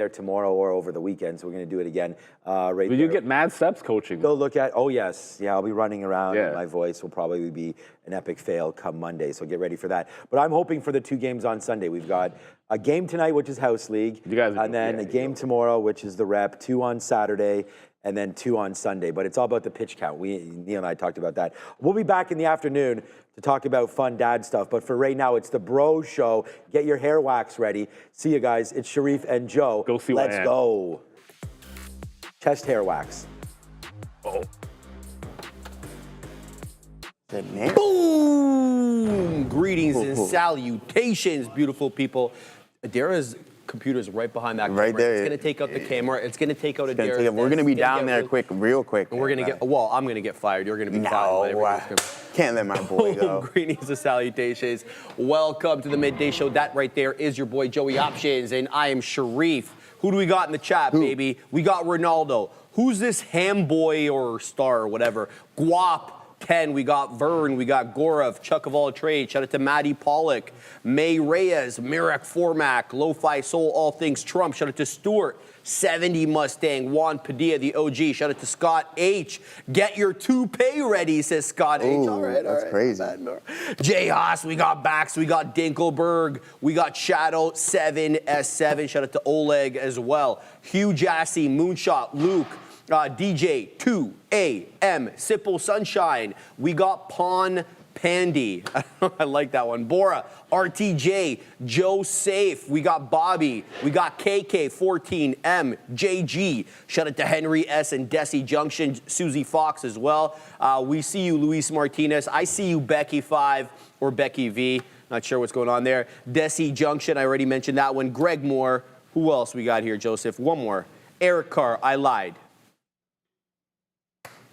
there tomorrow or over the weekend, so we're going to do it again. Right. Will you get Mad Steps coaching? Go look at. Oh yes, yeah. I'll be running around. Yeah. My voice will probably be an epic fail come Monday, so get ready for that. But I'm hoping for the 2 games on Sunday. We've got a game tonight, which is House League, and then a game tomorrow, which is the Rep. 2 on Saturday, and then 2 on Sunday. But it's all about the pitch count. Neil and I talked about that. We'll be back in the afternoon to talk about fun dad stuff. But for right now, it's the Bro Show. Get your hair wax ready. See you guys. It's Sharif and Joe. Go see Let's go. Chest hair wax. Oh. Boom! Greetings and salutations, beautiful people. Adara's computer is right behind that camera. Right there. It's going to take out the camera. It's going to take out Adara's. We're going to be down there real quick. And we're going to get, well, I'm going to get fired. You're going to be fired. Can't let my boy go. Greetings and salutations. Welcome to the Midday Show. That right there is your boy Joey Options, and I am Sharif. Who do we got in the chat, baby? We got Ronaldo. Who's this ham boy or star or whatever? Guap. Ken, we got Vern, we got Gorav, Chuck of all trades, shout out to Maddie Pollock, May Reyes, Mirek Formack, Lo-Fi Soul, All Things Trump, shout out to Stuart, 70 Mustang, Juan Padilla, the OG, shout out to Scott H. Get your toupee ready, says Scott H. All right, that's crazy. Jay Haas, we got Bax, we got Dinkelberg, we got Shadow 7S7, shout out to Oleg as well, Hugh Jassy, Moonshot, Luke, DJ 2AM, Sipple Sunshine. We got Pawn Pandy. I like that one. Bora, RTJ, Joe Safe. We got Bobby. We got KK14M, JG. Shout out to Henry S. and Desi Junction, Susie Fox as well. We see you, Luis Martinez. I see you, Becky 5 or Becky V. Not sure what's going on there. Desi Junction, I already mentioned that one. Greg Moore. Who else we got here, Joseph? One more. Eric Carr, I lied.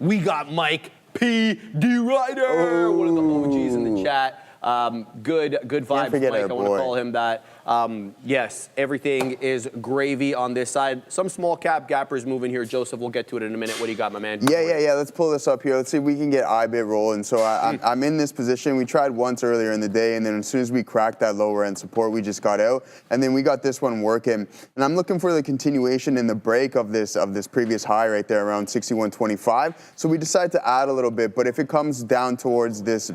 We got Mike P. D. Ryder, one of the OGs in the chat. Good vibes, Mike. I want to call him that. Yes, everything is gravy on this side. Some small cap gappers moving here. Joseph, we'll get to it in a minute. What do you got, my man? Yeah. Let's pull this up here. Let's see if we can get IBIT rolling. So I'm in this position. We tried once earlier in the day, and then as soon as we cracked that lower end support, we just got out. And then we got this one working. And I'm looking for the continuation in the break of this previous high right there around 61.25. So we decided to add a little bit. But if it comes down towards this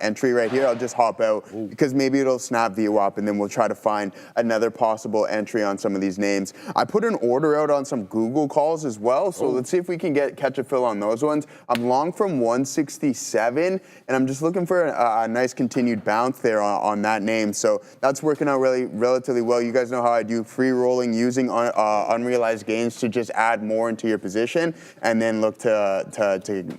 entry right here, I'll just hop out because maybe it'll snap VWAP, and then we'll try to find another possible entry on some of these names. I put an order out on some Google calls as well, so let's see if we can catch a fill on those ones. I'm long from 167, and I'm just looking for a nice continued bounce there on that name. So that's working out relatively well. You guys know how I do free rolling using unrealized gains to just add more into your position, and then look to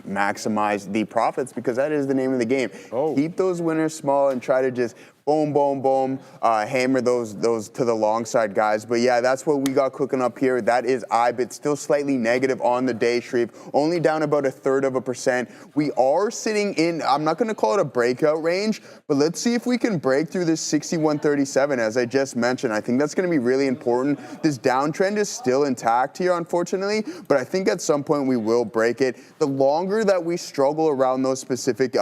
maximize the profits, because that is the name of the game. Keep those winners small and try to just boom, boom, boom, hammer those to the long side, guys. But yeah, that's what we got cooking up here. That is IBIT, still slightly negative on the day, Shreve, only down about 1/3%. We are sitting in, I'm not going to call it a breakout range, but let's see if we can break through this 61.37, as I just mentioned. I think that's going to be really important. This downtrend is still intact here, unfortunately, but I think at some point we will break it. The longer that we struggle around those specific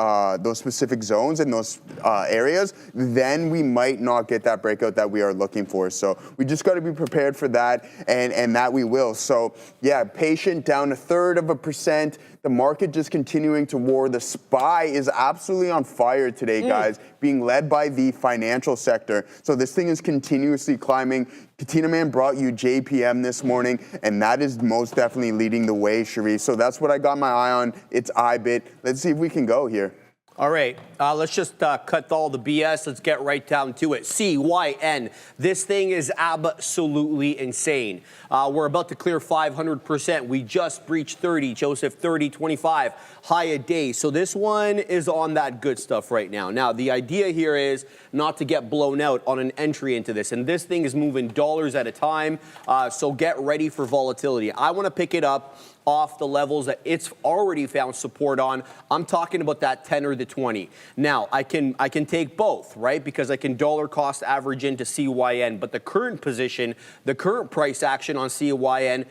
zones and those areas, then we might not get that breakout that we are looking for. So we just got to be prepared for that, and that we will. So yeah, patient, down 1/3%. The market just continuing to war. The SPY is absolutely on fire today, guys, being led by the financial sector. So this thing is continuously climbing. Katina Man brought you JPM this morning, and that is most definitely leading the way, Cherie. So that's what I got my eye on. It's IBIT. Let's see if we can go here. All right, let's just cut all the BS. Let's get right down to it. CYN. This thing is absolutely insane. We're about to clear 500%. We just breached 30, Joseph, 30, 25, high a day. So this one is on that good stuff right now. Now, the idea here is not to get blown out on an entry into this. And this thing is moving dollars at a time. So get ready for volatility. I want to pick it up off the levels that it's already found support on. I'm talking about that 10 or the 20. Now, I can take both, right? Because I can dollar cost average into CYN, but the current position, the current price action on CYN,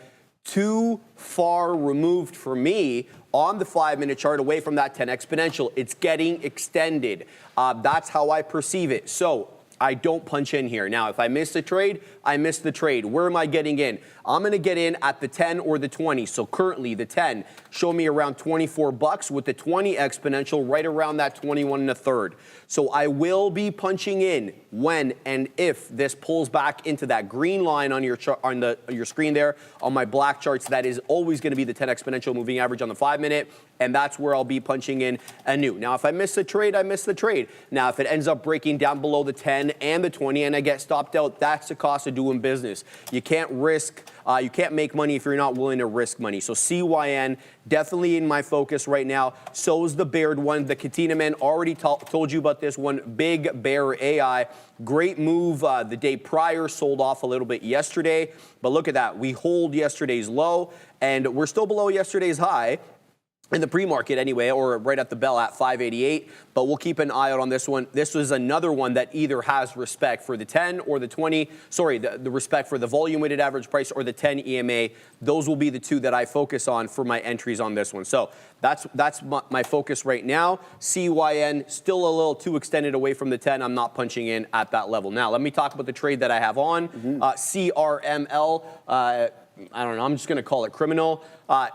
too far removed for me on the 5-minute chart away from that 10 exponential. It's getting extended. That's how I perceive it. So I don't punch in here. Now, if I miss the trade, I miss the trade. Where am I getting in? I'm going to get in at the 10 or the 20. So currently, the 10 show me around 24 bucks with the 20 exponential right around that 21 1/3. So I will be punching in when and if this pulls back into that green line on your your screen there on my black charts. That is always going to be the 10 exponential moving average on the 5-minute. And that's where I'll be punching in anew. Now, if I miss the trade, I miss the trade. Now, if it ends up breaking down below the 10 and the 20 and I get stopped out, that's the cost of doing business. You can't risk, you can't make money if you're not willing to risk money. So CYN, definitely in my focus right now. So is the Baird one. The Katina man already told you about this one. Big Bear AI. Great move the day prior, sold off a little bit yesterday. But look at that. We hold yesterday's low, and we're still below yesterday's high. In the pre-market anyway, or right at the bell at 588, but we'll keep an eye out on this one. This was another one that either has respect for the 10 or the 20, sorry, the respect for the volume weighted average price or the 10 EMA. Those will be the two that I focus on for my entries on this one. So that's my focus right now. CYN, still a little too extended away from the 10. I'm not punching in at that level. Now, let me talk about the trade that I have on. CRML, I don't know, I'm just going to call it criminal.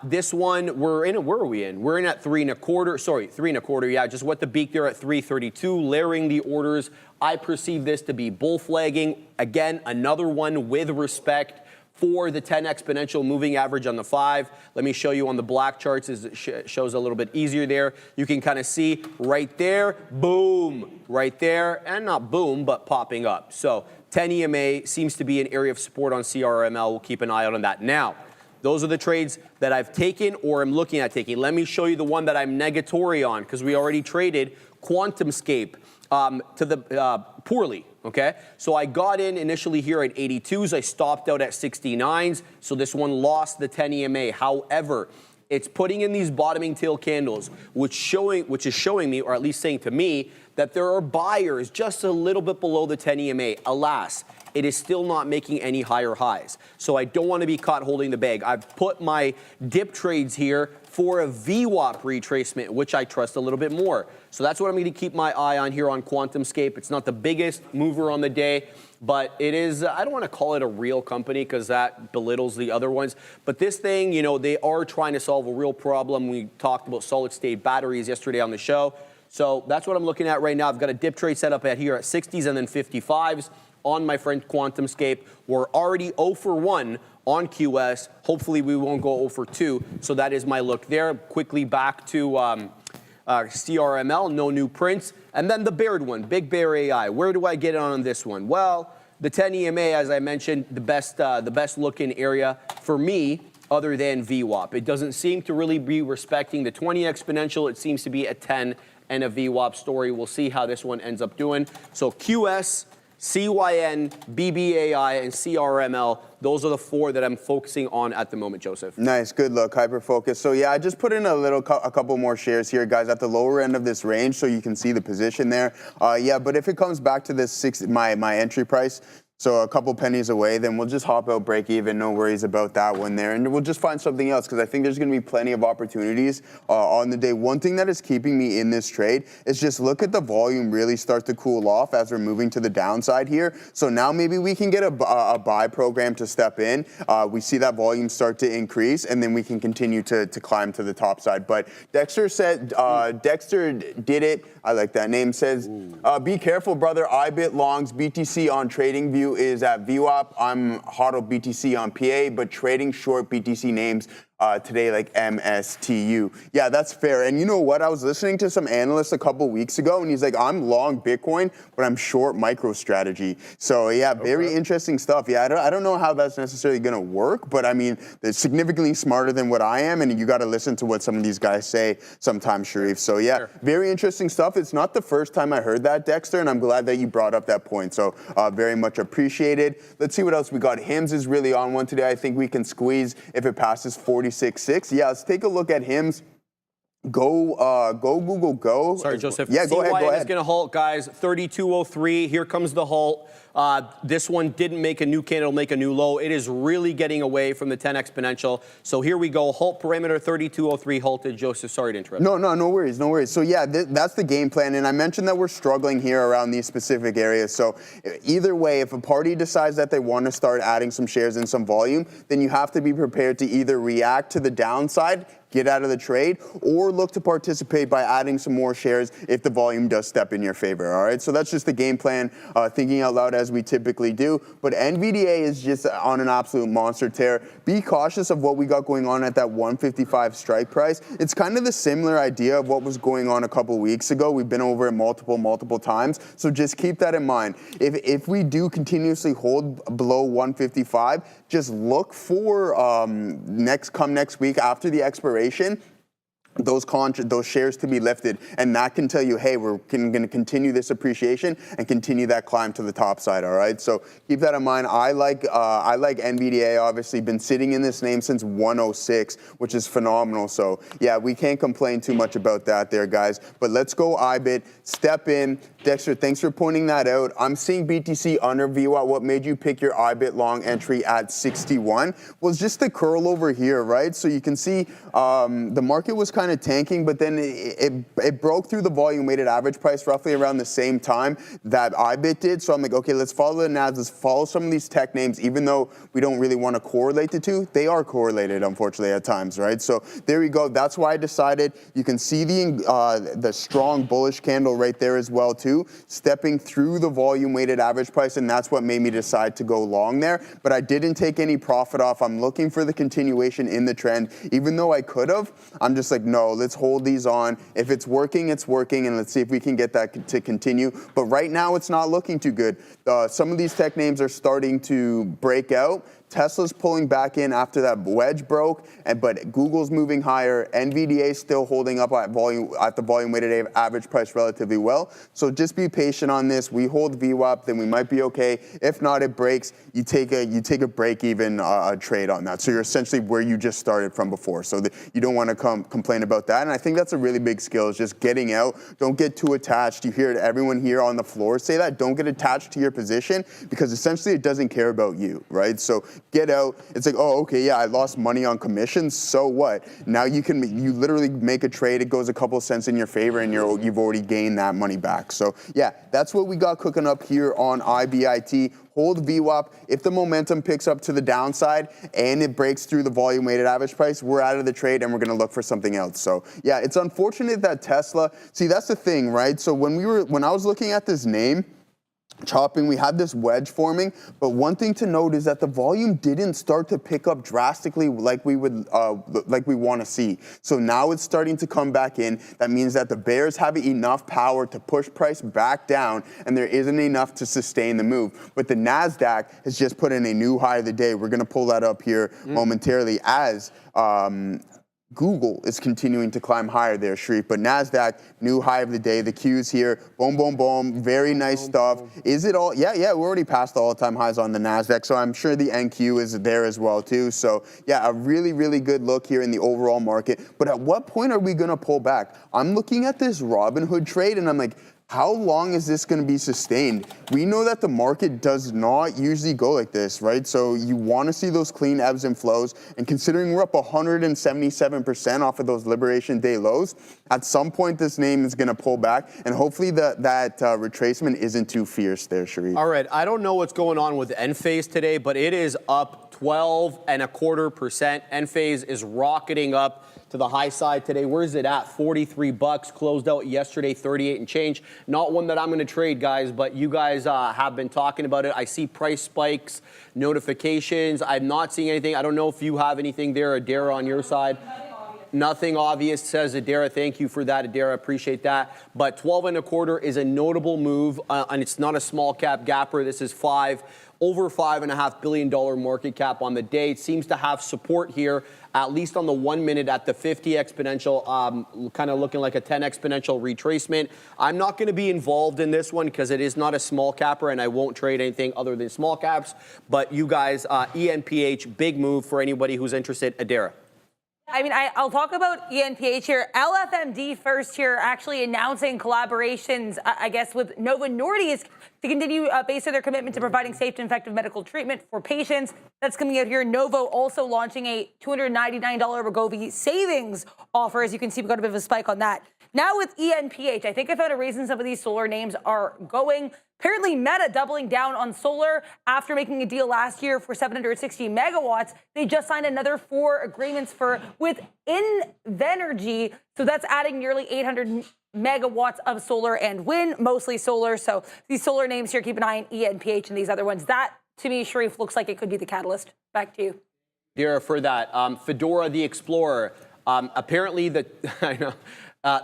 This one, where are we in? We're in at 3 1/4, sorry, 3 1/4, yeah, just what the beak there at 332, layering the orders. I perceive this to be bull flagging. Again, another one with respect for the 10 exponential moving average on the 5. Let me show you on the black charts, as it shows a little bit easier there. You can kind of see right there, boom, right there, and not boom, but popping up. So 10 EMA seems to be an area of support on CRML. We'll keep an eye out on that. Now, those are the trades that I've taken or I'm looking at taking. Let me show you the one that I'm negatory on, because we already traded QuantumScape to the poorly. Okay, so I got in initially here at 82s. I stopped out at 69s. So this one lost the 10 EMA. However, it's putting in these bottoming tail candles, which is showing me, or at least saying to me, that there are buyers just a little bit below the 10 EMA. Alas, it is still not making any higher highs. So I don't want to be caught holding the bag. I've put my dip trades here for a VWAP retracement, which I trust a little bit more. So that's what I'm going to keep my eye on here on QuantumScape. It's not the biggest mover on the day, but it is, I don't want to call it a real company because that belittles the other ones. But this thing, you know, they are trying to solve a real problem. We talked about solid state batteries yesterday on the show. So that's what I'm looking at right now. I've got a dip trade set up at here at 60s and then 55s on my friend QuantumScape. We're already 0 for 1 on QS. Hopefully we won't go 0 for 2. So that is my look there. Quickly back to CRML, no new prints. And then the Baird one, Big Bear AI. Where do I get on this one? Well, the 10 EMA, as I mentioned, the best looking area for me, other than VWAP. It doesn't seem to really be respecting the 20 exponential. It seems to be a 10 and a VWAP story. We'll see how this one ends up doing. So QS, CYN, BBAI, and CRML, those are the 4 that I'm focusing on at the moment, Joseph. Nice, good look, hyper-focus. So yeah, I just put in a couple more shares here, guys, at the lower end of this range, so you can see the position there. Yeah, but if it comes back to this my entry price, so a couple pennies away, then we'll just hop out, break even, no worries about that one there. And we'll just find something else, because I think there's going to be plenty of opportunities on the day. One thing that is keeping me in this trade is just look at the volume really start to cool off as we're moving to the downside here. So now maybe we can get a buy program to step in. We see that volume start to increase, and then we can continue to climb to the top side. But Dexter said, Dexter did it. I like that name. Says, be careful, brother. IBIT longs BTC on TradingView is at VWAP. I'm HODL BTC on PA, but trading short BTC names today like MSTU. Yeah, that's fair. And you know what? I was listening to some analyst a couple weeks ago, and he's like, I'm long Bitcoin, but I'm short MicroStrategy. So yeah, very interesting stuff. Yeah, I don't know how that's necessarily going to work, but I mean, they're significantly smarter than what I am, and you got to listen to what some of these guys say sometimes, Sharif. So yeah, very interesting stuff. It's not the first time I heard that, Dexter, and I'm glad that you brought up that point. So very much appreciated. Let's see what else we got. HIMS is really on one today. I think we can squeeze if it passes 46.6. Yeah, let's take a look at HIMS. Go Google Go. Sorry, Joseph. Yeah, go ahead. Is going to halt, guys. 3203. Here comes the halt. This one didn't make a new candle, make a new low. It is really getting away from the 10 exponential. So here we go. Halt parameter 3203 halted. Joseph, sorry to interrupt. No worries, no worries. So yeah, that's the game plan. And I mentioned that we're struggling here around these specific areas. So either way, if a party decides that they want to start adding some shares and some volume, then you have to be prepared to either react to the downside, get out of the trade, or look to participate by adding some more shares if the volume does step in your favor, all right? So that's just the game plan, thinking out loud as we typically do. But NVDA is just on an absolute monster tear. Be cautious of what we got going on at that 155 strike price. It's kind of the similar idea of what was going on a couple weeks ago. We've been over it multiple times. So just keep that in mind. If we do continuously hold below 155, just look for next week after the expiration, those shares to be lifted, and that can tell you, hey, we're going to continue this appreciation and continue that climb to the top side. All right, so keep that in mind. I like NVDA. Obviously, been sitting in this name since 106, which is phenomenal. So yeah, we can't complain too much about that, there, guys. But let's go IBIT. Step in, Dexter. Thanks for pointing that out. I'm seeing BTC under VWAP. What made you pick your IBIT long entry at 61 was just the curl over here, right? So you can see the market was kind of tanking, but then it broke through the volume weighted average price roughly around the same time that IBIT did. So I'm like, okay, let's follow the NAS, let's follow some of these tech names, even though we don't really want to correlate the two. They are correlated, unfortunately, at times, right? So there we go. That's why I decided. You can see the strong bullish candle right there as well, too, stepping through the volume weighted average price, and that's what made me decide to go long there. But I didn't take any profit off. I'm looking for the continuation in the trend. Even though I could have, I'm just like, no, let's hold these on. If it's working, and let's see if we can get that to continue. But right now, it's not looking too good. Some of these tech names are starting to break out. Tesla's pulling back in after that wedge broke, but Google's moving higher. NVDA still holding up at the volume weighted average price relatively well. So just be patient on this. We hold VWAP, then we might be okay. If not, it breaks. You take a break even trade on that. So you're essentially where you just started from before. So you don't want to complain about that. And I think that's a really big skill, is just getting out. Don't get too attached. You hear everyone here on the floor say that. Don't get attached to your position, because essentially it doesn't care about you, right? So get out. It's like, oh, okay, yeah, I lost money on commissions. So what? Now you literally make a trade. It goes a couple cents in your favor, and you've already gained that money back. So yeah, that's what we got cooking up here on IBIT. Hold VWAP. If the momentum picks up to the downside and it breaks through the volume weighted average price, we're out of the trade and we're going to look for something else. So yeah, it's unfortunate that Tesla. See, that's the thing, right? So when I was looking at this name, chopping, we had this wedge forming, but one thing to note is that the volume didn't start to pick up drastically like we want to see. So now it's starting to come back in. That means that the bears have enough power to push price back down, and there isn't enough to sustain the move. But the Nasdaq has just put in a new high of the day. We're going to pull that up here momentarily as Google is continuing to climb higher there, Sharif. But Nasdaq, new high of the day. The Q's here. Boom, boom, boom. Very nice stuff. Is it all? Yeah, we're already past the all-time highs on the Nasdaq, so I'm sure the NQ is there as well, too. So, yeah, a really, really good look here in the overall market. But at what point are we going to pull back? I'm looking at this Robinhood trade, and I'm like, how long is this going to be sustained? We know that the market does not usually go like this, right? So you want to see those clean ebbs and flows. And considering we're up 177% off of those Liberation Day lows, at some point this name is going to pull back. And hopefully that retracement isn't too fierce there, Sharif. All right, I don't know what's going on with Nphase today, but it is up 12.25%. Nphase is rocketing up to the high side today. Where is it at? 43 bucks. Closed out yesterday, 38 and change. Not one that I'm going to trade, guys, but you guys have been talking about it. I see price spikes, notifications. I'm not seeing anything. I don't know if you have anything there, Adara, on your side. Nothing obvious, says Adara. Thank you for that, Adara. Appreciate that. But 12.25 is a notable move, and it's not a small cap gapper. This is over $5.5 billion market cap on the day. It seems to have support here, at least on the 1 minute at the 50 exponential, kind of looking like a 10 exponential retracement. I'm not going to be involved in this one because it is not a small capper, and I won't trade anything other than small caps. But you guys, ENPH, big move for anybody who's interested. Adara. I mean, I'll talk about ENPH here. LFMD first here, actually announcing collaborations, I guess, with Novo Nordisk to continue based on their commitment to providing safe and effective medical treatment for patients. That's coming out here. Novo also launching a $299 Wegovy savings offer. As you can see, we got a bit of a spike on that. Now with ENPH, I think I found a reason some of these solar names are going. Apparently, Meta doubling down on solar after making a deal last year for 760 megawatts. They just signed another 4 agreements with Invenergy. So that's adding nearly 800 megawatts of solar and wind, mostly solar. So these solar names here, keep an eye on ENPH and these other ones. That, to me, Sharif, looks like it could be the catalyst. Back to you. Dara, for that, Fedora the Explorer, apparently I know.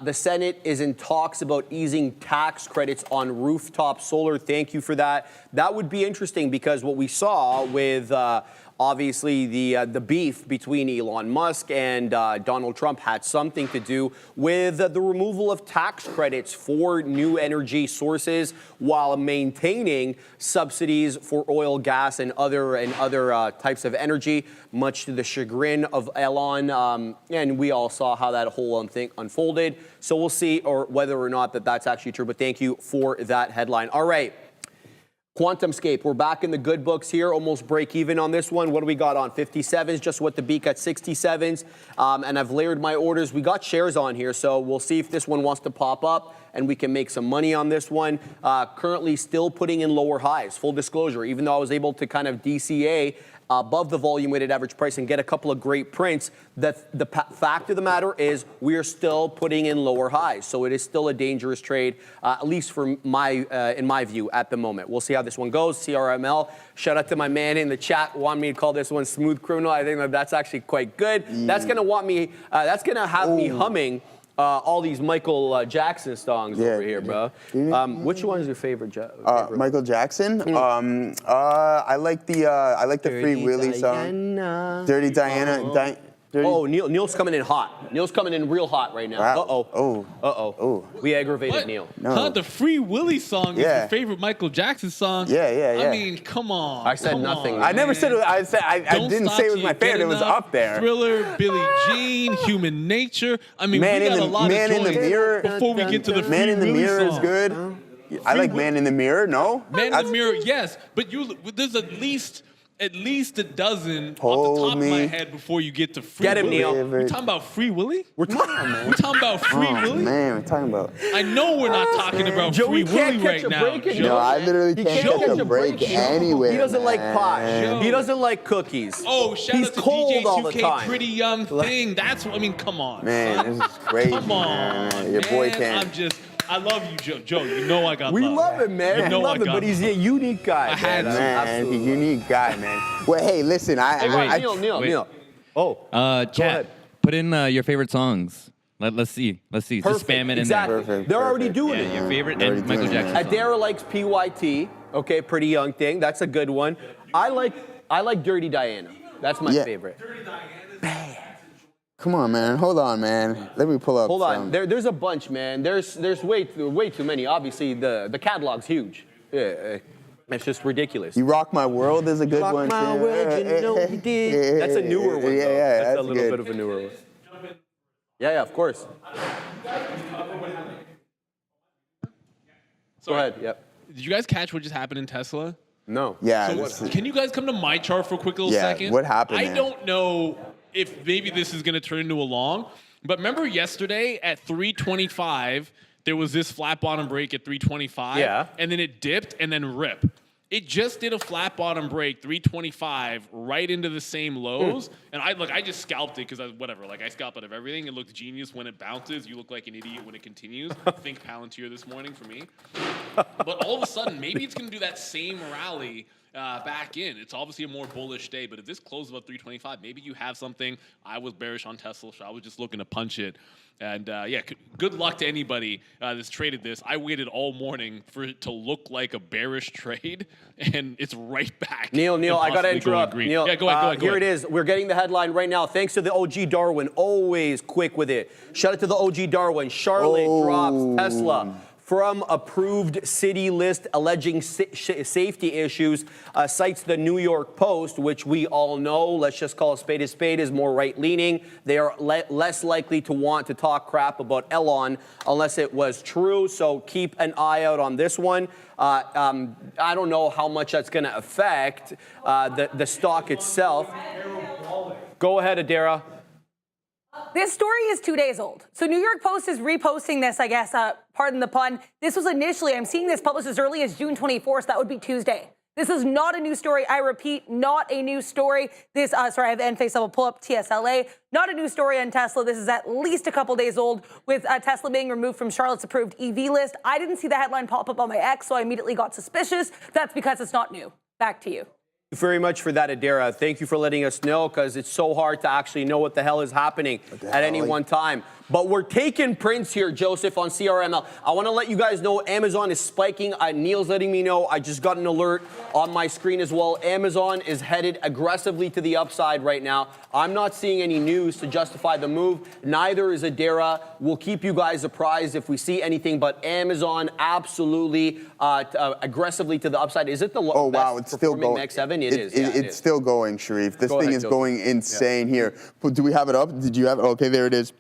The Senate is in talks about easing tax credits on rooftop solar. Thank you for that. That would be interesting because what we saw with obviously the beef between Elon Musk and Donald Trump had something to do with the removal of tax credits for new energy sources while maintaining subsidies for oil, gas, and other types of energy, much to the chagrin of Elon. And we all saw how that whole thing unfolded. So we'll see whether or not that's actually true. But thank you for that headline. All right. QuantumScape, we're back in the good books here, almost break even on this one. What do we got on? 57s, just what the beat at 67s. And I've layered my orders. We got shares on here, so we'll see if this one wants to pop up and we can make some money on this one. Currently still putting in lower highs, full disclosure, even though I was able to kind of DCA above the volume weighted average price and get a couple of great prints. The fact of the matter is we are still putting in lower highs. So it is still a dangerous trade, at least for in my view at the moment. We'll see how this one goes. CRML, shout out to my man in the chat, want me to call this one smooth criminal. I think that's actually quite good. Yeah. That's gonna have me humming all these Michael Jackson songs over here, bro. Which one is your favorite? Michael Jackson. I like the Free Willy song. Dirty Diana. Neil's coming in hot. Neil's coming in real hot right now. Wow. We aggravated what? Neil. No. The Free Willy song is your favorite Michael Jackson song. Yeah. I mean, come on. I said nothing. I never said it. I didn't say it was my favorite. It was up there. Thriller, Billie Jean, Human Nature. I mean, we got a lot of in the Mirror. Before we get to the Free Man in the Willy Mirror song. is good. I like Man in the Mirror. No. Man in the Mirror, yes, but there's at least a dozen off the top of my head before you get to Free Get him, Willy. Neil. We're talking about Free Willy? We're talking about Free Willy? Man, we're talking about. I know we're not talking about Joey Free Willy right a now. break No, I literally can't catch a break anywhere. He doesn't like pie. Joe. He doesn't like cookies. Oh, shout He's out to cold DJ all the 2K, time. Pretty Young Thing. That's what, I mean, come on. Man, this is crazy. Come on, man. Your boy can't. I love you, Joe. Joe, you know I got We love. love him, man. You know we love I him, got but he's a unique guy. Man, he's a unique guy, man. Well, hey, listen, Neil. Oh, chat. Put in your favorite songs. Let's see. Just spam it in exactly. there. They're already doing it. Your favorite and Michael Jackson song. Adara likes PYT. Okay, Pretty Young Thing. That's a good one. I like Dirty Diana. That's my favorite. Dirty Diana. Come on, man. Hold on, man. Let me pull up. Hold on. There's a bunch, man. There's way too many. Obviously, the catalog's huge. Yeah, it's just ridiculous. You Rock My World is a good one. Rock My World, you know you did. That's a newer one, though. Yeah, that's a little good. bit of a newer one. Yeah, of course. Go ahead. Yep. Did you guys catch what just happened in Tesla? No. Yeah. So can you guys come to my chart for a quick little second? What happened I there? don't know if maybe this is going to turn into a long, but remember yesterday at 325, there was this flat bottom break at 325, and then it dipped and then rip. It just did a flat bottom break, 325, right into the same lows, and I just scalped it because I scalp out of everything. It looked genius when it bounces. You look like an idiot when it continues. Think Palantir this morning for me. But all of a sudden, maybe it's going to do that same rally back in. It's obviously a more bullish day, but if this closes above 325, maybe you have something. I was bearish on Tesla, so I was just looking to punch it. And good luck to anybody that's traded this. I waited all morning for it to look like a bearish trade, and it's right back. Neil, I got to interrupt. Neil, go ahead. Here it is. We're getting the headline right now. Thanks to the OG Darwin, always quick with it. Shout out to the OG Darwin. Charlotte drops Tesla from approved city list alleging safety issues, cites the New York Post, which we all know, let's just call a spade, is more right-leaning. They are less likely to want to talk crap about Elon unless it was true, so keep an eye out on this one. I don't know how much that's going to affect the stock itself. Go ahead, Adara. This story is 2 days old. So New York Post is reposting this, I guess, pardon the pun. This was initially, I'm seeing this published as early as June 24th, so that would be Tuesday. This is not a new story. I repeat, not a new story. This, sorry, I have Nphase, I will pull up TSLA. Not a new story on Tesla. This is at least a couple days old with Tesla being removed from Charlotte's approved EV list. I didn't see the headline pop up on my X, so I immediately got suspicious. That's because it's not new. Back to you. Thank you very much for that, Adara. Thank you for letting us know, because it's so hard to actually know what the hell is happening at any one time. But we're taking prints here, Joseph, on CRML. I want to let you guys know Amazon is spiking. Neil's letting me know. I just got an alert on my screen as well. Amazon is headed aggressively to the upside right now. I'm not seeing any news to justify the move. Neither is Adara. We'll keep you guys apprised if we see anything, but Amazon absolutely aggressively to the upside. Is it the oh, wow, it's still going. Next 7? It's is. Still going, Sharif. This thing is going insane here. But do we have it up? Did you have it? Okay, there it is.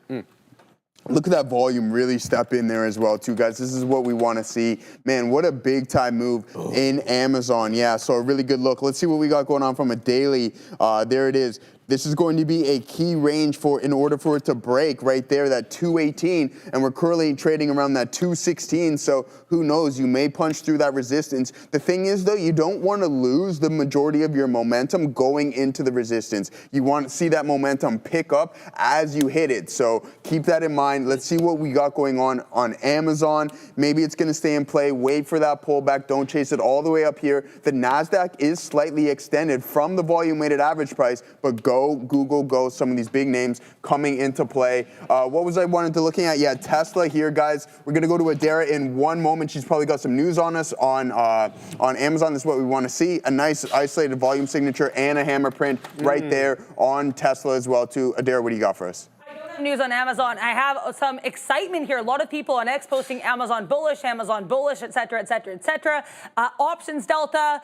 Look at that volume really step in there as well, too, guys. This is what we want to see. Man, what a big-time move in Amazon. Yeah, so a really good look. Let's see what we got going on from a daily. There it is. This is going to be a key range in order for it to break right there, that 218, and we're currently trading around that 216, so who knows, you may punch through that resistance. The thing is, though, you don't want to lose the majority of your momentum going into the resistance. You want to see that momentum pick up as you hit it, so keep that in mind. Let's see what we got going on Amazon. Maybe it's going to stay in play. Wait for that pullback. Don't chase it all the way up here. The Nasdaq is slightly extended from the volume-weighted average price, but go Google, go, some of these big names coming into play. What was I wanted to looking at? Yeah, Tesla here, guys. We're going to go to Adara in one moment. She's probably got some news on us on Amazon. This is what we want to see. A nice isolated volume signature and a hammer print right there on Tesla as well, too. Adara, what do you got for us? News on Amazon. I have some excitement here. A lot of people on X posting Amazon bullish, et cetera, et cetera, et cetera. Options Delta.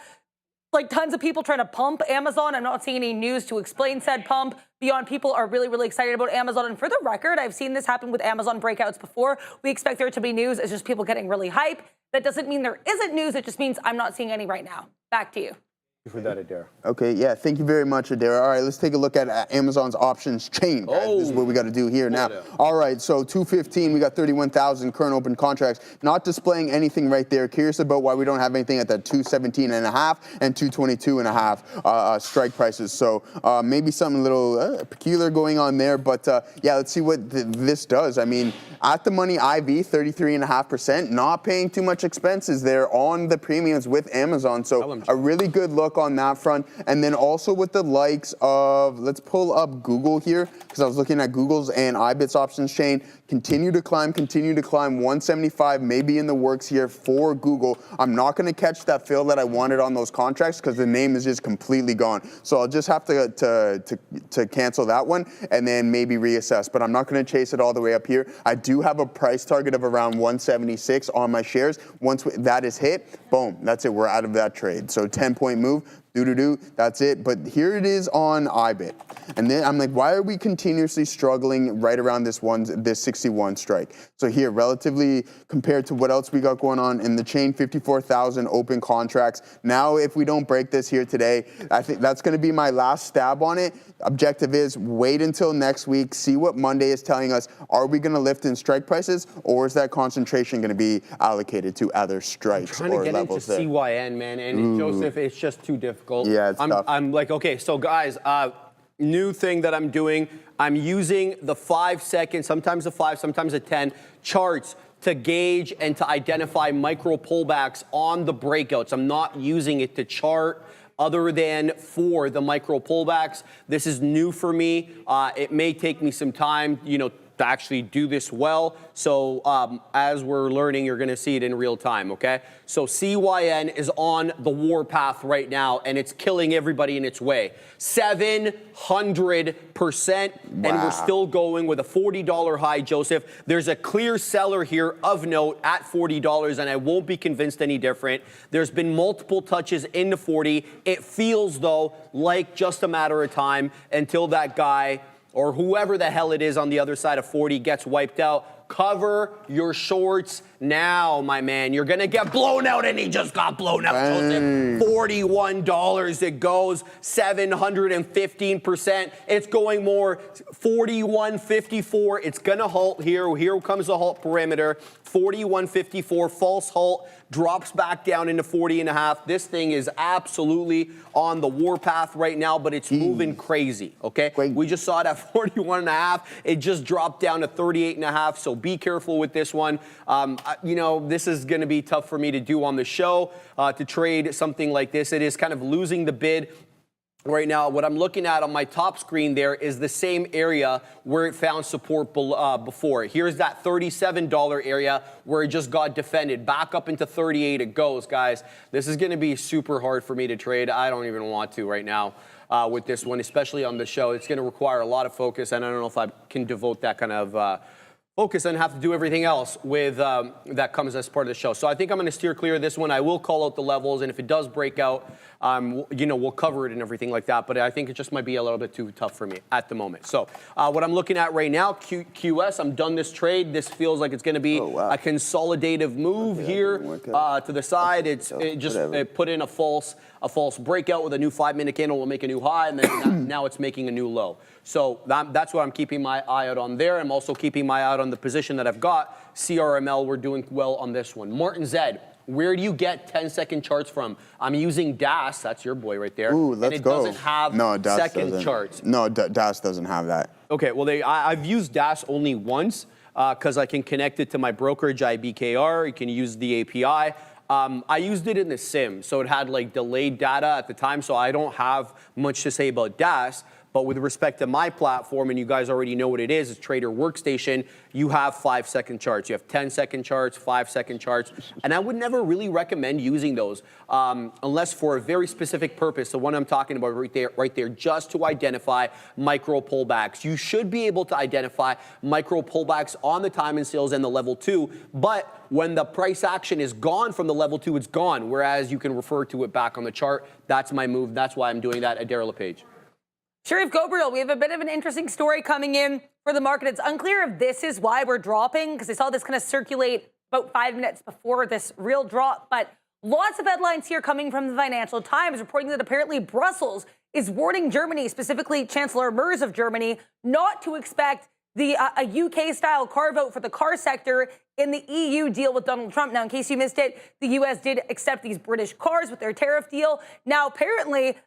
Like tons of people trying to pump Amazon. I'm not seeing any news to explain said pump. Beyond, people are really, really excited about Amazon. And for the record, I've seen this happen with Amazon breakouts before. We expect there to be news. It's just people getting really hype. That doesn't mean there isn't news. It just means I'm not seeing any right now. Back to you. For that, Adara. Okay, yeah, thank you very much, Adara. All right, let's take a look at Amazon's options chain, guys. This is what we got to do here now. All right, so 215, we got 31,000 current open contracts. Not displaying anything right there. Curious about why we don't have anything at that 217.5 and 222.5 strike prices. So maybe something a little peculiar going on there. But yeah, let's see what this does. I mean, at the money IV, 33.5%. Not paying too much expenses there on the premiums with Amazon. So a really good look on that front. And then also with the likes of, let's pull up Google here, because I was looking at Google's and IBIT's options chain. Continue to climb, 175 maybe in the works here for Google. I'm not going to catch that fill that I wanted on those contracts because the name is just completely gone. So I'll just have to cancel that one and then maybe reassess. But I'm not going to chase it all the way up here. I do have a price target of around 176 on my shares. Once that is hit, boom, that's it. We're out of that trade. So 10-point move. That's it. But here it is on IBIT. And then I'm like, why are we continuously struggling right around this 61 strike? So here, relatively compared to what else we got going on in the chain, 54,000 open contracts. Now, if we don't break this here today, I think that's going to be my last stab on it. Objective is wait until next week, see what Monday is telling us. Are we going to lift in strike prices, or is that concentration going to be allocated to other strikes or levels there? I'm trying to get into CYN, man, and Joseph, it's just too difficult. Yeah, it's tough. I'm like, okay, so guys, new thing that I'm doing, I'm using the 5 second, sometimes the 5, sometimes the 10 charts to gauge and to identify micro pullbacks on the breakouts. I'm not using it to chart other than for the micro pullbacks. This is new for me. It may take me some time, actually do this well. So as we're learning, you're going to see it in real time, okay? So CYN is on the warpath right now, and it's killing everybody in its way. 700%, and we're still going with a $40 high, Joseph. There's a clear seller here of note at $40, and I won't be convinced any different. There's been multiple touches into 40. It feels, though, like just a matter of time until that guy or whoever the hell it is on the other side of 40 gets wiped out. Cover your shorts now, my man. You're going to get blown out, and he just got blown out, Joseph. $41 it goes, 715%. It's going more, 41.54. It's going to halt here. Here comes the halt parameter. 41.54, false halt, drops back down into 40.5. This thing is absolutely on the warpath right now, but it's moving crazy, okay? We just saw it at 41.5. It just dropped down to 38.5, so be careful with this one. You know, this is going to be tough for me to do on the show, to trade something like this. It is kind of losing the bid. Right now, what I'm looking at on my top screen there is the same area where it found support before. Here's that $37 area where it just got defended. Back up into 38 it goes, guys. This is going to be super hard for me to trade. I don't even want to right now with this one, especially on the show. It's going to require a lot of focus, and I don't know if I can devote that kind of focus and have to do everything else with that comes as part of the show. So I think I'm going to steer clear of this one. I will call out the levels, and if it does break out, you know, we'll cover it and everything like that. But I think it just might be a little bit too tough for me at the moment. So what I'm looking at right now, QS, I'm done this trade. This feels like it's going to be a consolidative move here to the side. It put in a false breakout with a new 5-minute candle will make a new high, and then now it's making a new low. So that's what I'm keeping my eye out on there. I'm also keeping my eye out on the position that I've got. CRML, we're doing well on this one. Martin Zed, where do you get 10-second charts from? I'm using DAS. That's your boy right there. Ooh, let's go. And it doesn't have second charts. No, DAS doesn't have that. Okay, well, I've used DAS only once because I can connect it to my brokerage, IBKR. You can use the API. I used it in the sim, so it had like delayed data at the time, so I don't have much to say about DAS. But with respect to my platform, and you guys already know what it is, it's Trader Workstation, you have 5-second charts. You have 10-second charts, 5-second charts. And I would never really recommend using those unless for a very specific purpose. The one I'm talking about right there, just to identify micro pullbacks. You should be able to identify micro pullbacks on the time and sales and the level 2. But when the price action is gone from the level 2, it's gone. Whereas you can refer to it back on the chart. That's my move. That's why I'm doing that at Daryl LePage. Sharif Gobriel, we have a bit of an interesting story coming in for the market. It's unclear if this is why we're dropping, because I saw this kind of circulate about 5 minutes before this real drop. But lots of headlines here coming from the Financial Times reporting that apparently Brussels is warning Germany, specifically Chancellor Merz of Germany, not to expect a UK-style carve-out for the car sector in the EU deal with Donald Trump. Now, in case you missed it, the US did accept these British cars with their tariff deal. Now, apparently,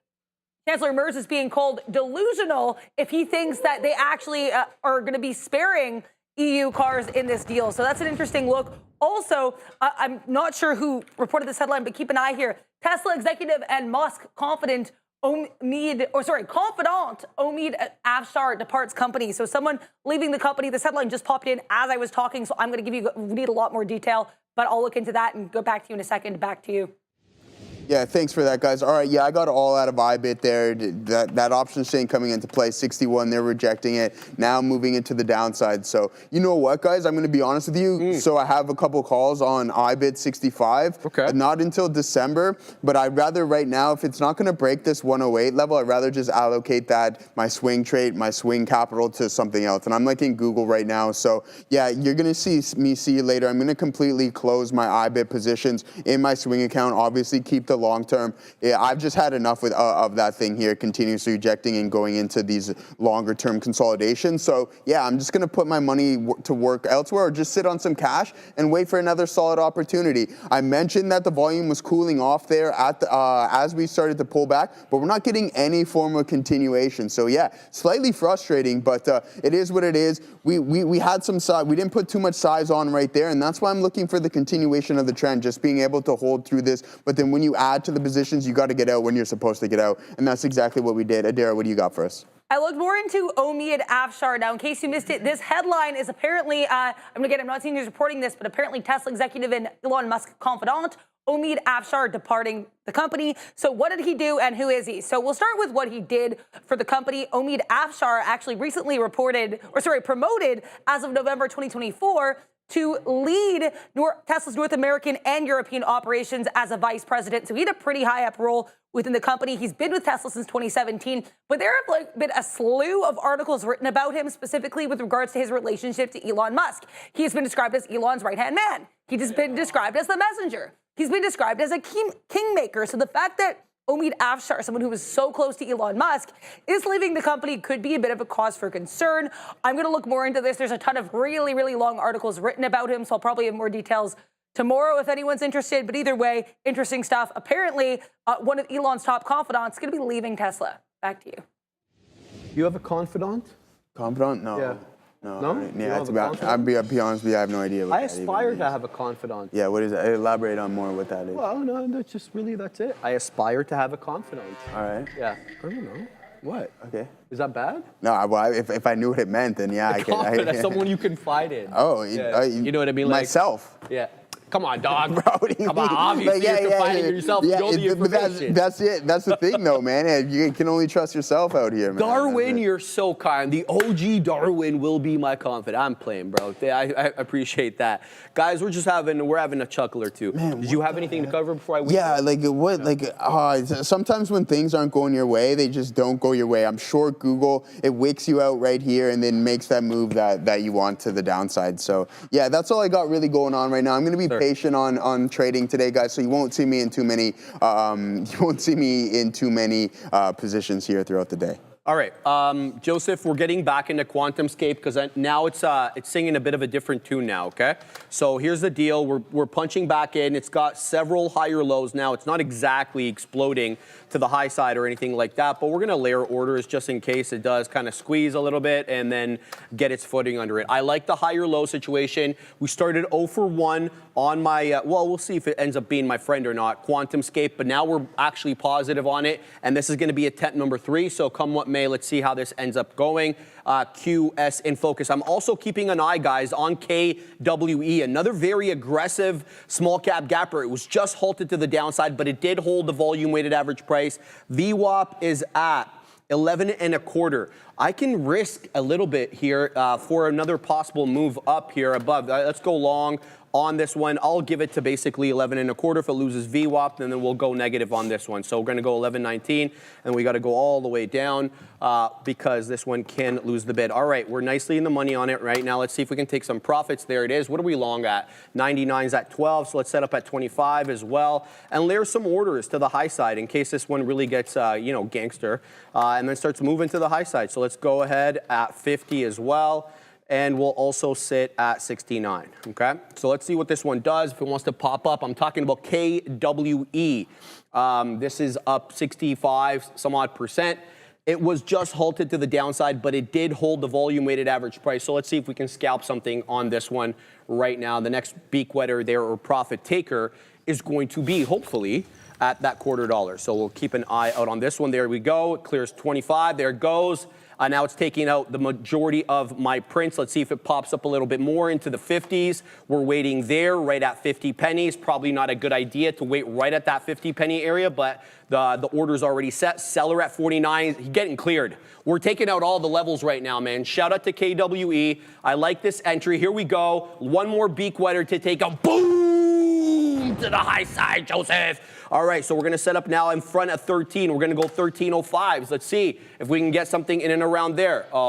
Chancellor Merz is being called delusional if he thinks that they actually are going to be sparing EU cars in this deal. So that's an interesting look. Also, I'm not sure who reported this headline, but keep an eye here. Tesla executive and Musk confidant Omid Afshar departs company. So someone leaving the company. This headline just popped in as I was talking, so I'm going to need a lot more detail, but I'll look into that and go back to you in a second. Back to you. Yeah, thanks for that, guys. All right, yeah, I got all out of IBIT there. That option chain coming into play, 61, they're rejecting it. Now moving into the downside. So you know what, guys? I'm going to be honest with you. So I have a couple calls on IBIT 65. Okay. Not until December, but I'd rather right now, if it's not going to break this 108 level, I'd rather just allocate my swing trade, my swing capital to something else. And I'm like in Google right now. So yeah, you're going to see you later. I'm going to completely close my IBIT positions in my swing account. Obviously, keep the long term. Yeah, I've just had enough of that thing here, continuously rejecting and going into these longer term consolidations. So yeah, I'm just going to put my money to work elsewhere or just sit on some cash and wait for another solid opportunity. I mentioned that the volume was cooling off there as we started to pull back, but we're not getting any form of continuation. So yeah, slightly frustrating, but it is what it is. We had some size. We didn't put too much size on right there, and that's why I'm looking for the continuation of the trend, just being able to hold through this. But then when you add to the positions, you got to get out when you're supposed to get out, and that's exactly what we did. Adara, what do you got for us? I looked more into Omid Afshar. Now, in case you missed it, this headline is apparently, I'm not seeing who's reporting this, but apparently Tesla executive and Elon Musk confidant, Omid Afshar, departing the company. So what did he do and who is he? So we'll start with what he did for the company. Omid Afshar actually recently promoted as of November 2024 to lead Tesla's North American and European operations as a vice president. So he had a pretty high up role within the company. He's been with Tesla since 2017, but there have been a slew of articles written about him, specifically with regards to his relationship to Elon Musk. He's been described as Elon's right-hand man. He's been described as the messenger. He's been described as a kingmaker. So the fact that Omid Afshar, someone who was so close to Elon Musk, is leaving the company could be a bit of a cause for concern. I'm going to look more into this. There's a ton of really, really long articles written about him, so I'll probably have more details tomorrow if anyone's interested. But either way, interesting stuff. Apparently, one of Elon's top confidants is going to be leaving Tesla. Back to you. You have a confidant? Confidant? No. Yeah. No? Yeah, I'll be honest with you, I have no idea what I aspire to have a confidant. Yeah, what is that? Elaborate on more what that is. Well, no, that's it. I aspire to have a confidant. All right. Yeah. I don't know. What? Okay. Is that bad? No, well, if I knew what it meant, then yeah, I can. Someone you confide in. Oh, yeah. You know what I mean? Myself. Yeah. Come on, dog. Bro, come on, obviously you're confiding in yourself. Yeah, Know the information. that's it. That's the thing, though, man. You can only trust yourself out here, man. Darwin, you're so kind. The OG Darwin will be my confidant. I'm playing, bro. I appreciate that. Guys, we're having a chuckle or two. Man, did you have anything to cover before I went? Yeah, sometimes when things aren't going your way, they just don't go your way. I'm sure Google, it wicks you out right here and then makes that move that you want to the downside. So, yeah, that's all I got really going on right now. I'm going to be patient on trading today, guys, so you won't see me in too many positions here throughout the day. All right, Joseph, we're getting back into QuantumScape because now it's singing a bit of a different tune now, okay? So here's the deal. We're punching back in. It's got several higher lows now. It's not exactly exploding to the high side or anything like that, but we're going to layer orders just in case it does kind of squeeze a little bit and then get its footing under it. I like the higher low situation. We started 0 for 1 on my, we'll see if it ends up being my friend or not, QuantumScape, but now we're actually positive on it, and this is going to be attempt number 3, so come what may, let's see how this ends up going. QS in focus. I'm also keeping an eye, guys, on KWE, another very aggressive small cap gapper. It was just halted to the downside, but it did hold the volume weighted average price. VWAP is at 11.25. I can risk a little bit here for another possible move up here above. Let's go long on this one. I'll give it to basically 11.25. If it loses VWAP, then we'll go negative on this one. So we're going to go 11.19, and we got to go all the way down because this one can lose the bid. All right, we're nicely in the money on it right now. Let's see if we can take some profits. There it is. What are we long at? 99's at 12, so let's set up at 25 as well, and layer some orders to the high side in case this one really gets, gangster, and then starts moving to the high side. So let's go ahead at 50 as well. And we'll also sit at 69, okay? So let's see what this one does. If it wants to pop up, I'm talking about KWE. This is up 65 some odd percent. It was just halted to the downside, but it did hold the volume weighted average price. So let's see if we can scalp something on this one right now. The next beak wetter there, or profit taker, is going to be, hopefully, at that $0.25. So we'll keep an eye out on this one. There we go. It clears 25. There it goes. Now it's taking out the majority of my prints. Let's see if it pops up a little bit more into the 50s. We're waiting there right at 50 pennies. Probably not a good idea to wait right at that 50 penny area, but the order's already set. Seller at 49, getting cleared. We're taking out all the levels right now, man. Shout out to KWE. I like this entry. Here we go. One more beak wetter to take a boom to the high side, Joseph. All right, so we're going to set up now in front at 13. We're going to go 13.05s. Let's see if we can get something in and around there. We're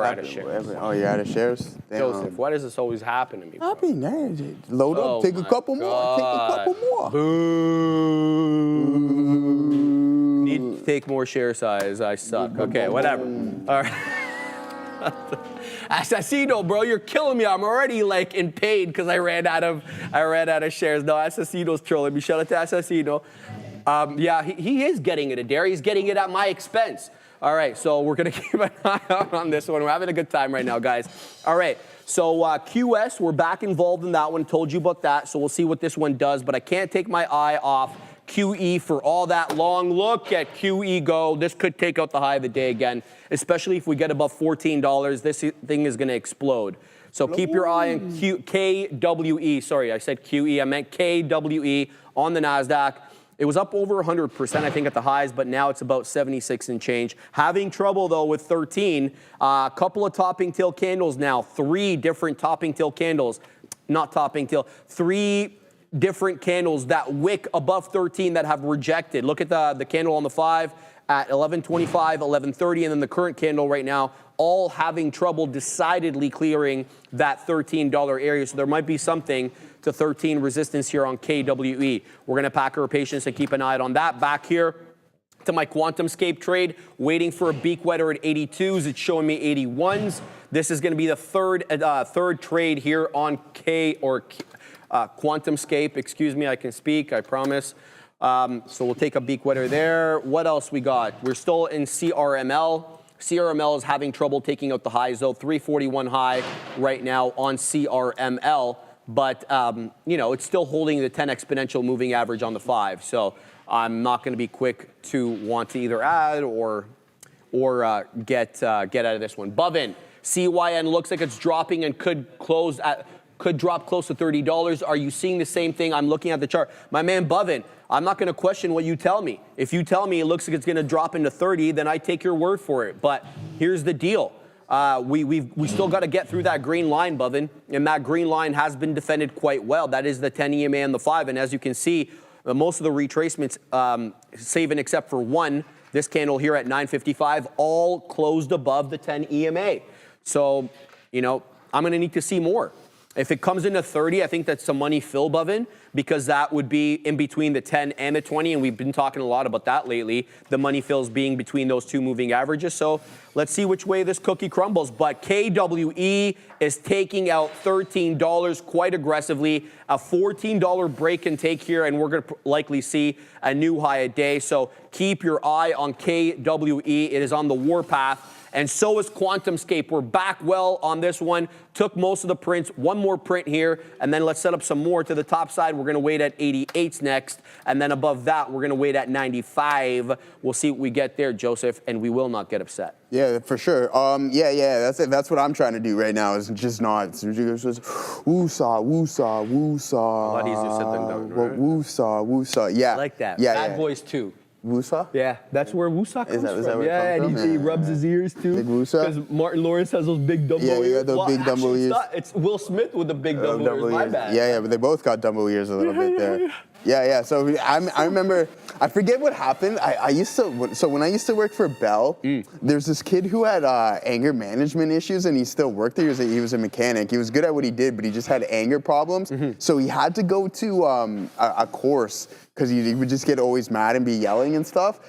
out of shares. Oh, you're out of shares? Damn. Joseph, why does this always happen to me, bro? Load up, take a couple more. Take a couple more. Boom. Need to take more share size. I suck. Okay, whatever. All right. Assassino, bro, you're killing me. I'm already in pain because I ran out of shares. No, Assassino's trolling me. Shout out to Assassino. Yeah, he is getting it, Adair. He's getting it at my expense. All right, so we're gonna keep an eye out on this one. We're having a good time right now, guys. All right, so QS, we're back involved in that one. Told you about that, so we'll see what this one does. But I can't take my eye off QE for all that long. Look at QE go. This could take out the high of the day again, especially if we get above $14. This thing is going to explode. So keep your eye on KWE. Sorry, I said QE. I meant KWE on the Nasdaq. It was up over 100%, I think, at the highs, but now it's about 76 and change. Having trouble, though, with 13. A couple of topping tail candles now. 3 different topping tail candles. Not topping tail. 3 different candles that wick above 13 that have rejected. Look at the candle on the 5 at 11.25, 11.30, and then the current candle right now, all having trouble decidedly clearing that $13 area. So there might be something to 13 resistance here on KWE. We're going to pack our patience and keep an eye on that. Back here to my QuantumScape trade, waiting for a beak wetter at 82s. It's showing me 81s. This is going to be the third trade here on QuantumScape. Excuse me, I can speak, I promise. So we'll take a beak wetter there. What else we got? We're still in CRML. CRML is having trouble taking out the highs, though. 341 high right now on CRML. But, you know, it's still holding the 10 exponential moving average on the 5. So I'm not going to be quick to want to either add or get out of this one. Bovin, CYN looks like it's dropping and could drop close to $30. Are you seeing the same thing? I'm looking at the chart. My man Bovin, I'm not going to question what you tell me. If you tell me it looks like it's going to drop into 30, then I take your word for it. But here's the deal. We still got to get through that green line, Bovin, and that green line has been defended quite well. That is the 10 EMA and the 5, and as you can see, most of the retracements, save and except for one, this candle here at 9.55, all closed above the 10 EMA. So, you know, I'm going to need to see more. If it comes into 30, I think that's some money fill, Bovin, because that would be in between the 10 and the 20, and we've been talking a lot about that lately, the money fills being between those two moving averages. So let's see which way this cookie crumbles. But KWE is taking out $13 quite aggressively, a $14 break and take here, and we're going to likely see a new high a day. So keep your eye on KWE. It is on the warpath. And so is QuantumScape. We're back well on this one. Took most of the prints. One more print here. And then let's set up some more to the top side. We're going to wait at 88s next. And then above that, we're going to wait at 95. We'll see what we get there, Joseph. And we will not get upset. Yeah, for sure. Yeah, that's it. That's what I'm trying to do right now. Is just not. It's woo-saw, woo-saw, woo-saw. A lot easier said than done, right? Woo-saw, woo-saw. Yeah. I like that. Yeah, Bad Boys 2. Woo-saw? Yeah, that's where Woo-saw comes from. Is that where yeah, it comes and he from? rubs his ears too. Big Woo-saw? Because Martin Lawrence has those big Dumbo ears. Yeah, those big Dumbo ears. It's Will Smith with the big Dumbo ears. My bad. Yeah, but they both got Dumbo ears a little bit there. Yeah. So I remember, I forget what happened. So when I used to work for Bell, there's this kid who had anger management issues, and he still worked there. He was a mechanic. He was good at what he did, but he just had anger problems. So he had to go to a course because he would just get always mad and be yelling and stuff.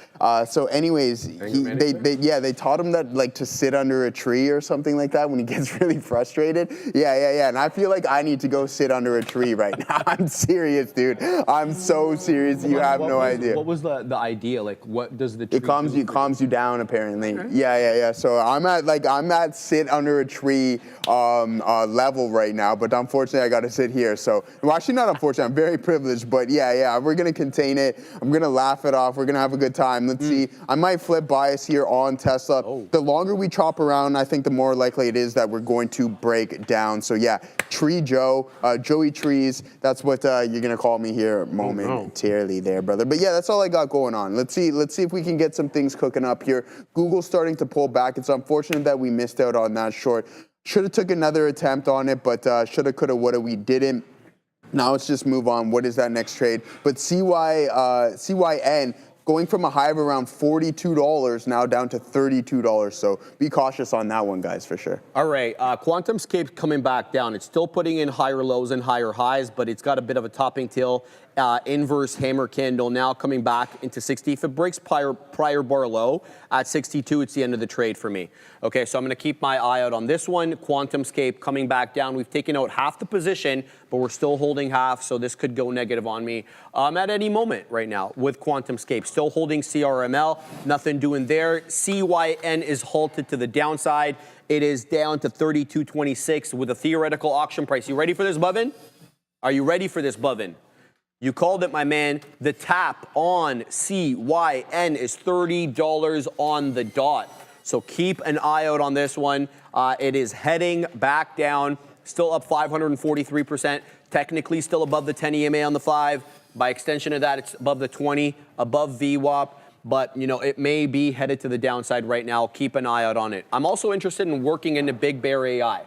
So anyways, they taught him that, like, to sit under a tree or something like that when he gets really frustrated. Yeah. And I feel like I need to go sit under a tree right now. I'm serious, dude. I'm so serious. You have no idea. What was the idea? Like, what does the tree It calms you down, apparently. Okay. Yeah. So I'm at sit under a tree level right now, but unfortunately I got to sit here. So, well, actually not unfortunately, I'm very privileged, but yeah, we're gonna contain it. I'm gonna laugh it off. We're gonna have a good time. Let's see. I might flip bias here on Tesla. Oh. The longer we chop around, I think the more likely it is that we're going to break down. So yeah, Tree Joe, Joey Trees. That's what you're gonna call me here momentarily there, brother. But yeah, that's all I got going on. Let's see if we can get some things cooking up here. Google's starting to pull back. It's unfortunate that we missed out on that short. Should have took another attempt on it, but shoulda, coulda, woulda, we didn't. Now let's just move on. What is that next trade? But CYN going from a high of around $42 now down to $32. So be cautious on that one, guys, for sure. All right, QuantumScape coming back down. It's still putting in higher lows and higher highs, but it's got a bit of a topping tail. Inverse hammer candle now coming back into 60. If it breaks prior bar low at 62, it's the end of the trade for me. Okay, so I'm going to keep my eye out on this one. QuantumScape coming back down. We've taken out half the position, but we're still holding half, so this could go negative on me at any moment right now with QuantumScape. Still holding CRML, nothing doing there. CYN is halted to the downside. It is down to 32.26 with a theoretical auction price. You ready for this, Bovin? Are you ready for this, Bovin? You called it, my man. The tap on CYN is $30 on the dot. So keep an eye out on this one. It is heading back down, still up 543%, technically still above the 10 EMA on the 5. By extension of that, it's above the 20, above VWAP. But, you know, it may be headed to the downside right now. Keep an eye out on it. I'm also interested in working into Big Bear AI.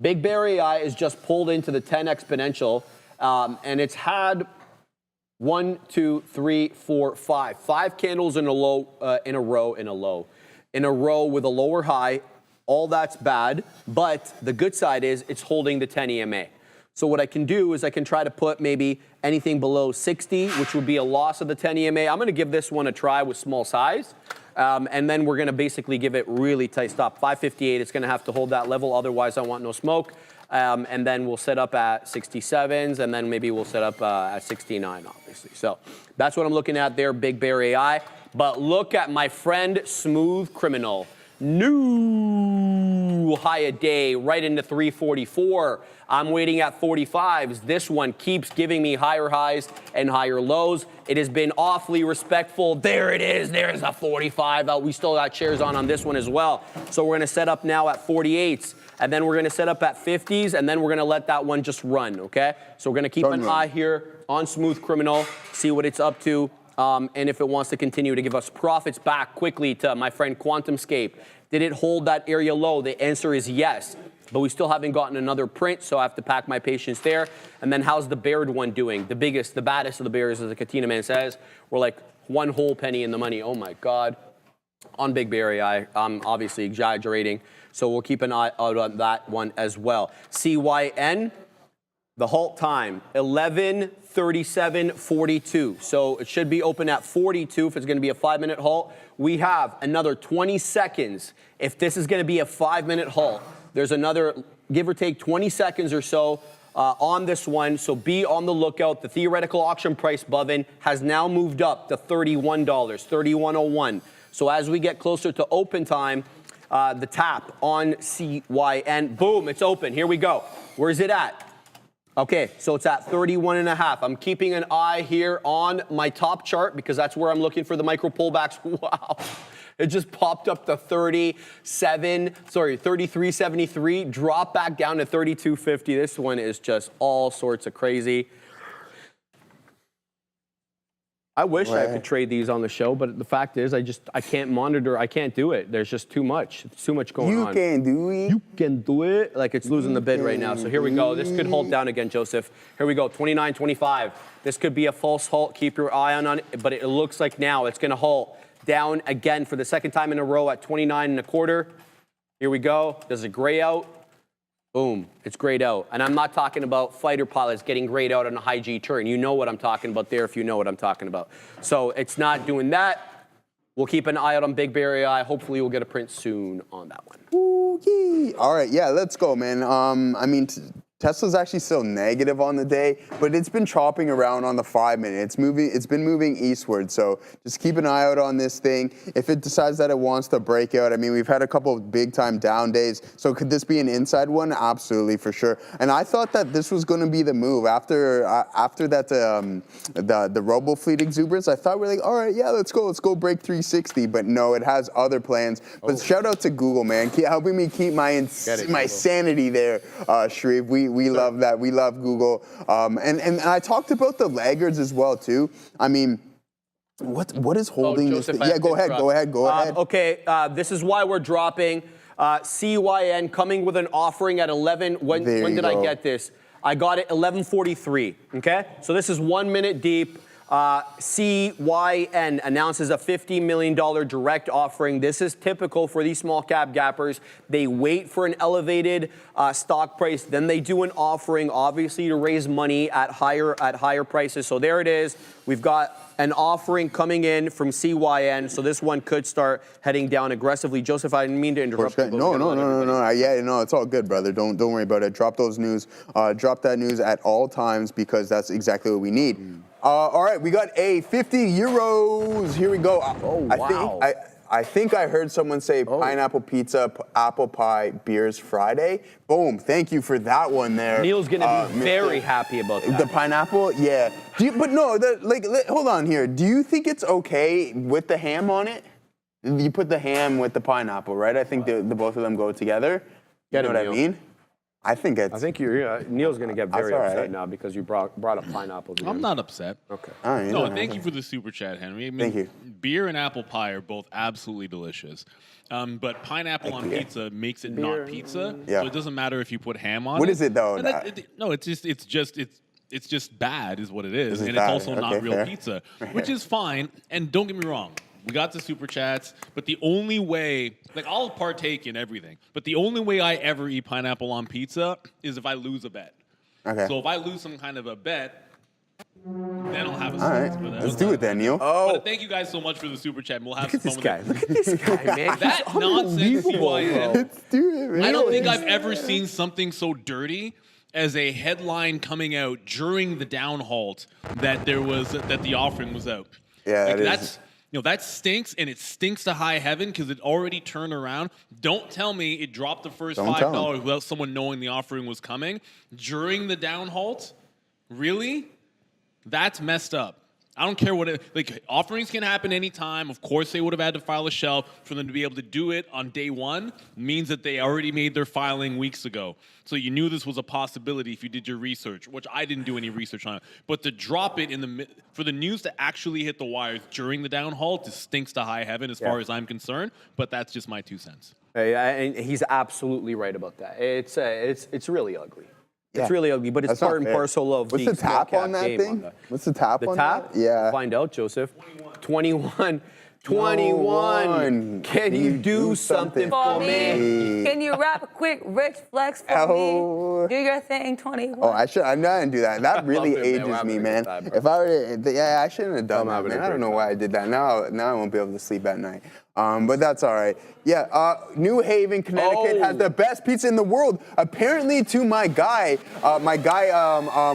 Big Bear AI is just pulled into the 10 exponential, and it's had 5 candles in a row with a lower high. All that's bad, but the good side is it's holding the 10 EMA. So what I can do is I can try to put maybe anything below 60, which would be a loss of the 10 EMA. I'm going to give this one a try with small size. And then we're going to basically give it really tight stop. 558, it's going to have to hold that level. Otherwise, I want no smoke. And then we'll set up at 67s, and then maybe we'll set up at 69, obviously. So that's what I'm looking at there, Big Bear AI. But look at my friend Smooth Criminal. New high a day right into 344. I'm waiting at 45s. This one keeps giving me higher highs and higher lows. It has been awfully respectful. There it is. There's a 45. We still got shares on this one as well. So we're going to set up now at 48s. And then we're going to set up at 50s. And then we're going to let that one just run, okay? So we're going to keep an eye here on Smooth Criminal, see what it's up to. And if it wants to continue to give us profits back quickly to my friend QuantumScape. Did it hold that area low? The answer is yes. But we still haven't gotten another print, so I have to pack my patience there. And then how's the Baird one doing? The biggest, the baddest of the bears, as the Katina man says. We're like one whole penny in the money. Oh my God. On Big Bear AI, I'm obviously exaggerating. So we'll keep an eye out on that one as well. CYN, the halt time, 11:37:42. So it should be open at 42 if it's going to be a 5-minute halt. We have another 20 seconds if this is going to be a 5-minute halt. There's another, give or take, 20 seconds or so on this one, so be on the lookout. The theoretical auction price, Bovin, has now moved up to $31, $31.01. So as we get closer to open time, the tap on CYN, boom, it's open. Here we go. Where's it at? Okay, so it's at 31.5. I'm keeping an eye here on my top chart because that's where I'm looking for the micro pullbacks. Wow. It just popped up to 33.73, drop back down to 32.50. This one is just all sorts of crazy. I wish I could trade these on the show, but the fact is I can't monitor. I can't do it. There's just too much. It's too much going on. You can do it. You can do it. Like it's losing the bid right now. So here we go. This could hold down again, Joseph. Here we go, 29.25. This could be a false halt. Keep your eye on it, but it looks like now it's going to halt down again for the second time in a row at 29.25. Here we go. There's a gray out. Boom, it's grayed out. And I'm not talking about fighter pilots getting grayed out on a high G turn. You know what I'm talking about there if you know what I'm talking about. So it's not doing that. We'll keep an eye out on Big Bear AI. Hopefully we'll get a print soon on that one. Ooh, yeah. All right, yeah, let's go, man. I mean, Tesla's actually still negative on the day, but it's been chopping around on the 5-minute. It's been moving eastward, so just keep an eye out on this thing. If it decides that it wants to break out, I mean, we've had a couple of big-time down days, so could this be an inside one? Absolutely, for sure. And I thought that this was going to be the move after that the robo fleet exuberance. I thought we're like, all right, yeah, let's go break 360, but no, it has other plans. But shout out to Google, man, helping me keep my sanity there, Shreve. We love that. We love Google. And I talked about the laggards as well, too. I mean, what is holding this? Yeah, go ahead. Okay, this is why we're dropping. CYN coming with an offering at 11. When did I get this? I got it 11:43, okay? So this is 1 minute deep. CYN announces a $50 million direct offering. This is typical for these small cap gappers. They wait for an elevated stock price, then they do an offering, obviously to raise money at higher prices. So there it is. We've got an offering coming in from CYN, so this one could start heading down aggressively. Joseph, I didn't mean to interrupt. No. Yeah, no, it's all good, brother. Don't worry about it. Drop those news. Drop that news at all times because that's exactly what we need. All right, we got a 50 euros. Here we go. Oh, wow. I think I heard someone say pineapple pizza, apple pie, beers Friday. Boom. Thank you for that one there. Neil's going to be very happy about that. The pineapple? Yeah. But no, hold on here. Do you think it's okay with the ham on it? You put the ham with the pineapple, right? I think the both of them go together. You know what I mean? I think Neil's going to get very upset now because you brought up pineapples. I'm not upset. Okay. No, thank you for the super chat, Henry. I mean, thank you. Beer and apple pie are both absolutely delicious. But pineapple on pizza makes it not pizza. Yeah. So it doesn't matter if you put ham on it. What is it though? No, it's just bad is what it is. And it's also not real pizza, which is fine. And don't get me wrong. We got the super chats, but the only way, I'll partake in everything, but the only way I ever eat pineapple on pizza is if I lose a bet. Okay. So if I lose some kind of a bet, then I'll have a All right. Let's do it then, Neil. But thank you guys so much for the super chat. We'll have some fun with it. Look at this guy, man. That nonsense CYN. Let's do it, man. I don't think I've ever seen something so dirty as a headline coming out during the down halt that the offering was out. Yeah, that stinks, and it stinks to high heaven because it already turned around. Don't tell me it dropped the first $5 without someone knowing the offering was coming during the down halt. Really? That's messed up. I don't care what offerings can happen anytime. Of course, they would have had to file a shelf. For them to be able to do it on day one means that they already made their filing weeks ago. So you knew this was a possibility if you did your research, which I didn't do any research on it. But to drop it for the news to actually hit the wires during the down halt, it stinks to high heaven as far as I'm concerned. But that's just my 2 cents. And he's absolutely right about that. It's really ugly. It's really ugly, but it's part and parcel of What's the tap on that thing? What's the tap on that? Yeah. Find out, Joseph. 21. 21. Can you do something for me? Can you rap a quick rich flex for me? Do your thing, 21. Oh, I didn't do that. That really ages me, man. If I were, I shouldn't have done that, man. I don't know why I did that. Now I won't be able to sleep at night. But that's all right. Yeah, New Haven, Connecticut has the best pizza in the world. Apparently, to my guy,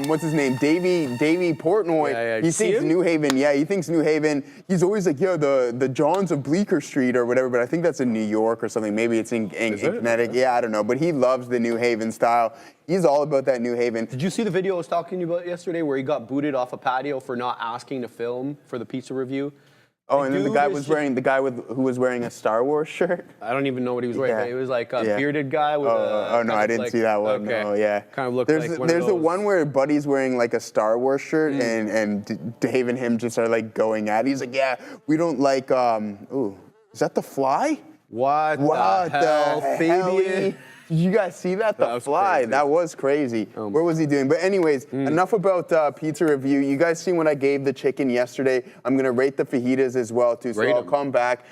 what's his name? Davey Portnoy. He thinks New Haven. Yeah, he thinks New Haven. He's always like, the Johns of Bleecker Street or whatever. But I think that's in New York or something. Maybe it's in Connecticut. Yeah, I don't know. But he loves the New Haven style. He's all about that New Haven. Did you see the video I was talking to you about yesterday where he got booted off a patio for not asking to film for the pizza review? Oh, and then the guy who was wearing a Star Wars shirt. I don't even know what he was wearing. But it was like a bearded guy with no, I didn't see that one. Okay. No, yeah. Kind of looked like one of those. There's the one where Buddy's wearing like a Star Wars shirt and Dave and him just are like going at it. He's like, yeah, we don't like, is that The Fly? What the hell, Fabian? Did you guys see that? The Fly. Crazy. That was crazy. What was he doing? But anyways, enough about pizza review. You guys seen what I gave the chicken yesterday. I'm going to rate the fajitas as well, too. So I'll come back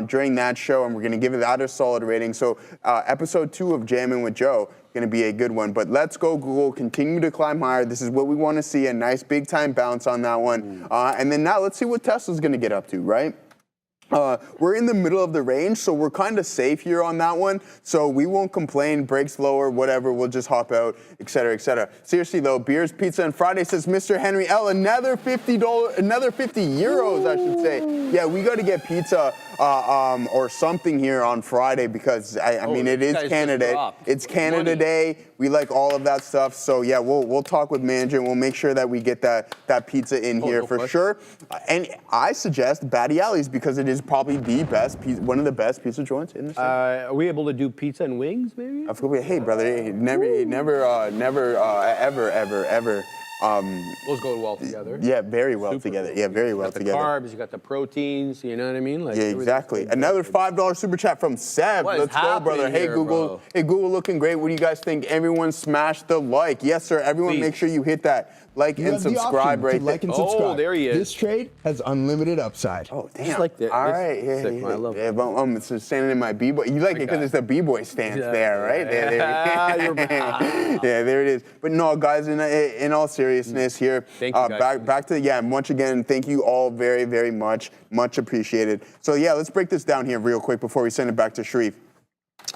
during that show, and we're going to give that a solid rating. So episode 2 of Jammin' with Joe going to be a good one. But let's go, Google. Continue to climb higher. This is what we want to see, a nice big-time bounce on that one. And then now let's see what Tesla's going to get up to, right? We're in the middle of the range, so we're kind of safe here on that one. So we won't complain, breaks lower, whatever, we'll just hop out, et cetera, et cetera. Seriously though, Beers, Pizza, and Friday says Mr. Henry L, another another 50 euros, I should say. Yeah, we got to get pizza or something here on Friday because, I mean, it is Canada. It's Canada Day. We like all of that stuff. So yeah, we'll talk with management. We'll make sure that we get that pizza in here for sure. And I suggest Batty Alley's because it is probably the best one of the best pizza joints in the city. Are we able to do pizza and wings, maybe? Of course. Hey, brother, never, ever. Those go well together. Yeah, very well together. Yeah, very well together. You got the carbs, you got the proteins, you know what I mean? Like, yeah, exactly. Another $5 super chat from Seb. Let's go, brother. Hey, Google. Bro? Hey, Google, looking great. What do you guys think? Everyone smash the like. Yes, sir. Everyone make sure you hit that like and subscribe right there. Like and subscribe. Oh, there he is. This trade has unlimited upside. Oh, damn. Just like this. All right. Yeah, sick, I love it. Yeah, it's just standing in my B-boy. You like it because it's the B-boy stance there, right? Yeah, yeah, there it is. But no, guys, in all seriousness here, thank you guys. back to, once again, thank you all very, very much. Much appreciated. So, yeah, let's break this down here real quick before we send it back to Sharif.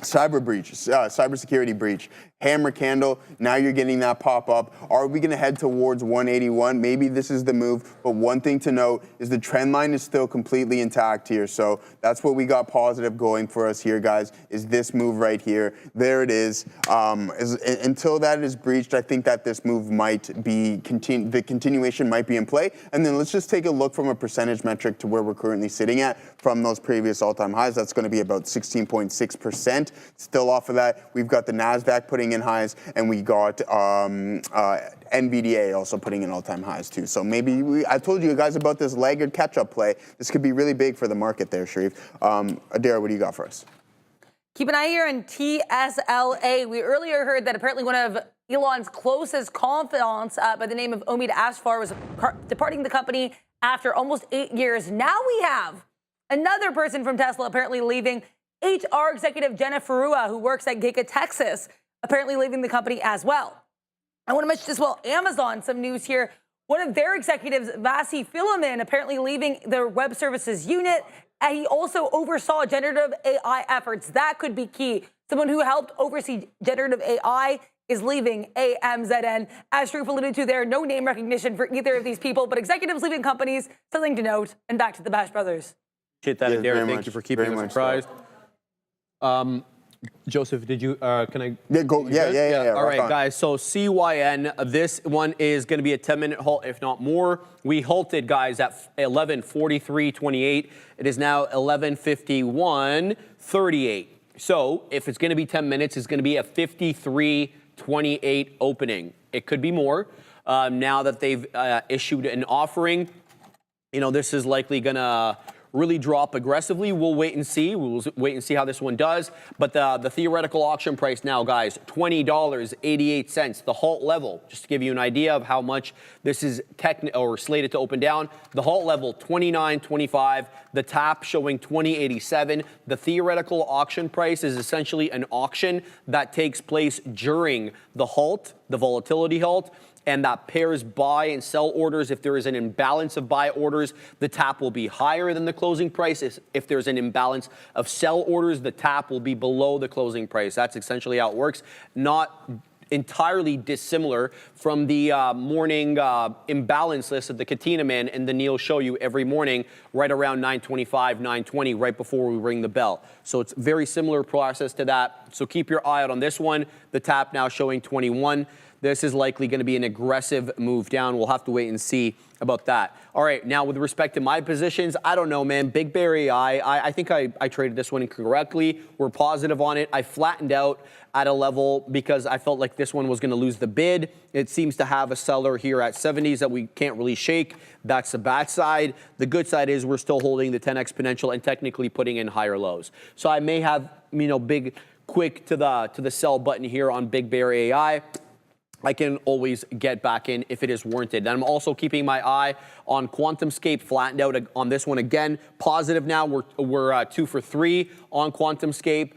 cybersecurity breach. Hammer candle, now you're getting that pop up. Are we gonna head towards 181? Maybe this is the move, but one thing to note is the trend line is still completely intact here. So that's what we got positive going for us here, guys, is this move right here. There it is. Until that is breached, I think that this move might be, the continuation might be in play. And then let's just take a look from a percentage metric to where we're currently sitting at from those previous all-time highs. That's gonna be about 16.6%. Still off of that, we've got the Nasdaq putting in highs, and we got NVDA also putting in all-time highs too. So maybe I told you guys about this laggard catch-up play. This could be really big for the market there, Sharif. Adara, what do you got for us? Keep an eye here on TSLA. We earlier heard that apparently one of Elon's closest confidants by the name of Omid Asfar was departing the company after almost 8 years. Now we have another person from Tesla apparently leaving. HR executive Jenna Ferrua, who works at Giga Texas, apparently leaving the company as well. I want to mention as well, Amazon, some news here. One of their executives, Vasi Philomin, apparently leaving their web services unit. And he also oversaw generative AI efforts. That could be key. Someone who helped oversee generative AI is leaving AMZN. As Sharif alluded to there, no name recognition for either of these people, but executives leaving companies, something to note. And back to the Bash Brothers. Appreciate that, Darren. Thank you for keeping us surprised. Joseph, did you, can I? Yeah, go. Yeah. All right, guys, so CYN, this one is going to be a 10-minute halt, if not more. We halted, guys, at 11:43:28. It is now 11:51:38. So if it's going to be 10 minutes, it's going to be a 53:28 opening. It could be more. Now that they've issued an offering, you know, this is likely going to really drop aggressively. We'll wait and see. We'll wait and see how this one does. But the theoretical auction price now, guys, $20.88, the halt level, just to give you an idea of how much this is slated to open down. The halt level, $29.25. The tap showing $20.87. The theoretical auction price is essentially an auction that takes place during the halt, the volatility halt, and that pairs buy and sell orders. If there is an imbalance of buy orders, the tap will be higher than the closing price. If there's an imbalance of sell orders, the tap will be below the closing price. That's essentially how it works. Not entirely dissimilar from the morning imbalance list that the Katina Man and the Neil show you every morning right around 9:25, 9:20, right before we ring the bell. So it's very similar process to that. So keep your eye out on this one. The tap now showing 21. This is likely going to be an aggressive move down. We'll have to wait and see about that. All right, now with respect to my positions, I don't know, man. Big Bear AI, I think I traded this one incorrectly. We're positive on it. I flattened out at a level because I felt like this one was going to lose the bid. It seems to have a seller here at 70s that we can't really shake. That's the bad side. The good side is we're still holding the 10 exponential and technically putting in higher lows. So I may have, you know, quick to the sell button here on Big Bear AI. I can always get back in if it is warranted. And I'm also keeping my eye on QuantumScape, flattened out on this one again. Positive now, we're 2 for 3 on QuantumScape.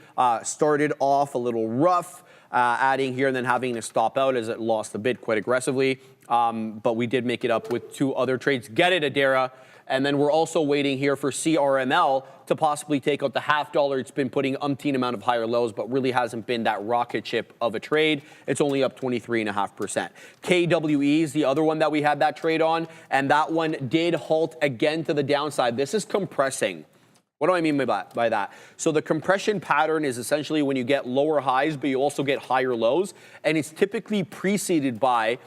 Started off a little rough, adding here and then having to stop out as it lost the bid quite aggressively. But we did make it up with 2 other trades. Get it, Adara. And then we're also waiting here for CRML to possibly take out the $0.50. It's been putting umpteen amount of higher lows, but really hasn't been that rocket ship of a trade. It's only up 23.5%. KWE is the other one that we had that trade on, and that one did halt again to the downside. This is compressing. What do I mean by that? So the compression pattern is essentially when you get lower highs, but you also get higher lows, and it's typically preceded by,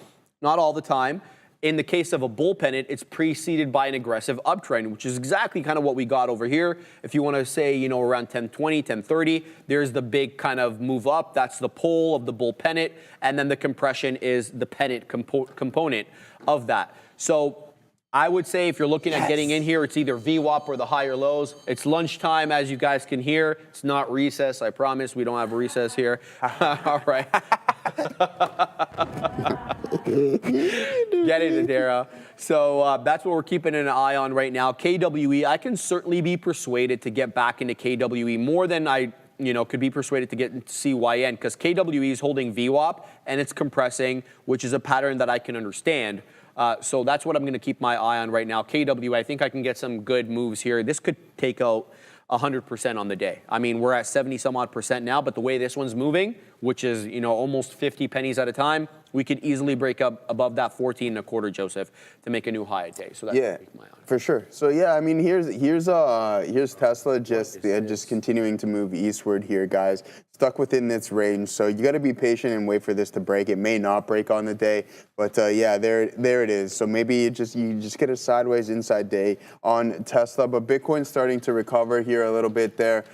not all the time, in the case of a bull pennant, it's preceded by an aggressive uptrend, which is exactly kind of what we got over here. If you want to say, you know, around 10:20, 10:30, there's the big kind of move up. That's the pole of the bull pennant. And then the compression is the pennant component of that. So I would say if you're looking at getting in here, it's either VWAP or the higher lows. It's lunchtime, as you guys can hear. It's not recess, I promise. We don't have a recess here. All right. Get it, Adara. So that's what we're keeping an eye on right now. KWE, I can certainly be persuaded to get back into KWE more than I could be persuaded to get into CYN, because KWE is holding VWAP and it's compressing, which is a pattern that I can understand. So that's what I'm going to keep my eye on right now. KWE, I think I can get some good moves here. This could take out 100% on the day. I mean, we're at 70 some odd percent now, but the way this one's moving, which is, you know, almost 50 pennies at a time, we could easily break up above that 14.25, Joseph, to make a new high a day. So that's for sure. So yeah, I mean, here's Tesla just continuing to move eastward here, guys. Stuck within its range, so you got to be patient and wait for this to break. It may not break on the day, but yeah, there it is. So maybe you just get a sideways inside day on Tesla, but Bitcoin's starting to recover here a little bit there.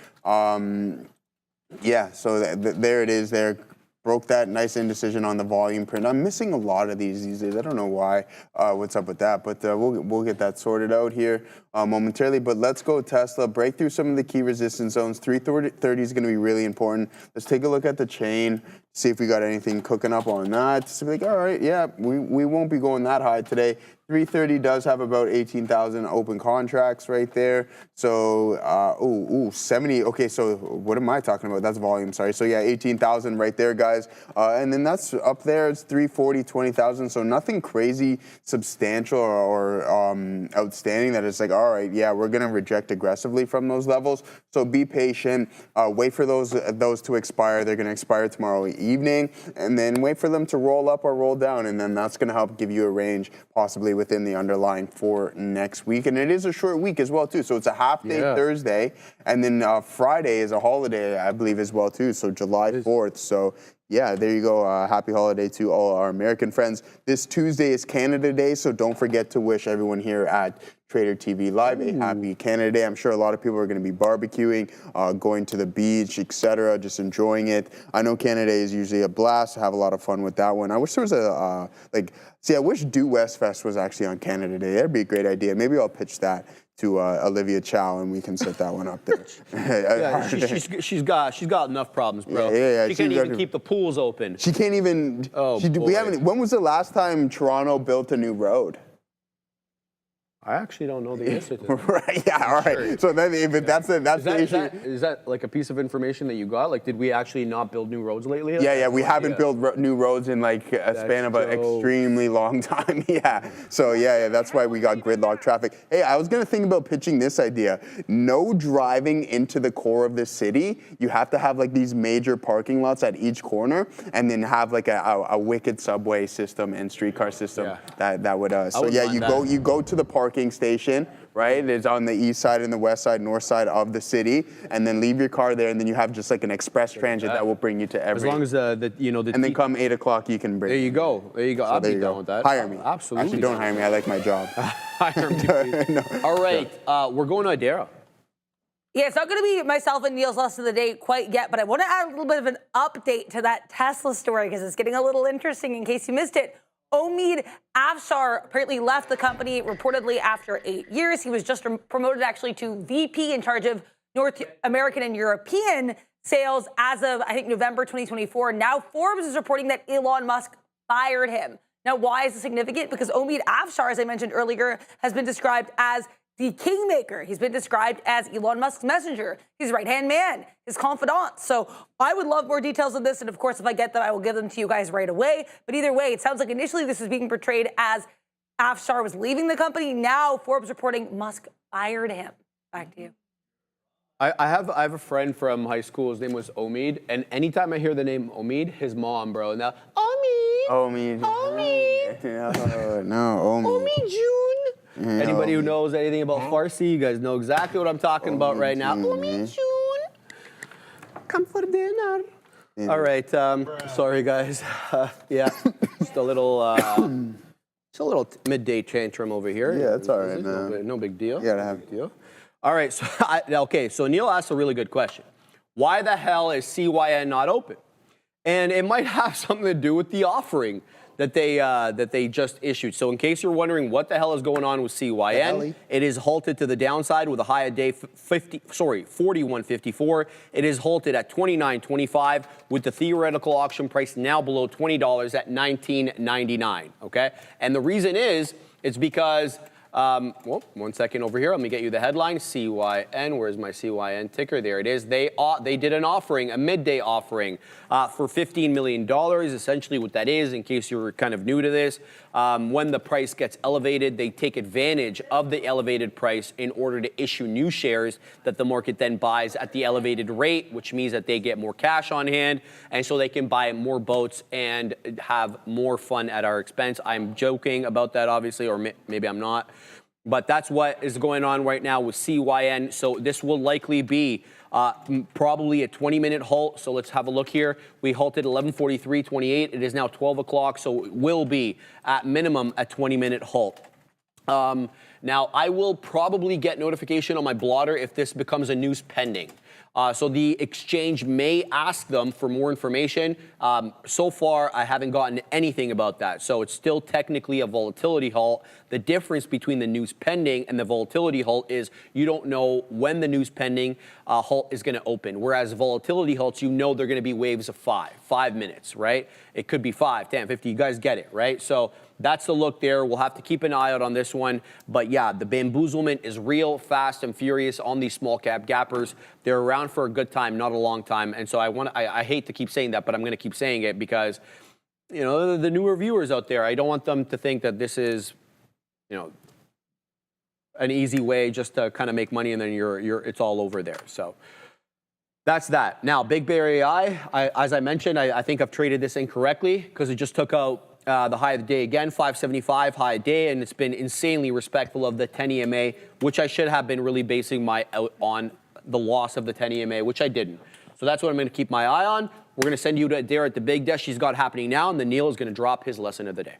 Yeah, so there it is there. Broke that nice indecision on the volume print. I'm missing a lot of these days. I don't know why, what's up with that, but we'll get that sorted out here momentarily. But let's go Tesla, break through some of the key resistance zones. 330 is gonna be really important. Let's take a look at the chain, see if we got anything cooking up on that. So like, all right, yeah, we won't be going that high today. 330 does have about 18,000 open contracts right there. So, 70. Okay, so what am I talking about? That's volume, sorry. So yeah, 18,000 right there, guys. And then that's up there. It's 340, 20,000. So nothing crazy substantial or outstanding that it's like, all right, yeah, we're going to reject aggressively from those levels. So be patient. Wait for those to expire. They're going to expire tomorrow evening. And then wait for them to roll up or roll down. And then that's going to help give you a range possibly within the underlying for next week. And it is a short week as well, too. So it's a half-day Thursday. And then Friday is a holiday, I believe, as well, too. So July 4th. So, yeah, there you go. Happy holiday to all our American friends. This Tuesday is Canada Day, so don't forget to wish everyone here at Trader TV Live a happy Canada Day. I'm sure a lot of people are going to be barbecuing, going to the beach, etc., just enjoying it. I know Canada Day is usually a blast. I have a lot of fun with that one. I wish there was I wish Due West Fest was actually on Canada Day. That'd be a great idea. Maybe I'll pitch that to Olivia Chow, and we can set that one up there. Yeah, she's got enough problems, bro. Yeah, she can't even keep the pools open. She can't even. When was the last time Toronto built a new road? I actually don't know the answer to that. Right, yeah, all right. Sure. So then, that's the issue. Is that like a piece of information that you got? Like, did we actually not build new roads lately? Yeah, we haven't built new roads in like a span of an extremely long time. Yeah, so yeah, that's why we got gridlock traffic. Hey, I was gonna think about pitching this idea. No driving into the core of the city. You have to have like these major parking lots at each corner, and then have like a wicked subway system and streetcar system that would. So yeah, you go to the parking station, right? It's on the east side and the west side, north side of the city, and then leave your car there, and then you have just like an express transit that will bring you to every. As long as and then come 8 o'clock, you can bring. There you go. I'll be done with that. Hire me. Absolutely. Actually, don't hire me. I like my job. Hire me, please. No. All right, we're going to Adara. Yeah, it's not going to be myself and Neil's last of the day quite yet, but I want to add a little bit of an update to that Tesla story because it's getting a little interesting in case you missed it. Omid Afshar apparently left the company reportedly after 8 years. He was just promoted actually to VP in charge of North American and European sales as of, I think, November 2024. Now Forbes is reporting that Elon Musk fired him. Now, why is this significant? Because Omid Afshar, as I mentioned earlier, has been described as the kingmaker. He's been described as Elon Musk's messenger, his right-hand man, his confidant. So I would love more details of this. And of course, if I get them, I will give them to you guys right away. But either way, it sounds like initially this is being portrayed as Afshar was leaving the company. Now Forbes reporting Musk fired him. Back to you. I have a friend from high school. His name was Omid. And anytime I hear the name Omid, his mom, bro, now, Omid. No, Omid. Omid June. Anybody who knows anything about Farsi, you guys know exactly what I'm talking about right now. Omid June. Come for dinner. All right. Sorry, guys. Yeah, just a little midday tantrum over here. Yeah, it's all right, man. No big deal. Yeah, have a deal. All right. So So Neil asked a really good question. Why the hell is CYN not open? And it might have something to do with the offering that they just issued. So in case you're wondering what the hell is going on with CYN, it is halted to the downside with a high of day 41.54. It is halted at 29.25 with the theoretical auction price now below $20 at $19.99. Okay, and the reason is it's because Well, 1 second over here. Let me get you the headline. CYN. Where's my CYN ticker? There it is. They did an offering, a midday offering for $15 million. Essentially what that is, in case you're kind of new to this, when the price gets elevated, they take advantage of the elevated price in order to issue new shares that the market then buys at the elevated rate, which means that they get more cash on hand, and so they can buy more boats and have more fun at our expense. I'm joking about that, obviously, or maybe I'm not. But that's what is going on right now with CYN. So this will likely be probably a 20-minute halt. So let's have a look here. We halted 11:43:28. It is now 12 o'clock, so it will be at minimum a 20-minute halt. Now, I will probably get notification on my blotter if this becomes a news pending. So the exchange may ask them for more information. So far, I haven't gotten anything about that. So it's still technically a volatility halt. The difference between the news pending and the volatility halt is you don't know when the news pending halt is going to open. Whereas volatility halts, you know they're going to be waves of 5 minutes, right? It could be 5, 10, 50. You guys get it, right? So that's the look there. We'll have to keep an eye out on this one. But yeah, the bamboozlement is real, fast and furious on these small cap gappers. They're around for a good time, not a long time. And so I hate to keep saying that, but I'm going to keep saying it because, you know, the newer viewers out there, I don't want them to think that this is, you know, an easy way just to kind of make money and then it's all over there. So that's that. Now, Big Bear AI, as I mentioned, I think I've traded this incorrectly because it just took out the high of the day again, 575 high day, and it's been insanely respectful of the 10 EMA, which I should have been really basing my out on the loss of the 10 EMA, which I didn't. So that's what I'm going to keep my eye on. We're going to send you to Dare at the Big Desk. She's got happening now, and then Neil is going to drop his lesson of the day.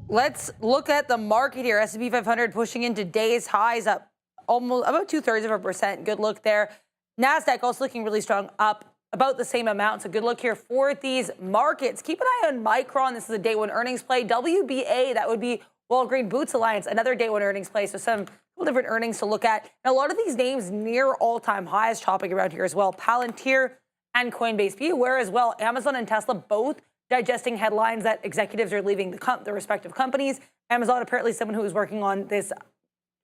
Let's look at the market here. S&P 500 pushing into day's highs, up almost about 0.2%. Good look there. Nasdaq also looking really strong, up about the same amount. So good look here for these markets. Keep an eye on Micron. This is a day one earnings play. WBA, that would be Walgreen Boots Alliance, another day one earnings play. So some different earnings to look at. And a lot of these names near all-time highs chopping around here as well. Palantir and Coinbase. Be aware as well, Amazon and Tesla both digesting headlines that executives are leaving the respective companies. Amazon, apparently someone who was working on this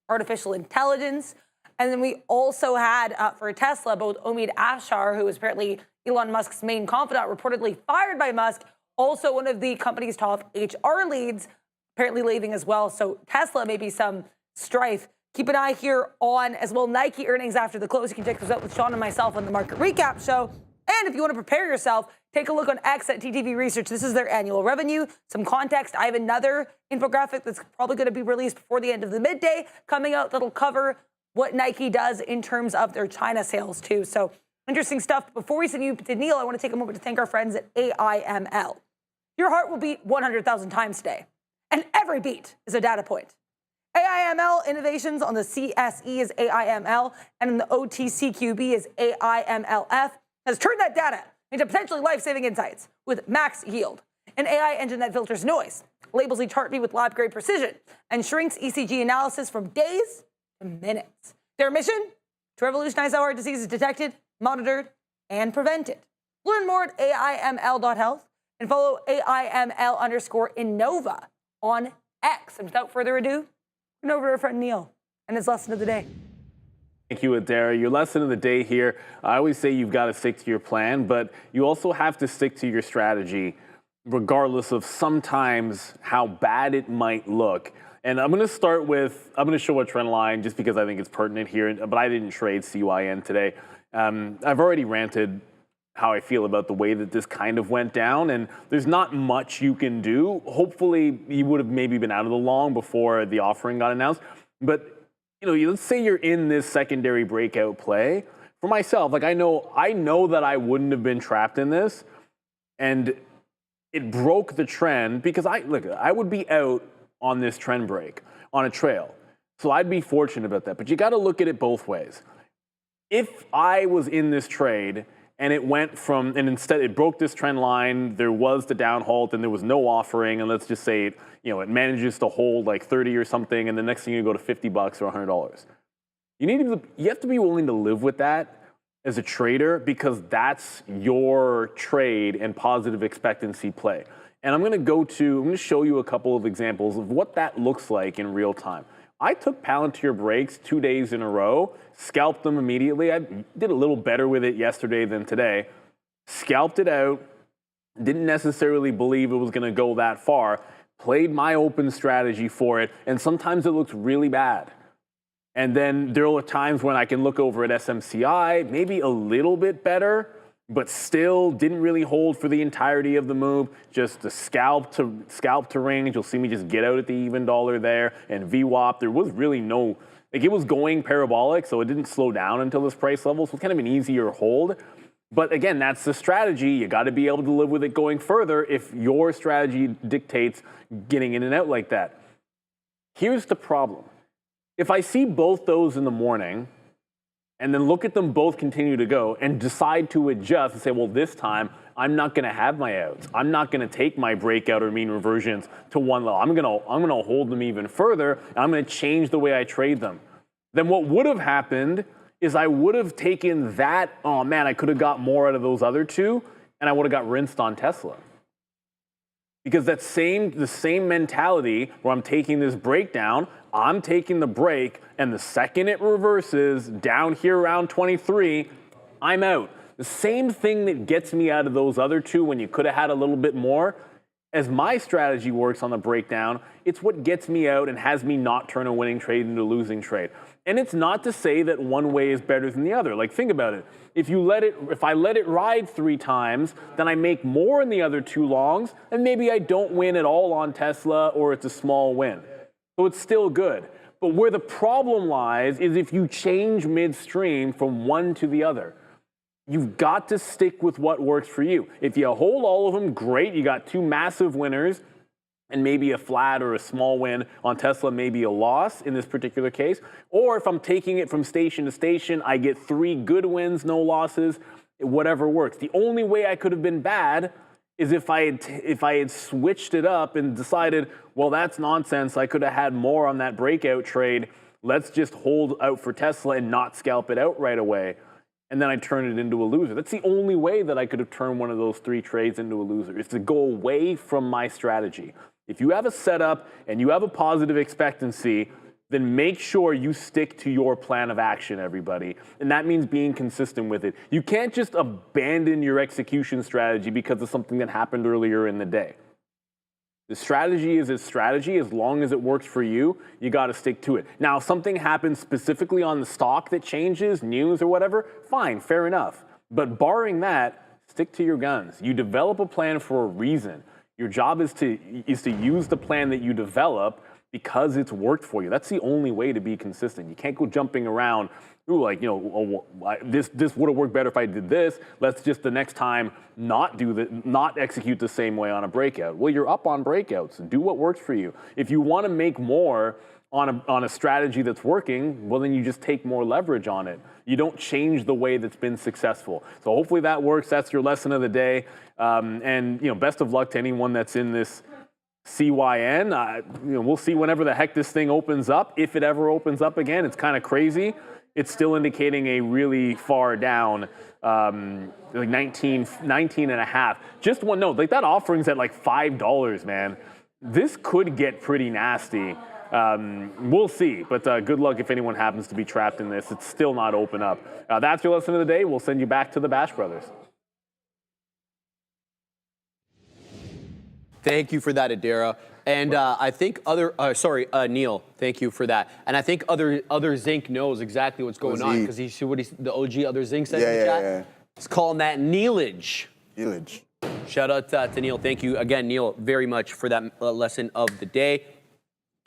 artificial intelligence. And then we also had, for Tesla, both Omid Afshar, who is apparently Elon Musk's main confidant, reportedly fired by Musk, also one of the company's top HR leads, apparently leaving as well. So Tesla, maybe some strife. Keep an eye here on, as well, Nike earnings after the close. You can check those out with Sean and myself on the Market Recap Show. And if you want to prepare yourself, take a look on X at TTV Research. This is their annual revenue. Some context. I have another infographic that's probably going to be released before the end of the midday coming out that'll cover what Nike does in terms of their China sales too. So interesting stuff. Before we send you to Neil, I want to take a moment to thank our friends at AIML. Your heart will beat 100,000 times today, and every beat is a data point. AIML Innovations on the CSE is AIML, and in the OTCQB is AIMLF, has turned that data into potentially life-saving insights with max yield. An AI engine that filters noise, labels each heartbeat with lab-grade precision, and shrinks ECG analysis from days to minutes. Their mission? To revolutionize how heart disease is detected, monitored, and prevented. Learn more at AIML.health and follow AIML_Innova on X. And without further ado, turn over to our friend Neil and his lesson of the day. Thank you, Adara. Your lesson of the day here, I always say you've got to stick to your plan, but you also have to stick to your strategy, regardless of sometimes how bad it might look. And I'm going to start with, I'm going to show a trend line just because I think it's pertinent here, but I didn't trade CYN today. I've already ranted how I feel about the way that this kind of went down, and there's not much you can do. Hopefully, you would have maybe been out of the long before the offering got announced, but you know, let's say you're in this secondary breakout play. For myself, like I know that I wouldn't have been trapped in this, and it broke the trend because I would be out on this trend break on a trail. So I'd be fortunate about that. But you got to look at it both ways. If I was in this trade and it went from, and instead it broke this trend line, there was the down halt and there was no offering, and let's just say it manages to hold like 30 or something, and the next thing you go to $50 or $100. You have to be willing to live with that as a trader because that's your trade and positive expectancy play. And I'm going to show you a couple of examples of what that looks like in real time. I took Palantir breaks 2 days in a row, scalped them immediately. I did a little better with it yesterday than today. Scalped it out, didn't necessarily believe it was going to go that far, played my open strategy for it, and sometimes it looks really bad. And then there are times when I can look over at SMCI, maybe a little bit better, but still didn't really hold for the entirety of the move. Just the scalp to range. You'll see me just get out at the even dollar there. And VWAP, there was really no, like it was going parabolic, so it didn't slow down until this price level. So it's kind of an easier hold. But again, that's the strategy. You got to be able to live with it going further if your strategy dictates getting in and out like that. Here's the problem. If I see both those in the morning, and then look at them both continue to go and decide to adjust and say, well, this time I'm not going to have my outs. I'm not going to take my breakout or mean reversions to one level. I'm going to hold them even further, and I'm going to change the way I trade them. Then what would have happened is I would have taken that, oh man, I could have got more out of those other two, and I would have got rinsed on Tesla. Because the same mentality where I'm taking this breakdown, I'm taking the break, and the second it reverses down here around 23, I'm out. The same thing that gets me out of those other two when you could have had a little bit more, as my strategy works on the breakdown, it's what gets me out and has me not turn a winning trade into a losing trade. And it's not to say that one way is better than the other. Like, think about it. If I let it ride 3 times, then I make more in the other 2 longs, and maybe I don't win at all on Tesla, or it's a small win. So it's still good. But where the problem lies is if you change midstream from one to the other. You've got to stick with what works for you. If you hold all of them, great. You got 2 massive winners and maybe a flat or a small win on Tesla, maybe a loss in this particular case. Or if I'm taking it from station to station, I get 3 good wins, no losses, whatever works. The only way I could have been bad is if I had switched it up and decided, well, that's nonsense. I could have had more on that breakout trade. Let's just hold out for Tesla and not scalp it out right away. And then I turn it into a loser. That's the only way that I could have turned one of those 3 trades into a loser, is to go away from my strategy. If you have a setup and you have a positive expectancy, then make sure you stick to your plan of action, everybody. And that means being consistent with it. You can't just abandon your execution strategy because of something that happened earlier in the day. The strategy is a strategy. As long as it works for you, you got to stick to it. Now, if something happens specifically on the stock that changes, news or whatever, fine, fair enough. But barring that, stick to your guns. You develop a plan for a reason. Your job is to use the plan that you develop because it's worked for you. That's the only way to be consistent. You can't go jumping around, ooh, like, you know, this would have worked better if I did this. Let's just the next time not execute the same way on a breakout. Well, you're up on breakouts. Do what works for you. If you want to make more on a strategy that's working, well, then you just take more leverage on it. You don't change the way that's been successful. So hopefully that works. That's your lesson of the day. And you know, best of luck to anyone that's in this CYN. You know, we'll see whenever the heck this thing opens up, if it ever opens up again. It's kind of crazy. It's still indicating a really far down, like 19 and a half. Just one note, like that offering's at like $5, man. This could get pretty nasty. We'll see, but good luck if anyone happens to be trapped in this. It's still not open up. That's your lesson of the day. We'll send you back to the Bash Brothers. Thank you for that, Adara. And I think Neil, thank you for that. And I think other Zinc knows exactly what's going on, because he see what the OG other Zinc said in the chat? Yeah. He's calling that Neilage. Neilage. Shout out to Neil. Thank you again, Neil, very much for that lesson of the day.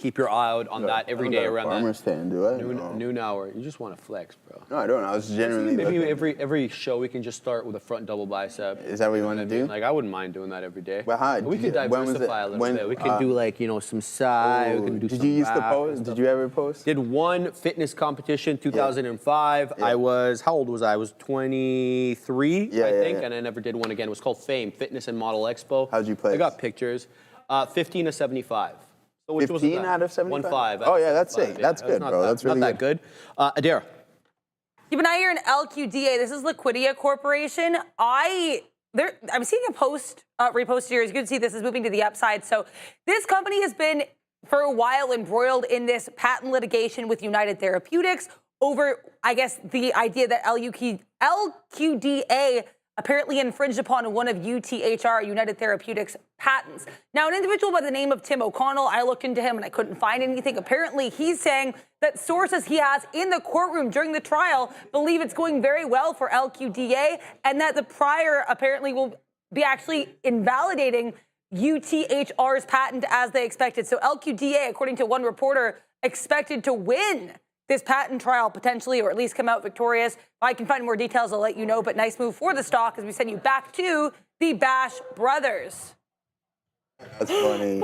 Keep your eye out on that every day around that stand, do I? noon hour. You just want to flex, bro. No, I don't. I was genuinely maybe every show we can just start with a front double bicep. Is that what you want to do? Like, I wouldn't mind doing that every day. Well, hi. We could diversify a little bit. We could do like, you know, some side. We can do did you used to post? Did you ever post? Did one fitness competition, 2005. Yeah. I was, how old was I? I was 23, I think, and I never did one again. It was called Fame, Fitness and Model Expo. How'd you play? I got pictures. 15 to 75. So 15 out of 75? 1-5. Oh, yeah, that's it. That's good, bro. That's really not that good. Adara. Keep an eye here in LQDA. This is Liquidia Corporation. I I'm seeing a post reposted here. As you can see, this is moving to the upside. So this company has been for a while embroiled in this patent litigation with United Therapeutics over, I guess, the idea that LQDA apparently infringed upon one of UTHR, United Therapeutics, patents. Now, an individual by the name of Tim O'Connell, I looked into him and I couldn't find anything. Apparently, he's saying that sources he has in the courtroom during the trial believe it's going very well for LQDA, and that the prior apparently will be actually invalidating UTHR's patent as they expected. So LQDA, according to one reporter, expected to win this patent trial potentially, or at least come out victorious. If I can find more details, I'll let you know, but nice move for the stock as we send you back to the Bash Brothers. That's funny.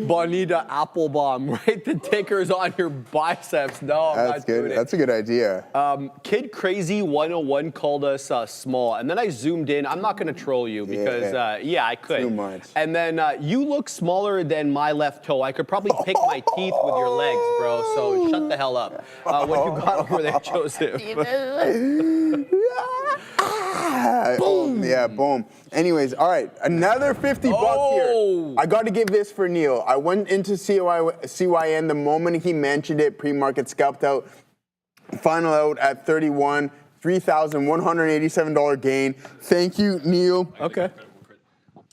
Bonita Applebaum, right? The tickers on your biceps. No, I'm That's not good. doing it. That's a good idea. Kid Crazy 101 called us small, and then I zoomed in. I'm not going to troll you because, I could. Too much. And then you look smaller than my left toe. I could probably pick my teeth with your legs, bro. So shut the hell up. What you got over there, Joseph? Boom. Yeah, boom. Anyways, all right, another 50 bucks here. I got to give this for Neil. I went into CYN the moment he mentioned it, pre-market scalped out, final out at 31, $3,187 gain. Thank you, Neil. Okay.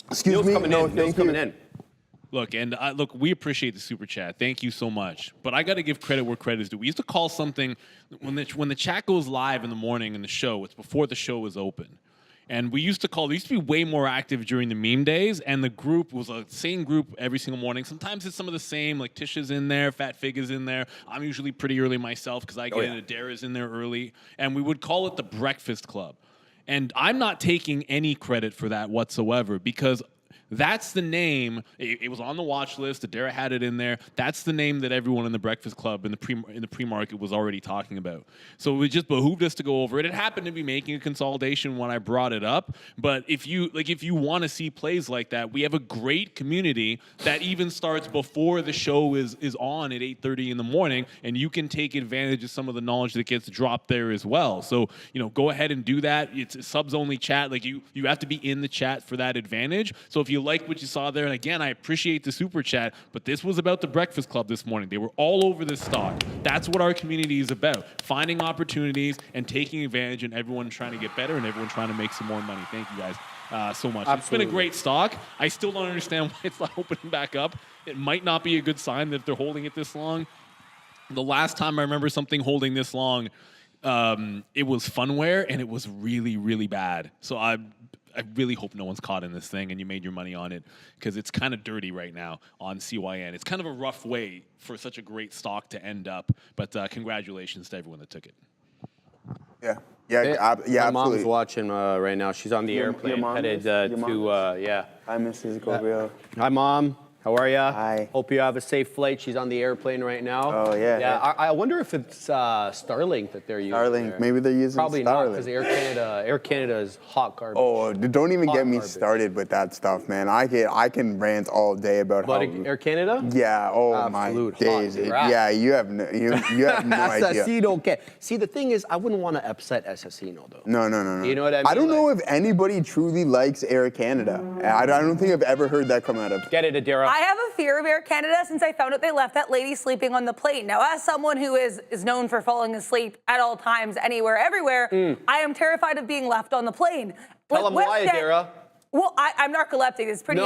Excuse Neil's me. coming No, in. Neil's thank you. coming in. Look, look, we appreciate the super chat. Thank you so much. But I got to give credit where credit is due. We used to call something when the chat goes live in the morning in the show. It's before the show is open. And we used to be way more active during the meme days, and the group was the same group every single morning. Sometimes it's some of the same, like Tisha's in there, Fat Fig is in there. I'm usually pretty early myself because I get in. Adara's in there early. And we would call it the Breakfast Club. And I'm not taking any credit for that whatsoever because that's the name. It was on the watch list. Adara had it in there. That's the name that everyone in the Breakfast Club in the pre-market was already talking about. So it just behooved us to go over it. It happened to be making a consolidation when I brought it up. But if you want to see plays like that, we have a great community that even starts before the show is on at 8:30 in the morning, and you can take advantage of some of the knowledge that gets dropped there as well. So go ahead and do that. It's a subs only chat. Like you have to be in the chat for that advantage. So if you like what you saw there, and again, I appreciate the super chat, but this was about the Breakfast Club this morning. They were all over this stock. That's what our community is about, finding opportunities and taking advantage, and everyone trying to get better and everyone trying to make some more money. Thank you guys so much. Absolutely. It's been a great stock. I still don't understand why it's not opening back up. It might not be a good sign that if they're holding it this long. The last time I remember something holding this long, it was Funware, and it was really, really bad. So I really hope no one's caught in this thing and you made your money on it because it's kind of dirty right now on CYN. It's kind of a rough way for such a great stock to end up, but congratulations to everyone that took it. Yeah, My mom's absolutely. watching right now. She's on the airplane headed to, Hi, Mrs. Gabriel. Hi, Mom. How are ya? Hi. Hope you have a safe flight. She's on the airplane right now. Oh, yeah. Yeah. I wonder if it's Starlink that they're using. Starlink. there. Maybe they're using Probably Starlink. not, because Air Canada is hot garbage. Oh, don't even Hot get me garbage. started with that stuff, man. I can rant all day about But how. Air Canada? Yeah. Oh Absolute my days. hot crap. Yeah. You have no idea. Assassino, okay. See, the thing is, I wouldn't want to upset Assassino, though. No. You know what I mean? I don't know if anybody truly likes Air Canada. I don't think I've ever heard that come out of. Get it, Adara. I have a fear of Air Canada since I found out they left that lady sleeping on the plane. Now, as someone who is known for falling asleep at all times, anywhere, everywhere, I am terrified of being left on the plane. Tell them why, Adara. Well, I'm narcoleptic. It's pretty.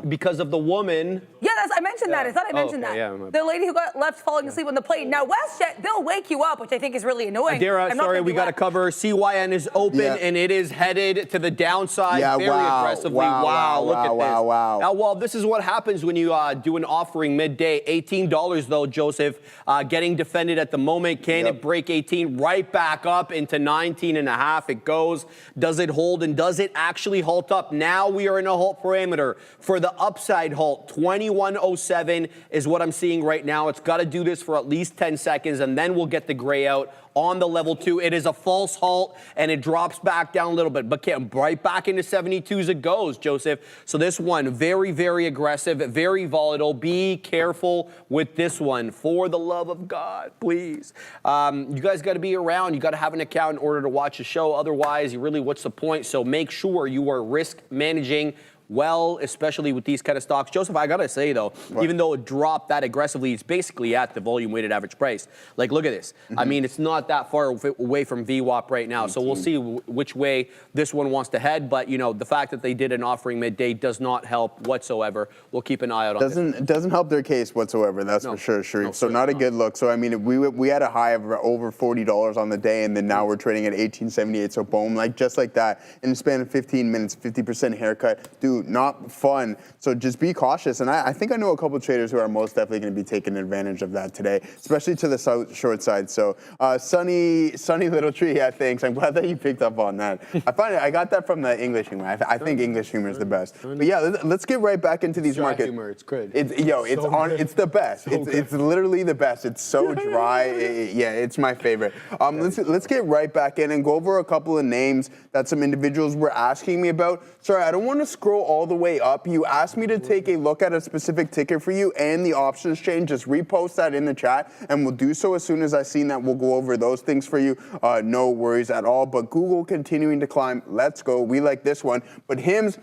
Because of the woman. Yeah, I mentioned that. I thought I mentioned that. Yeah, the lady who got left falling asleep on the plane. Now, WestJet, they'll wake you up, which I think is really annoying. Adara, sorry, we got to cover. CYN is open, and it is headed to the downside very aggressively. Wow, look at this. Now, well, this is what happens when you do an offering midday. $18, though, Joseph, getting defended at the moment. Can it break 18? Right back up into 19.5. It goes. Does it hold, and does it actually halt up? Now we are in a halt parameter for the upside halt, 21 2107 is what I'm seeing right now. It's got to do this for at least 10 seconds, and then we'll get the gray out on the level 2. It is a false halt, and it drops back down a little bit, but right back into 72s it goes, Joseph. So this one, very, very aggressive, very volatile. Be careful with this one, for the love of God, please. You guys got to be around. You got to have an account in order to watch the show. Otherwise, what's the point? So make sure you are risk managing well, especially with these kind of stocks. Joseph, I gotta say though, even though it dropped that aggressively, it's basically at the volume weighted average price. Like, look at this. I mean, it's not that far away from VWAP right now. So we'll see which way this one wants to head. But the fact that they did an offering midday does not help whatsoever. We'll keep an eye out on it. Doesn't help their case whatsoever. That's for sure, Sharif. No, so not a good look. So I mean, we had a high of over $40 on the day, and then now we're trading at $18.78. So boom, just like that, in the span of 15 minutes, 50% haircut, dude. Not fun. So just be cautious. And I think I know a couple of traders who are most definitely going to be taking advantage of that today, especially to the short side. So Sunny Little Tree, yeah, thanks. I'm glad that you picked up on that. I got that from the English humor. I think English humor is the best. But yeah, let's get right back into these markets. Humor, it's good. It's the best. It's literally the best. It's so dry. It's my favorite. Let's get right back in and go over a couple of names that some individuals were asking me about. Sorry, I don't want to scroll all the way up. You asked me to take a look at a specific ticker for you and the options chain. Just repost that in the chat, and we'll do so as soon as I've seen that. We'll go over those things for you. No worries at all. But Google continuing to climb. Let's go. We like this one. But HIMS,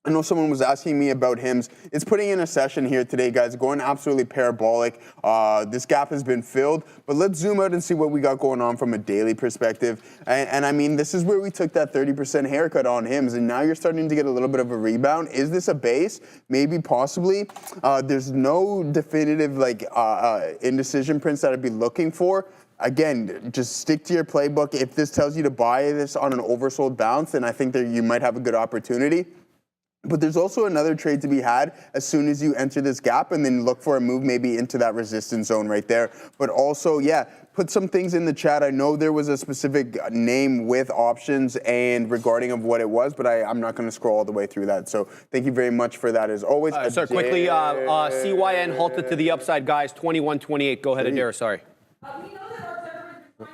I know someone was asking me about HIMS. It's putting in a session here today, guys, going absolutely parabolic. This gap has been filled, but let's zoom out and see what we got going on from a daily perspective. And I mean, this is where we took that 30% haircut on HIMS, and now you're starting to get a little bit of a rebound. Is this a base? Maybe, possibly. There's no definitive indecision prints that I'd be looking for. Again, just stick to your playbook. If this tells you to buy this on an oversold bounce, then I think that you might have a good opportunity. But there's also another trade to be had as soon as you enter this gap, and then look for a move maybe into that resistance zone right there. But also, put some things in the chat. I know there was a specific name with options and regarding of what it was, but I'm not going to scroll all the way through that. So thank you very much for that as always. So quickly, CYN halted to the upside, guys, 21.28. Go ahead, Adair, sorry.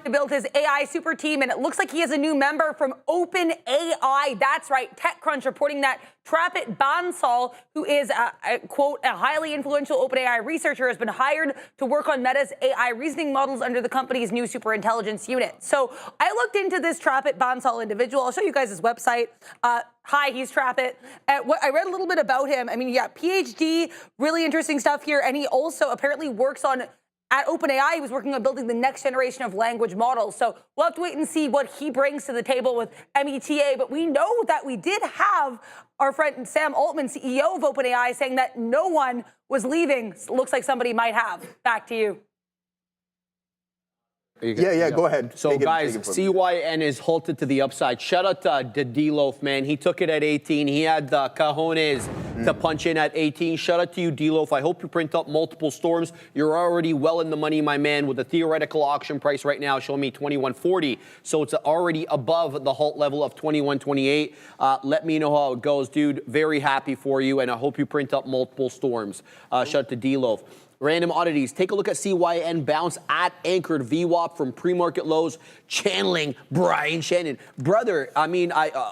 To build his AI super team, and it looks like he has a new member from OpenAI. That's right, TechCrunch reporting that Trapit Bansal, who is, quote, a highly influential OpenAI researcher, has been hired to work on Meta's AI reasoning models under the company's new superintelligence unit. So I looked into this Trapit Bansal individual. I'll show you guys his website. Hi, he's Trapit. I read a little bit about him. I mean, PhD, really interesting stuff here. And he also apparently works on at OpenAI, he was working on building the next generation of language models. So we'll have to wait and see what he brings to the table with META. But we know that we did have our friend Sam Altman, CEO of OpenAI, saying that no one was leaving. Looks like somebody might have. Back to you. Yeah, go ahead. So, guys, CYN is halted to the upside. Shout out to D-Loaf, man. He took it at 18. He had the cojones to punch in at 18. Shout out to you, D-Loaf. I hope you print up multiple storms. You're already well in the money, my man, with the theoretical auction price right now showing me 21.40. So it's already above the halt level of 21.28. Let me know how it goes, dude. Very happy for you, and I hope you print up multiple storms. Shout out to D-Loaf. Random oddities. Take a look at CYN bounce at anchored VWAP from pre-market lows, channeling Brian Shannon. Brother, I mean,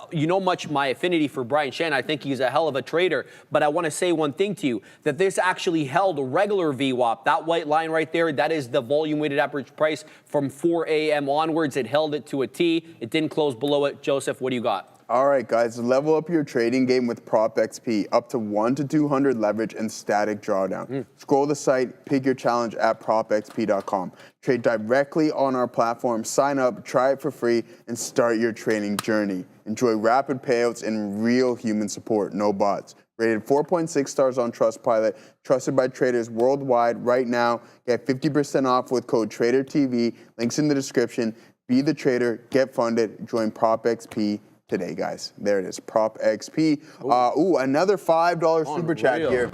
you know my affinity for Brian Shannon. I think he's a hell of a trader. But I want to say one thing to you, that this actually held a regular VWAP. That white line right there, that is the volume weighted average price from 4 a.m. onwards. It held it to a T. It didn't close below it. Joseph, what do you got? All right, guys, level up your trading game with Prop XP, up to 1 to 200 leverage and static drawdown. Scroll the site, pick your challenge at propxp.com. Trade directly on our platform, sign up, try it for free, and start your trading journey. Enjoy rapid payouts and real human support, no bots. Rated 4.6 stars on Trustpilot, trusted by traders worldwide. Right now, get 50% off with code TraderTV. Links in the description. Be the trader, get funded, join Prop XP today, guys. There it is, Prop XP. Another $5 super chat here.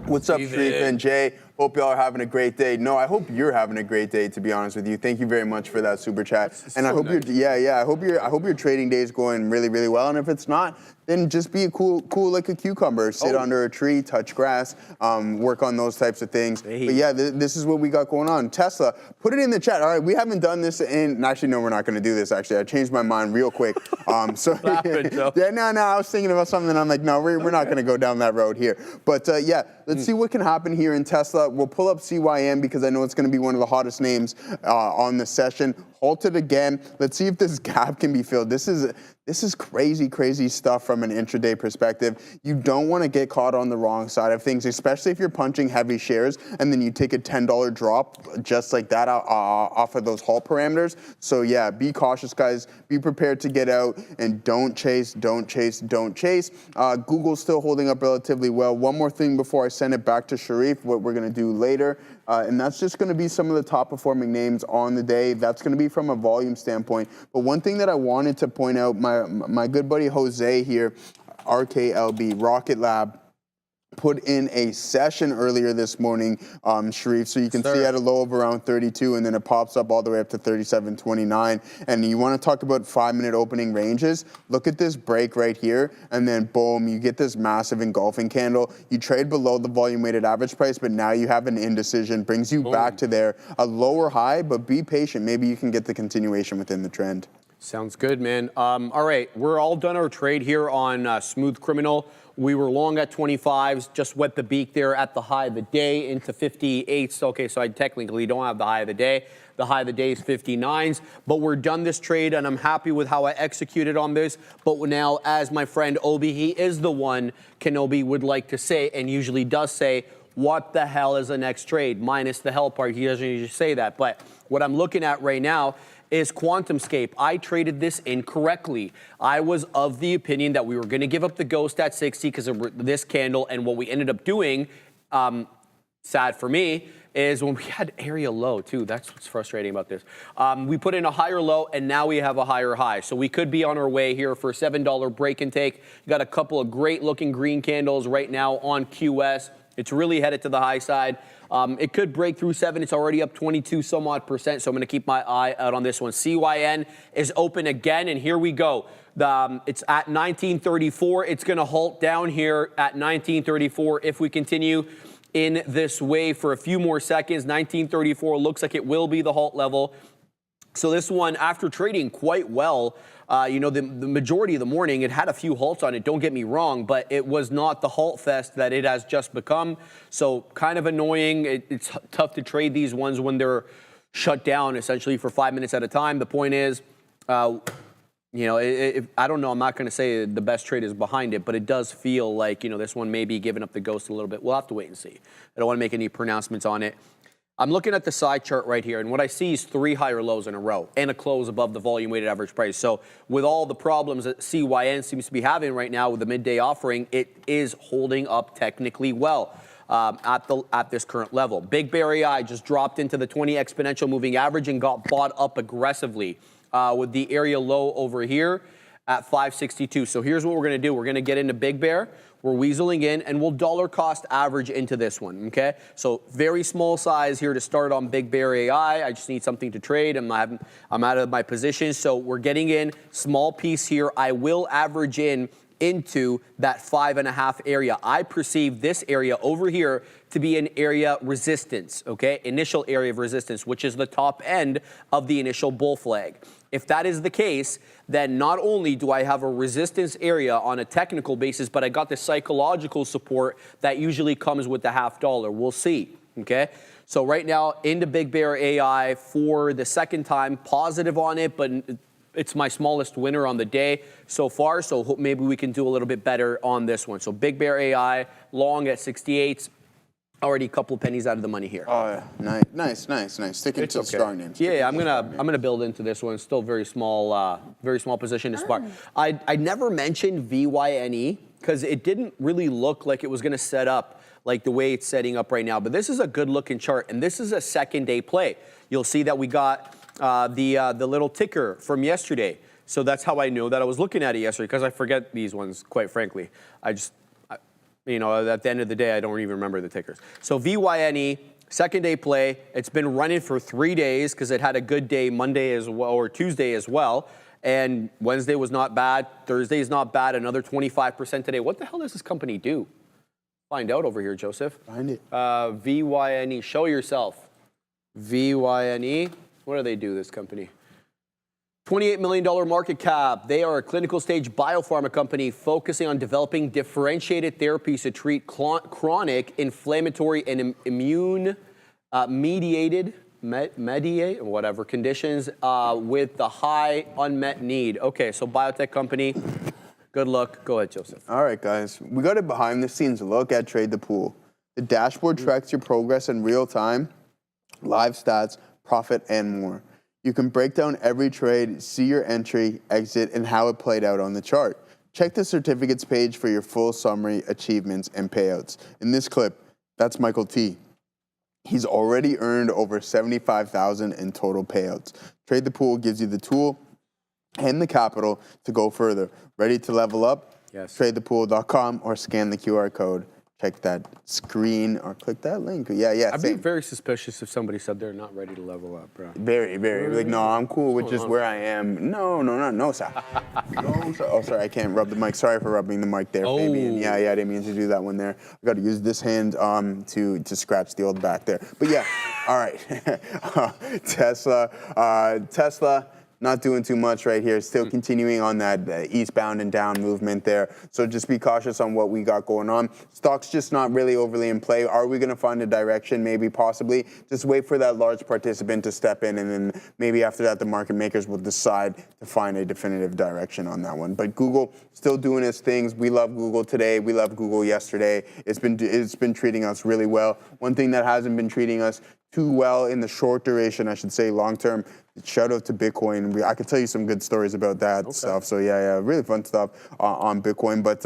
What's up, Sharif and Jay? Hope y'all are having a great day. No, I hope you're having a great day, to be honest with you. Thank you very much for that super chat. And I hope I hope your trading day is going really, really well. And if it's not, then just be cool like a cucumber. Sit under a tree, touch grass, work on those types of things. Hey. But yeah, this is what we got going on. Tesla, put it in the chat. All right, we haven't done this actually, no, we're not going to do this, actually. I changed my mind real quick. I was thinking about something, and I'm like, no, we're not going to go down that road here. But yeah, let's see what can happen here in Tesla. We'll pull up CYN because I know it's going to be one of the hottest names on the session. Halted again. Let's see if this gap can be filled. This is crazy stuff from an intraday perspective. You don't want to get caught on the wrong side of things, especially if you're punching heavy shares and then you take a $10 drop just like that off of those halt parameters. So yeah, be cautious, guys. Be prepared to get out and don't chase. Google's still holding up relatively well. One more thing before I send it back to Sharif, what we're going to do later. And that's just going to be some of the top performing names on the day. That's going to be from a volume standpoint. But one thing that I wanted to point out, my good buddy Jose here, RKLB, Rocket Lab, put in a session earlier this morning, Sharif, so you can see at a low of around 32, and then it pops up all the way up to 37.29. And you want to talk about 5-minute opening ranges? Look at this break right here, and then boom, you get this massive engulfing candle. You trade below the volume-weighted average price, but now you have an indecision, brings you back to there, a lower high, but be patient. Maybe you can get the continuation within the trend. Sounds good, man. All right, we're all done our trade here on Smooth Criminal. We were long at 25s, just wet the beak there at the high of the day into 58s. Okay, so I technically don't have the high of the day. The high of the day is 59s, but we're done this trade, and I'm happy with how I executed on this. But now, as my friend Obi, he is the one Kenobi would like to say, and usually does say, what the hell is the next trade? Minus the hell part, he doesn't usually say that. But what I'm looking at right now is QuantumScape. I traded this incorrectly. I was of the opinion that we were going to give up the ghost at 60 because of this candle, and what we ended up doing, sad for me, is when we had area low too. That's what's frustrating about this. We put in a higher low, and now we have a higher high. So we could be on our way here for a $7 break and take. You got a couple of great looking green candles right now on QS. It's really headed to the high side. It could break through 7. It's already up 22 some odd %, so I'm going to keep my eye out on this one. CYN is open again, and here we go. It's at 1934. It's going to halt down here at 1934 if we continue in this way for a few more seconds. 1934 looks like it will be the halt level. So this one, after trading quite well, the majority of the morning, it had a few halts on it, don't get me wrong, but it was not the halt fest that it has just become. So kind of annoying. It's tough to trade these ones when they're shut down essentially for 5 minutes at a time. The point is, I don't know, I'm not going to say the best trade is behind it, but it does feel like, this one may be giving up the ghost a little bit. We'll have to wait and see. I don't want to make any pronouncements on it. I'm looking at the side chart right here, and what I see is 3 higher lows in a row and a close above the volume-weighted average price. So with all the problems that CYN seems to be having right now with the midday offering, it is holding up technically well at this current level. Big Bear AI just dropped into the 20 exponential moving average and got bought up aggressively with the area low over here at 562. So here's what we're going to do. We're going to get into Big Bear. We're weaseling in, and we'll dollar cost average into this one, okay? So very small size here to start on Big Bear AI. I just need something to trade. I'm out of my position, so we're getting in small piece here. I will average into that 5.5 area. I perceive this area over here to be an area resistance, okay? Initial area of resistance, which is the top end of the initial bull flag. If that is the case, then not only do I have a resistance area on a technical basis, but I got the psychological support that usually comes with the $0.50. We'll see, okay? So right now, into Big Bear AI for the second time, positive on it, but it's my smallest winner on the day so far, so maybe we can do a little bit better on this one. So Big Bear AI, long at 68. Already a couple of pennies out of the money here. Oh, yeah. Nice. Sticking to strong names. Yeah, I'm gonna build into this one. Still very small position to start. I never mentioned VYNE because it didn't really look like it was gonna set up like the way it's setting up right now. But this is a good looking chart, and this is a second day play. You'll see that we got the little ticker from yesterday. So that's how I know that I was looking at it yesterday, because I forget these ones, quite frankly. At the end of the day, I don't even remember the tickers. So VYNE, Second day play. It's been running for 3 days because it had a good day Monday as well, or Tuesday as well. And Wednesday was not bad. Thursday is not bad. Another 25% today. What the hell does this company do? Find out over here, Joseph. Find it. VYNE. Show yourself. VYNE. What do they do, this company? $28 million market cap. They are a clinical stage biopharma company focusing on developing differentiated therapies to treat chronic inflammatory and immune mediated whatever conditions with the high unmet need. Okay, so biotech company. Good luck. Go ahead, Joseph. All right, guys. We got a behind-the-scenes look at Trade the Pool. The dashboard tracks your progress in real time, live stats, profit, and more. You can break down every trade, see your entry, exit, and how it played out on the chart. Check the certificates page for your full summary, achievements, and payouts. In this clip, that's Michael T. He's already earned over $75,000 in total payouts. Trade the Pool gives you the tool and the capital to go further. Ready to level up? Yes. TradeThePool.com or scan the QR code. Check that screen or click that link. Yeah, I'd be very suspicious if somebody said they're not ready to level up, bro. Very. Like, no, I'm cool with just where I am. No, sir. No, sir. Oh, sorry, I can't rub the mic. Sorry for rubbing the mic there, Fabian. Yeah, I didn't mean to do that one there. I got to use this hand to scratch the old back there. But yeah, all right. Tesla. Not doing too much right here. Still continuing on that eastbound and down movement there. So just be cautious on what we got going on. Stock's just not really overly in play. Are we going to find a direction? Maybe, possibly. Just wait for that large participant to step in, and then maybe after that, the market makers will decide to find a definitive direction on that one. But Google still doing its things. We love Google today. We loved Google yesterday. It's been treating us really well. One thing that hasn't been treating us too well in the short duration, I should say, long term. Shout out to Bitcoin. I could tell you some good stories about that stuff. So yeah, really fun stuff on Bitcoin. But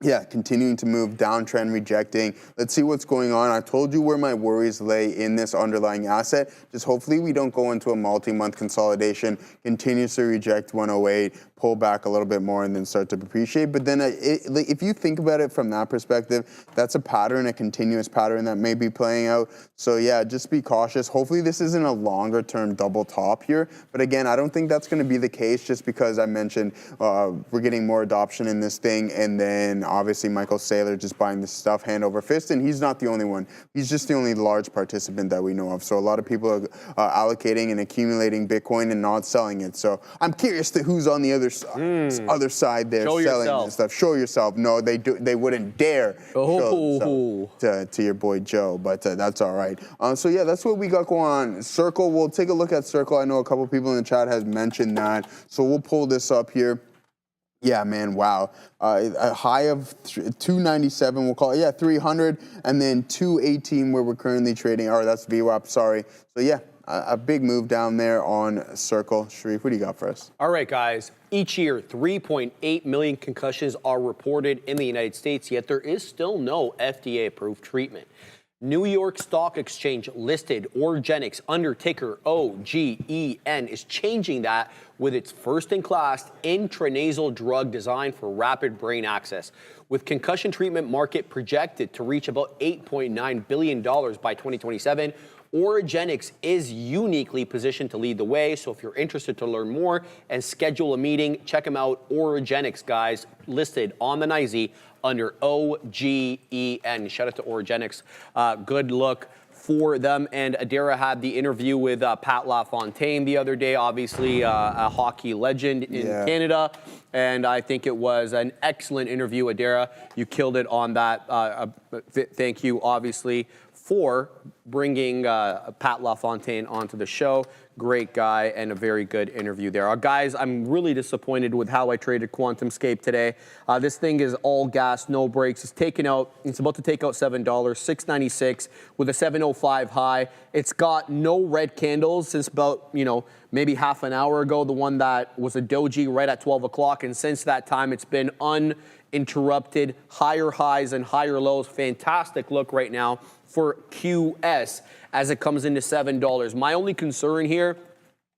yeah, continuing to move, downtrend, rejecting. Let's see what's going on. I told you where my worries lay in this underlying asset. Just hopefully we don't go into a multi-month consolidation, continuously reject 108, pull back a little bit more, and then start to appreciate. But then if you think about it from that perspective, that's a pattern, a continuous pattern that may be playing out. So yeah, just be cautious. Hopefully this isn't a longer-term double top here. But again, I don't think that's going to be the case just because I mentioned we're getting more adoption in this thing, and then obviously Michael Saylor just buying this stuff hand over fist, and he's not the only one. He's just the only large participant that we know of. So a lot of people are allocating and accumulating Bitcoin and not selling it. So I'm curious to who's on the other side there selling this stuff. Show yourself. No, they wouldn't dare show to your boy Joe, but that's all right. So yeah, that's what we got going on. Circle, we'll take a look at Circle. I know a couple people in the chat has mentioned that. So we'll pull this up here. Yeah, man, wow. A high of 297, we'll call it, 300, and then 218 where we're currently trading. Or that's VWAP, sorry. So yeah, a big move down there on Circle. Sharif, what do you got for us? All right, guys. Each year, 3.8 million concussions are reported in the United States, yet there is still no FDA-approved treatment. New York Stock Exchange listed Oragenics under ticker OGEN is changing that with its first-in-class intranasal drug designed for rapid brain access. With concussion treatment market projected to reach about $8.9 billion by 2027, Oragenics is uniquely positioned to lead the way. So if you're interested to learn more and schedule a meeting, check them out. Oragenics, guys, listed on the NYSE under OGEN. Shout out to Oragenics. Good look for them. And Adara had the interview with Pat LaFontaine the other day, obviously a hockey legend in Canada. And I think it was an excellent interview, Adara. You killed it on that. Thank you, obviously, for bringing Pat LaFontaine onto the show. Great guy and a very good interview there. Guys, I'm really disappointed with how I traded QuantumScape today. This thing is all gas, no brakes. It's about to take out $7, $6.96 with a 7.05 high. It's got no red candles since about, maybe half an hour ago, the one that was a doji right at 12 o'clock. And since that time, it's been uninterrupted, higher highs and higher lows. Fantastic look right now for QS as it comes into $7. My only concern here,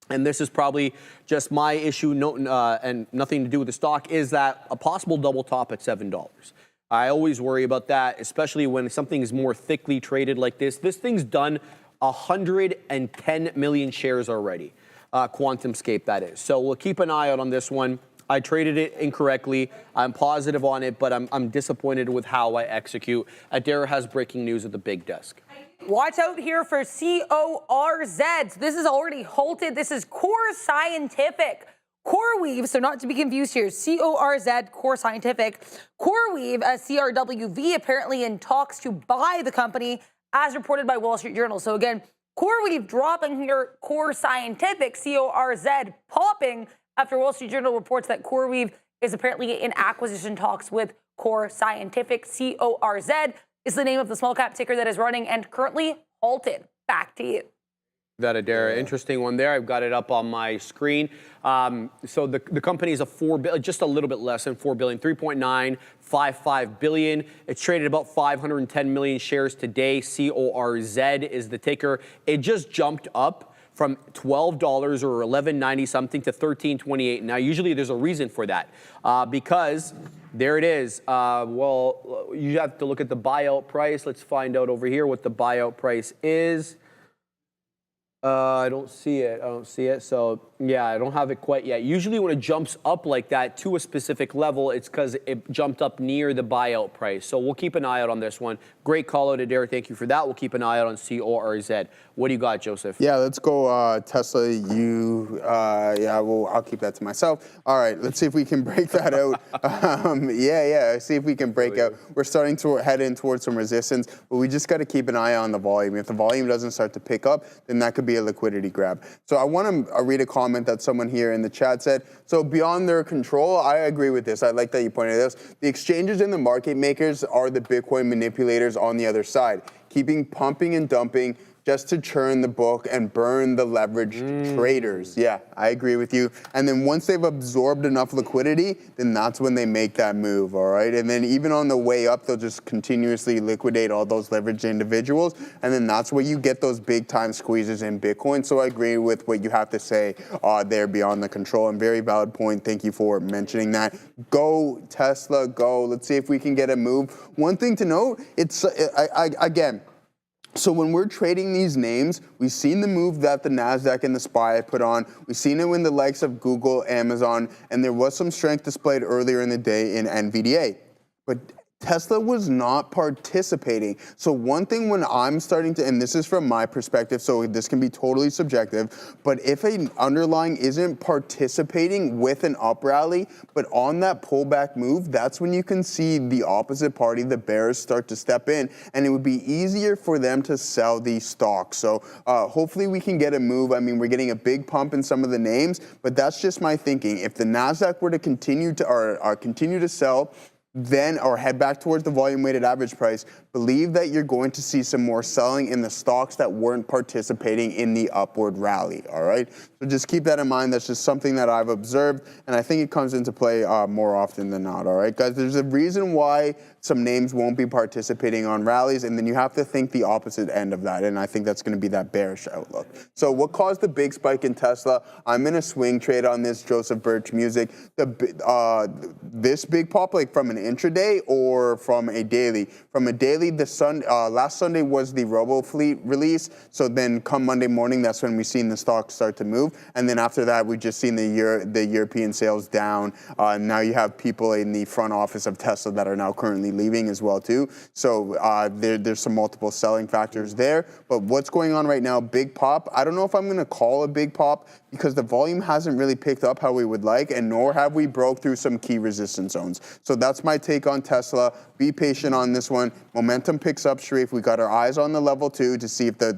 and this is probably just my issue and nothing to do with the stock, is that a possible double top at $7. I always worry about that, especially when something is more thickly traded like this. This thing's done 110 million shares already. QuantumScape, that is. So we'll keep an eye out on this one. I traded it incorrectly. I'm positive on it, but I'm disappointed with how I execute. Adair has breaking news at the big desk. Watch out here for CORZ. So this is already halted. This is Core Scientific. CoreWeave, so not to be confused here, CORZ, Core Scientific. CoreWeave, CRWV, apparently in talks to buy the company, as reported by Wall Street Journal. So again, CoreWeave dropping here, Core Scientific, CORZ popping after Wall Street Journal reports that CoreWeave is apparently in acquisition talks with Core Scientific. CORZ is the name of the small cap ticker that is running and currently halted. Back to you. That Adair, interesting one there. I've got it up on my screen. So the company is just a little bit less than 4 billion, 3.955 billion. It's traded about 510 million shares today. CORZ is the ticker. It just jumped up from $12 or $11.90 something to $13.28. Now, usually there's a reason for that because there it is. Well, you have to look at the buyout price. Let's find out over here what the buyout price is. I don't see it. So, yeah, I don't have it quite yet. Usually when it jumps up like that to a specific level, it's because it jumped up near the buyout price. So we'll keep an eye out on this one. Great call out, Adair. Thank you for that. We'll keep an eye out on CORZ. What do you got, Joseph? Yeah, let's go Tesla. I'll keep that to myself. All right, let's see if we can break that out. See if we can break out. We're starting to head in towards some resistance, but we just got to keep an eye on the volume. If the volume doesn't start to pick up, then that could be a liquidity grab. So I want to read a comment that someone here in the chat said. So beyond their control, I agree with this. I like that you pointed this. The exchanges and the market makers are the Bitcoin manipulators on the other side, keeping pumping and dumping just to churn the book and burn the leveraged traders. Yeah, I agree with you. And then once they've absorbed enough liquidity, then that's when they make that move, all right? And then even on the way up, they'll just continuously liquidate all those leveraged individuals. And then that's where you get those big time squeezes in Bitcoin. So I agree with what you have to say there beyond the control. And very valid point. Thank you for mentioning that. Go, Tesla, go. Let's see if we can get a move. One thing to note, again, so when we're trading these names, we've seen the move that the Nasdaq and the SPY put on. We've seen it in the likes of Google, Amazon, and there was some strength displayed earlier in the day in NVDA. But Tesla was not participating. So one thing when I'm starting to, and this is from my perspective, so this can be totally subjective, but if an underlying isn't participating with an up rally, but on that pullback move, that's when you can see the opposite party, the bears, start to step in, and it would be easier for them to sell these stocks. So hopefully we can get a move. I mean, we're getting a big pump in some of the names, but that's just my thinking. If the Nasdaq were to continue to sell, then or head back towards the volume weighted average price, believe that you're going to see some more selling in the stocks that weren't participating in the upward rally, all right? So just keep that in mind. That's just something that I've observed, and I think it comes into play more often than not, all right? Guys, there's a reason why some names won't be participating on rallies, and then you have to think the opposite end of that, and I think that's going to be that bearish outlook. So what caused the big spike in Tesla? I'm in a swing trade on this, Joseph Birch Music. This big pop, like from an intraday or from a daily? From a daily, last Sunday was the RoboFleet release, so then come Monday morning, that's when we've seen the stock start to move, and then after that, we've just seen the European sales down. Now you have people in the front office of Tesla that are now currently leaving as well too. So there's some multiple selling factors there. But what's going on right now, big pop. I don't know if I'm going to call a big pop because the volume hasn't really picked up how we would like, and nor have we broke through some key resistance zones. So that's my take on Tesla. Be patient on this one. Momentum picks up, Sharif. We got our eyes on the level 2 to see if the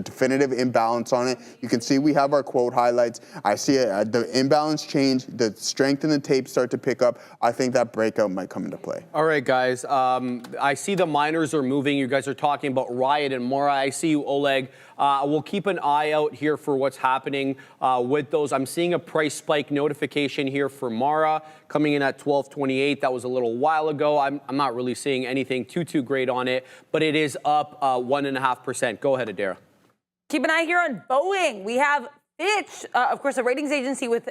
definitive imbalance on it. You can see we have our quote highlights. I see the imbalance change, the strength in the tape start to pick up. I think that breakout might come into play. All right, guys. I see the miners are moving. You guys are talking about Riot and Mora. I see you, Oleg. We'll keep an eye out here for what's happening with those. I'm seeing a price spike notification here for Mara coming in at 12.28. That was a little while ago. I'm not really seeing anything too great on it, but it is up 1.5%. Go ahead, Adara. Keep an eye here on Boeing. We have Fitch, of course, a ratings agency with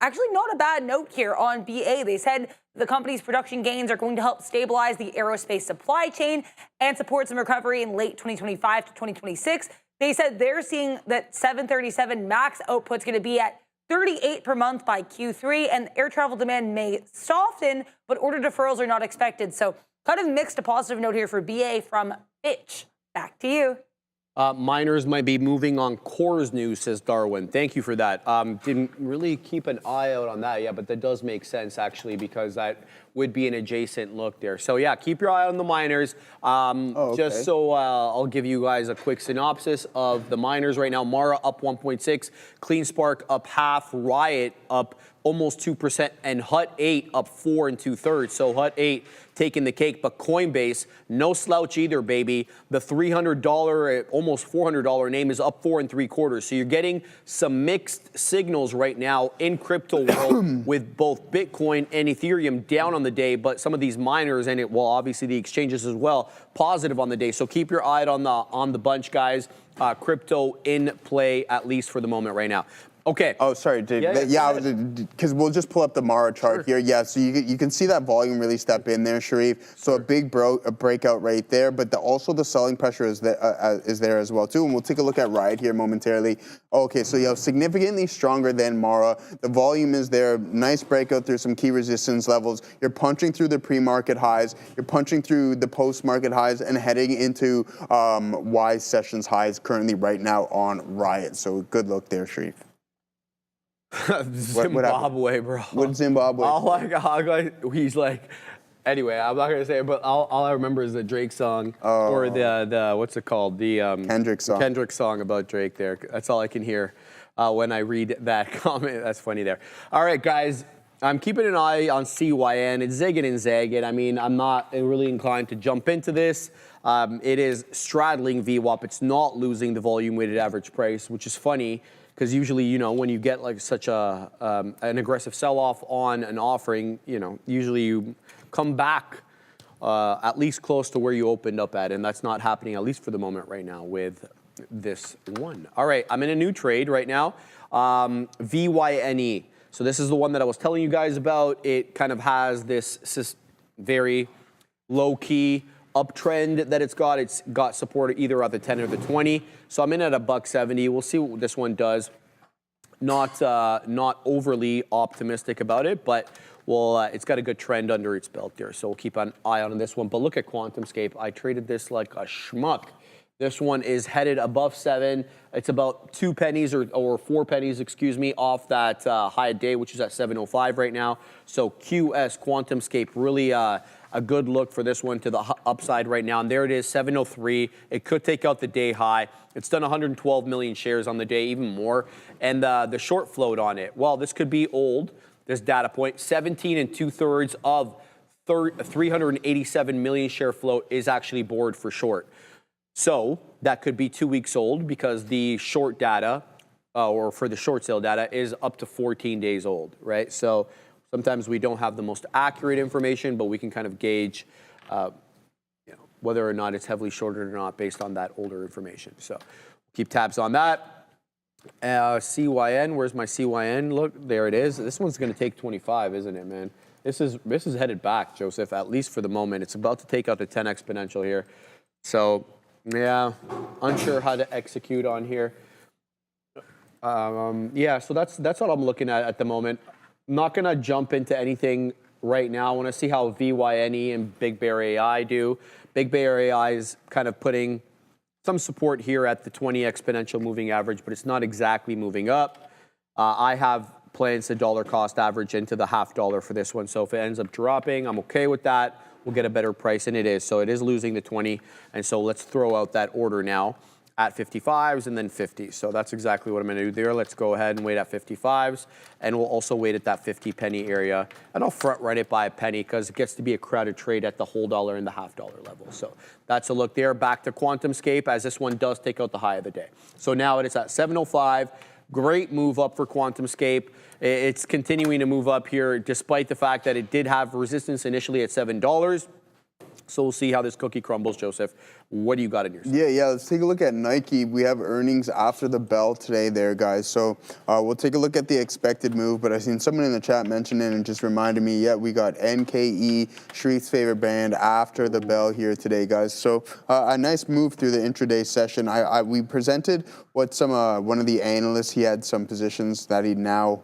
actually not a bad note here on BA. They said the company's production gains are going to help stabilize the aerospace supply chain and support some recovery in late 2025 to 2026. They said they're seeing that 737 MAX output's going to be at 38 per month by Q3, and air travel demand may soften, but order deferrals are not expected. So kind of mixed a positive note here for BA from Fitch. Back to you. Miners might be moving on Core's news, says Darwin. Thank you for that. Didn't really keep an eye out on that, yeah, but that does make sense, actually, because that would be an adjacent look there. So, yeah, keep your eye on the miners. Just so I'll give you guys a quick synopsis of the miners right now. Mara up 1.6, CleanSpark up half, Riot up almost 2%, and Hut 8 up 4 2/3. So Hut 8 taking the cake, but Coinbase, no slouch either, baby. The $300, almost $400 name is up 4 3/4. So you're getting some mixed signals right now in crypto world with both Bitcoin and Ethereum down on the day, but some of these miners and obviously the exchanges as well, positive on the day. So keep your eye on the bunch, guys. Crypto in play, at least for the moment right now. Okay. Oh, sorry, Dave. Because we'll just pull up the Mara chart here. Yeah, so you can see that volume really step in there, Sharif. So a big breakout right there, but also the selling pressure is there as well, too. And we'll take a look at Riot here momentarily. Okay, so you have significantly stronger than Mara. The volume is there. Nice breakout through some key resistance levels. You're punching through the pre-market highs. You're punching through the post-market highs and heading into wise sessions highs currently right now on Riot. So good look there, Sharif. Zimbabwe, bro. What Zimbabwe? He's like, anyway, I'm not gonna say it, but all I remember is the Drake song or the what's it called? The Kendrick song about Drake. There, that's all I can hear when I read that comment. That's funny there. All right, guys. I'm keeping an eye on CYN. It's zigging and zagging. I mean, I'm not really inclined to jump into this. It is straddling VWAP. It's not losing the volume-weighted average price, which is funny. Because usually, you know, when you get like such an aggressive sell-off on an offering, you know, usually you come back at least close to where you opened up at, and that's not happening, at least for the moment right now with this one. All right, I'm in a new trade right now, VYNE. So this is the one that I was telling you guys about. It kind of has this very low-key uptrend that it's got. It's got support either at the 10 or the 20. So I'm in at $1.70. We'll see what this one does. Not overly optimistic about it, but it's got a good trend under its belt there. So we'll keep an eye on this one. But look at QuantumScape. I traded this like a schmuck. This one is headed above 7. It's about 2 pennies or 4 pennies, excuse me, off that high day, which is at 7.05 right now. So QS, QuantumScape, really a good look for this one to the upside right now. And there it is, 7.03. It could take out the day high. It's done 112 million shares on the day, even more. And the short float on it, well, this could be old, this data point. 17 2/3 of 387 million share float is actually board for short. So that could be 2 weeks old because the short data, or for the short sale data, is up to 14 days old, right? So sometimes we don't have the most accurate information, but we can kind of gauge whether or not it's heavily shorted or not based on that older information. So keep tabs on that. CYN, where's my CYN? Look, there it is. This one's going to take 25, isn't it, man? This is headed back, Joseph, at least for the moment. It's about to take out the 10 exponential here. So, yeah, unsure how to execute on here. Yeah, so that's what I'm looking at the moment. I'm not going to jump into anything right now. I want to see how VYNE and Big Bear AI do. Big Bear AI is kind of putting some support here at the 20 exponential moving average, but it's not exactly moving up. I have plans to dollar cost average into the $0.50 for this one. So if it ends up dropping, I'm okay with that. We'll get a better price, and it is. So it is losing the 20. And so let's throw out that order now at 55s and then 50s. So that's exactly what I'm going to do there. Let's go ahead and wait at 55s. And we'll also wait at that 50 penny area. And I'll front run it by a penny because it gets to be a crowded trade at the whole dollar and the $0.50 level. So that's a look there. Back to QuantumScape as this one does take out the high of the day. So now it is at 7.05. Great move up for QuantumScape. It's continuing to move up here despite the fact that it did have resistance initially at $7. So we'll see how this cookie crumbles, Joseph. What do you got in your Yeah, let's take a look at Nike. We have earnings after the bell today there, guys. So we'll take a look at the expected move, but I seen someone in the chat mention it and just reminded me, we got NKE, Shreeth's favorite band, after the bell here today, guys. So a nice move through the intraday session. We presented what one of the analysts, he had some positions that he now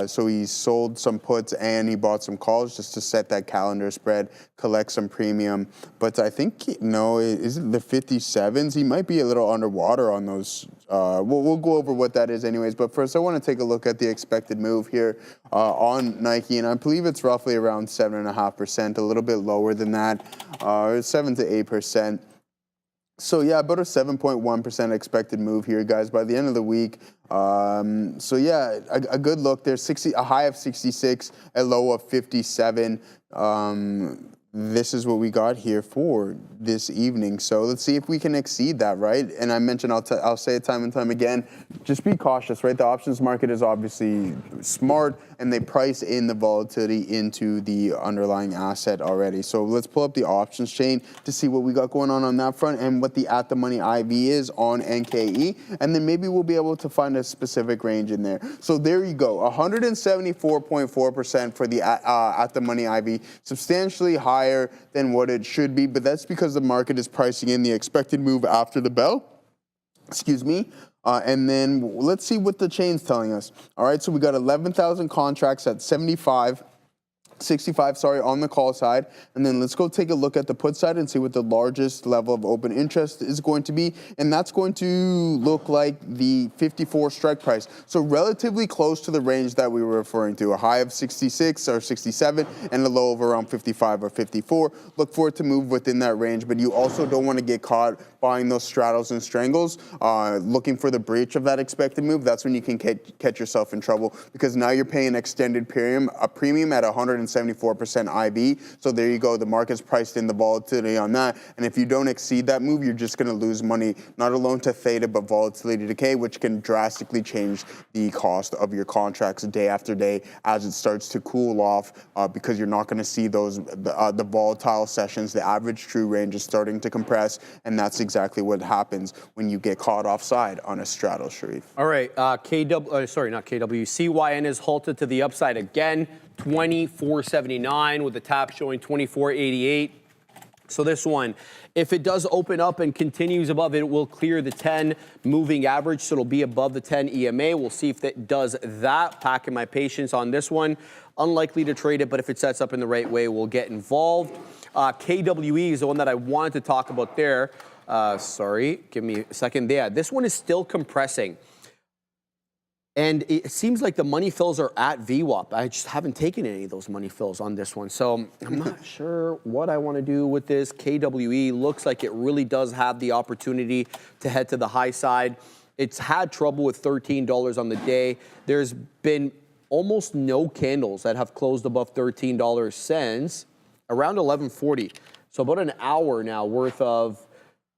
so he sold some puts and he bought some calls just to set that calendar spread, collect some premium. But I think, is it the 57s? He might be a little underwater on those. We'll go over what that is anyways. But first, I want to take a look at the expected move here on Nike. And I believe it's roughly around 7.5%, a little bit lower than that, 7 to 8%. So about a 7.1% expected move here, guys, by the end of the week. A good look. There's a high of 66, a low of 57. This is what we got here for this evening. So let's see if we can exceed that, right? And I mentioned, I'll say it time and time again, just be cautious, right? The options market is obviously smart, and they price in the volatility into the underlying asset already. So let's pull up the options chain to see what we got going on that front and what the at-the-money IV is on NKE. And then maybe we'll be able to find a specific range in there. So there you go, 174.4% for the at-the-money IV, substantially higher than what it should be, but that's because the market is pricing in the expected move after the bell. Excuse me. And then let's see what the chain's telling us. All right, so we got 11,000 contracts at 65 on the call side. And then let's go take a look at the put side and see what the largest level of open interest is going to be. And that's going to look like the 54 strike price. So relatively close to the range that we were referring to, a high of 66 or 67 and a low of around 55 or 54. Look for it to move within that range, but you also don't want to get caught buying those straddles and strangles, looking for the breach of that expected move. That's when you can catch yourself in trouble, because now you're paying extended premium at 174% IB. So there you go. The market's priced in the volatility on that. And if you don't exceed that move, you're just going to lose money, not alone to theta, but volatility decay, which can drastically change the cost of your contracts day after day as it starts to cool off, because you're not going to see those the volatile sessions. The average true range is starting to compress, and that's exactly what happens when you get caught offside on a straddle, Shreeth. All right, CYN is halted to the upside again, 24.79 with the top showing 24.88. So this one, if it does open up and continues above it, will clear the 10 moving average, so it'll be above the 10 EMA. We'll see if it does that. Packing my patience on this one. Unlikely to trade it, but if it sets up in the right way, we'll get involved. KWE is the one that I wanted to talk about there. Sorry, give me a second. Yeah, this one is still compressing. And it seems like the money fills are at VWAP. I just haven't taken any of those money fills on this one. So I'm not sure what I want to do with this. KWE looks like it really does have the opportunity to head to the high side. It's had trouble with $13 on the day. There's been almost no candles that have closed above $13 since around 11:40. So about an hour now worth of,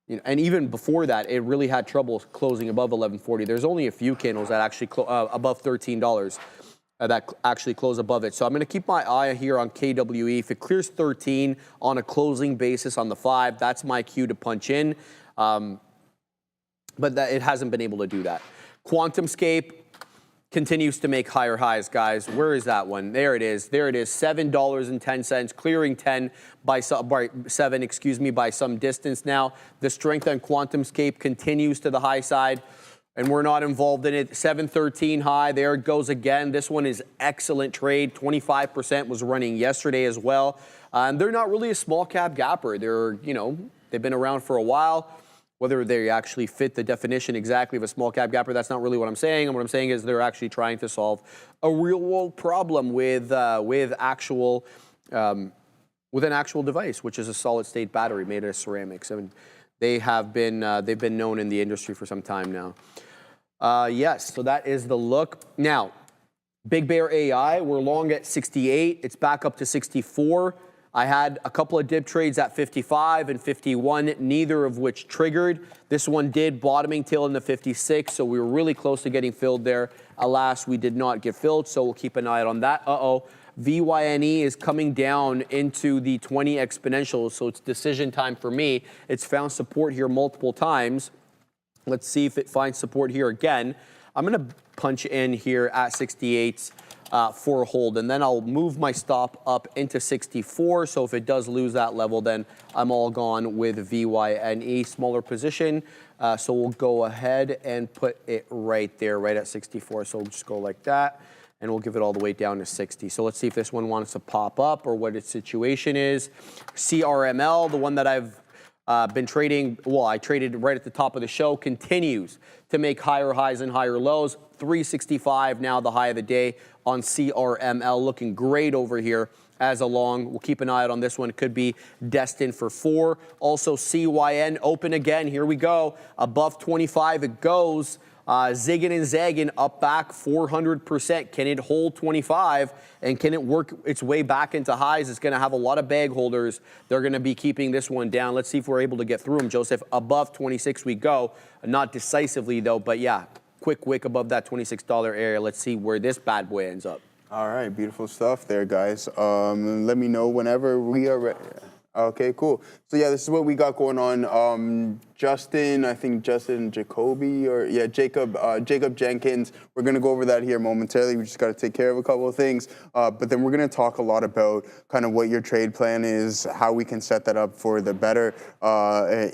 and even before that, it really had trouble closing above 11:40. There's only a few candles that actually above $13 that actually close above it. So I'm going to keep my eye here on KWE. If it clears 13 on a closing basis on the 5, that's my cue to punch in. But it hasn't been able to do that. QuantumScape continues to make higher highs, guys. Where is that one? There it is. There it is. $7.10, clearing 7, by some distance now. The strength on QuantumScape continues to the high side, and we're not involved in it. 7.13 high. There it goes again. This one is excellent trade. 25% was running yesterday as well. And they're not really a small cap gapper. They've been around for a while. Whether they actually fit the definition exactly of a small cap gapper, that's not really what I'm saying. And what I'm saying is they're actually trying to solve a real world problem with an actual device, which is a solid state battery made of ceramics. I mean, they've been known in the industry for some time now. Yes, so that is the look. Now, Big Bear AI, we're long at 68. It's back up to 64. I had a couple of dip trades at 55 and 51, neither of which triggered. This one did, bottoming tail in the 56, so we were really close to getting filled there. Alas, we did not get filled, so we'll keep an eye out on that. VYNE is coming down into the 20 exponential, so it's decision time for me. It's found support here multiple times. Let's see if it finds support here again. I'm going to punch in here at 68 for a hold, and then I'll move my stop up into 64. So if it does lose that level, then I'm all gone with VYNE. Smaller position. So we'll go ahead and put it right there, right at 64. So we'll just go like that, and we'll give it all the way down to 60. So let's see if this one wants to pop up or what its situation is. CRML, the one that I've been trading, well, I traded right at the top of the show, continues to make higher highs and higher lows. 365 now, the high of the day on CRML. Looking great over here as a long. We'll keep an eye out on this one. It could be destined for 4. Also, CYN open again. Here we go. Above 25 it goes. Zigging and zagging up back 400%. Can it hold 25? And can it work its way back into highs? It's going to have a lot of bag holders. They're going to be keeping this one down. Let's see if we're able to get through them, Joseph. Above 26 we go. Not decisively, though, but yeah, quick wick above that $26 area. Let's see where this bad boy ends up. All right, beautiful stuff there, guys. Let me know whenever we are ready. Okay, cool. So yeah, this is what we got going on. Justin, I think Justin Jacoby, or yeah, Jacob Jenkins. We're gonna go over that here momentarily. We just got to take care of a couple of things, but then we're gonna talk a lot about kind of what your trade plan is, how we can set that up for the better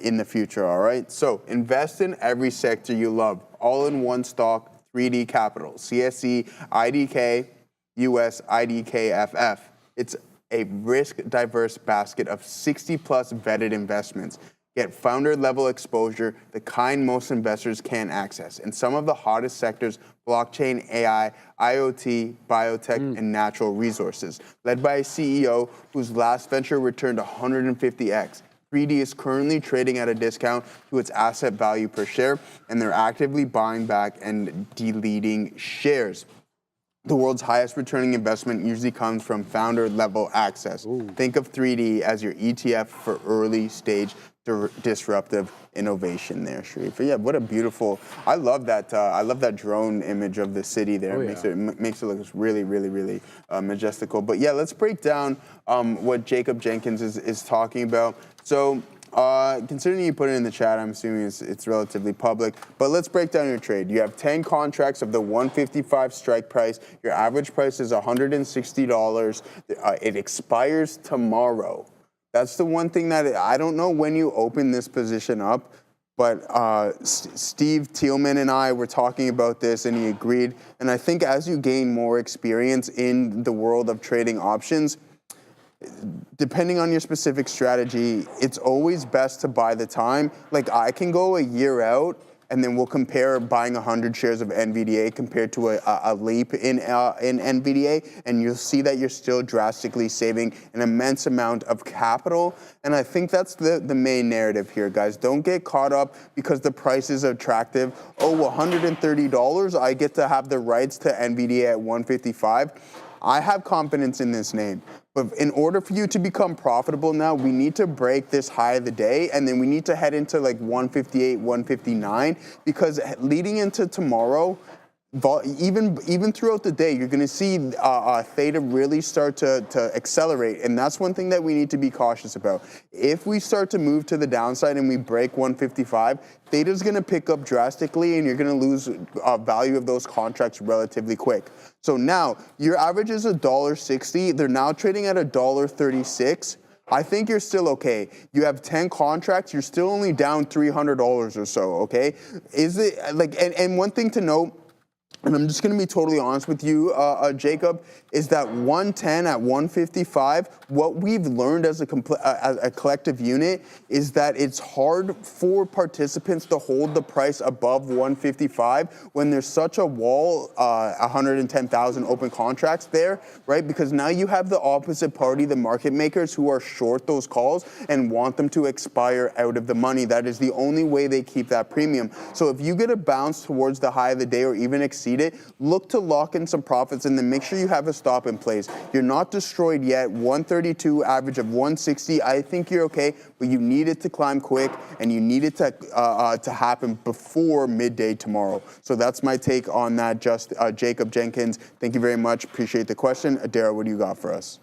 in the future. All right. So invest in every sector you love, all in one stock. 3D Capital, CSE, IDK, US, IDKFF. It's a risk-diverse basket of 60-plus vetted investments. Get founder-level exposure, the kind most investors can't access, in some of the hottest sectors: blockchain, AI, IoT, biotech, and natural resources. Led by a CEO whose last venture returned 150x. 3D is currently trading at a discount to its asset value per share, and they're actively buying back and deleting shares. The world's highest returning investment usually comes from founder-level access. Ooh. Think of 3D as your ETF for early-stage disruptive innovation there, Sharif. But yeah, what a beautiful, I love that drone image of the city there. Oh, yeah. Makes it look really, really, really majestical. But yeah, let's break down what Jacob Jenkins is talking about. So, considering you put it in the chat, I'm assuming it's relatively public, but let's break down your trade. You have 10 contracts of the 155 strike price. Your average price is $160. It expires tomorrow. That's the one thing that I don't know when you open this position up, but Steve Thielman and I were talking about this, and he agreed. And I think as you gain more experience in the world of trading options, depending on your specific strategy, it's always best to buy the time. Like, I can go a year out, and then we'll compare buying 100 shares of NVDA compared to a leap in NVDA, and you'll see that you're still drastically saving an immense amount of capital. And I think that's the main narrative here, guys. Don't get caught up because the price is attractive. Oh, $130, I get to have the rights to NVDA at 155. I have confidence in this name. But in order for you to become profitable now, we need to break this high of the day, and then we need to head into like 158, 159, because leading into tomorrow, even throughout the day, you're going to see theta really start to accelerate, and that's one thing that we need to be cautious about. If we start to move to the downside and we break 155, theta's going to pick up drastically, and you're going to lose value of those contracts relatively quick. So now your average is $1.60. They're now trading at $1.36. I think you're still okay. You have 10 contracts. You're still only down $300 or so. Okay, is it like? And one thing to note, and I'm just going to be totally honest with you, Jacob, is that 110 at 155, what we've learned as a collective unit is that it's hard for participants to hold the price above 155 when there's such a wall, 110,000 open contracts there, right? Because now you have the opposite party, the market makers, who are short those calls and want them to expire out of the money. That is the only way they keep that premium. So if you get a bounce towards the high of the day or even exceed it, look to lock in some profits and then make sure you have a stop in place. You're not destroyed yet. 132, average of 160. I think you're okay, but you need it to climb quick and you need it to happen before midday tomorrow. So that's my take on that. Just Jacob Jenkins, thank you very much. Appreciate the question. Adara, what do you got for us?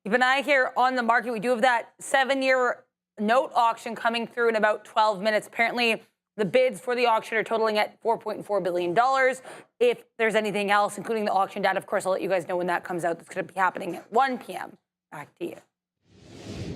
Keep an eye here on the market. We do have that 7-year note auction coming through in about 12 minutes. Apparently, the bids for the auction are totaling at $4.4 billion. If there's anything else, including the auction data, of course, I'll let you guys know when that comes out. That's going to be happening at 1 p.m. Back to you.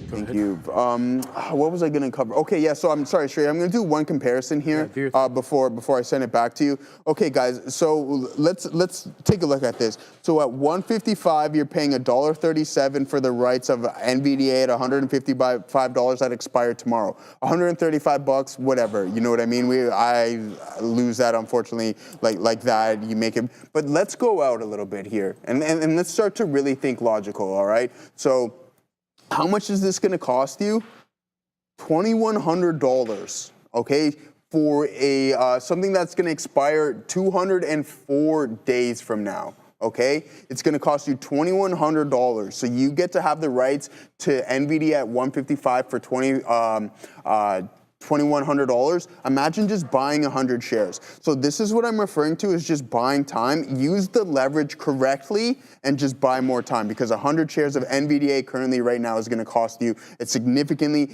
Thank you. What was I going to cover? Okay, yeah, so I'm sorry, Shrey. I'm going to do one comparison here before I send it back to you. Okay, guys, so let's take a look at this. So at 155, you're paying $1.37 for the rights of NVDA at $155 that expire tomorrow. 135 bucks, whatever. You know what I mean? I lose that, unfortunately, like that. You make it. But let's go out a little bit here, and let's start to really think logical, all right? So how much is this going to cost you? $2,100, okay, for a something that's going to expire 204 days from now, okay? It's going to cost you $2,100. So you get to have the rights to NVIDIA at 155 for $2,100. Imagine just buying 100 shares. So this is what I'm referring to as just buying time. Use the leverage correctly and just buy more time, because 100 shares of NVDA currently right now is going to cost you a significant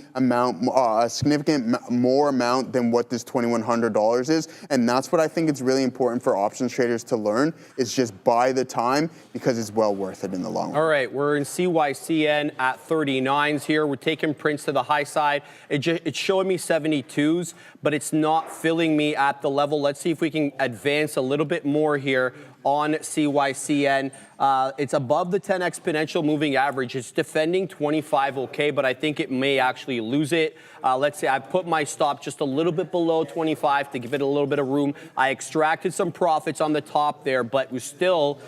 more amount than what this $2,100 is. And that's what I think it's really important for options traders to learn, is just buy the time, because it's well worth it in the long run. All right, we're in CYCN at 39s here. We're taking prints to the high side. It's showing me 72s, but it's not filling me at the level. Let's see if we can advance a little bit more here on CYCN. It's above the 10 exponential moving average. It's defending 25 okay, but I think it may actually lose it. Let's say I put my stop just a little bit below 25 to give it a little bit of room. I extracted some profits on the top there, but was still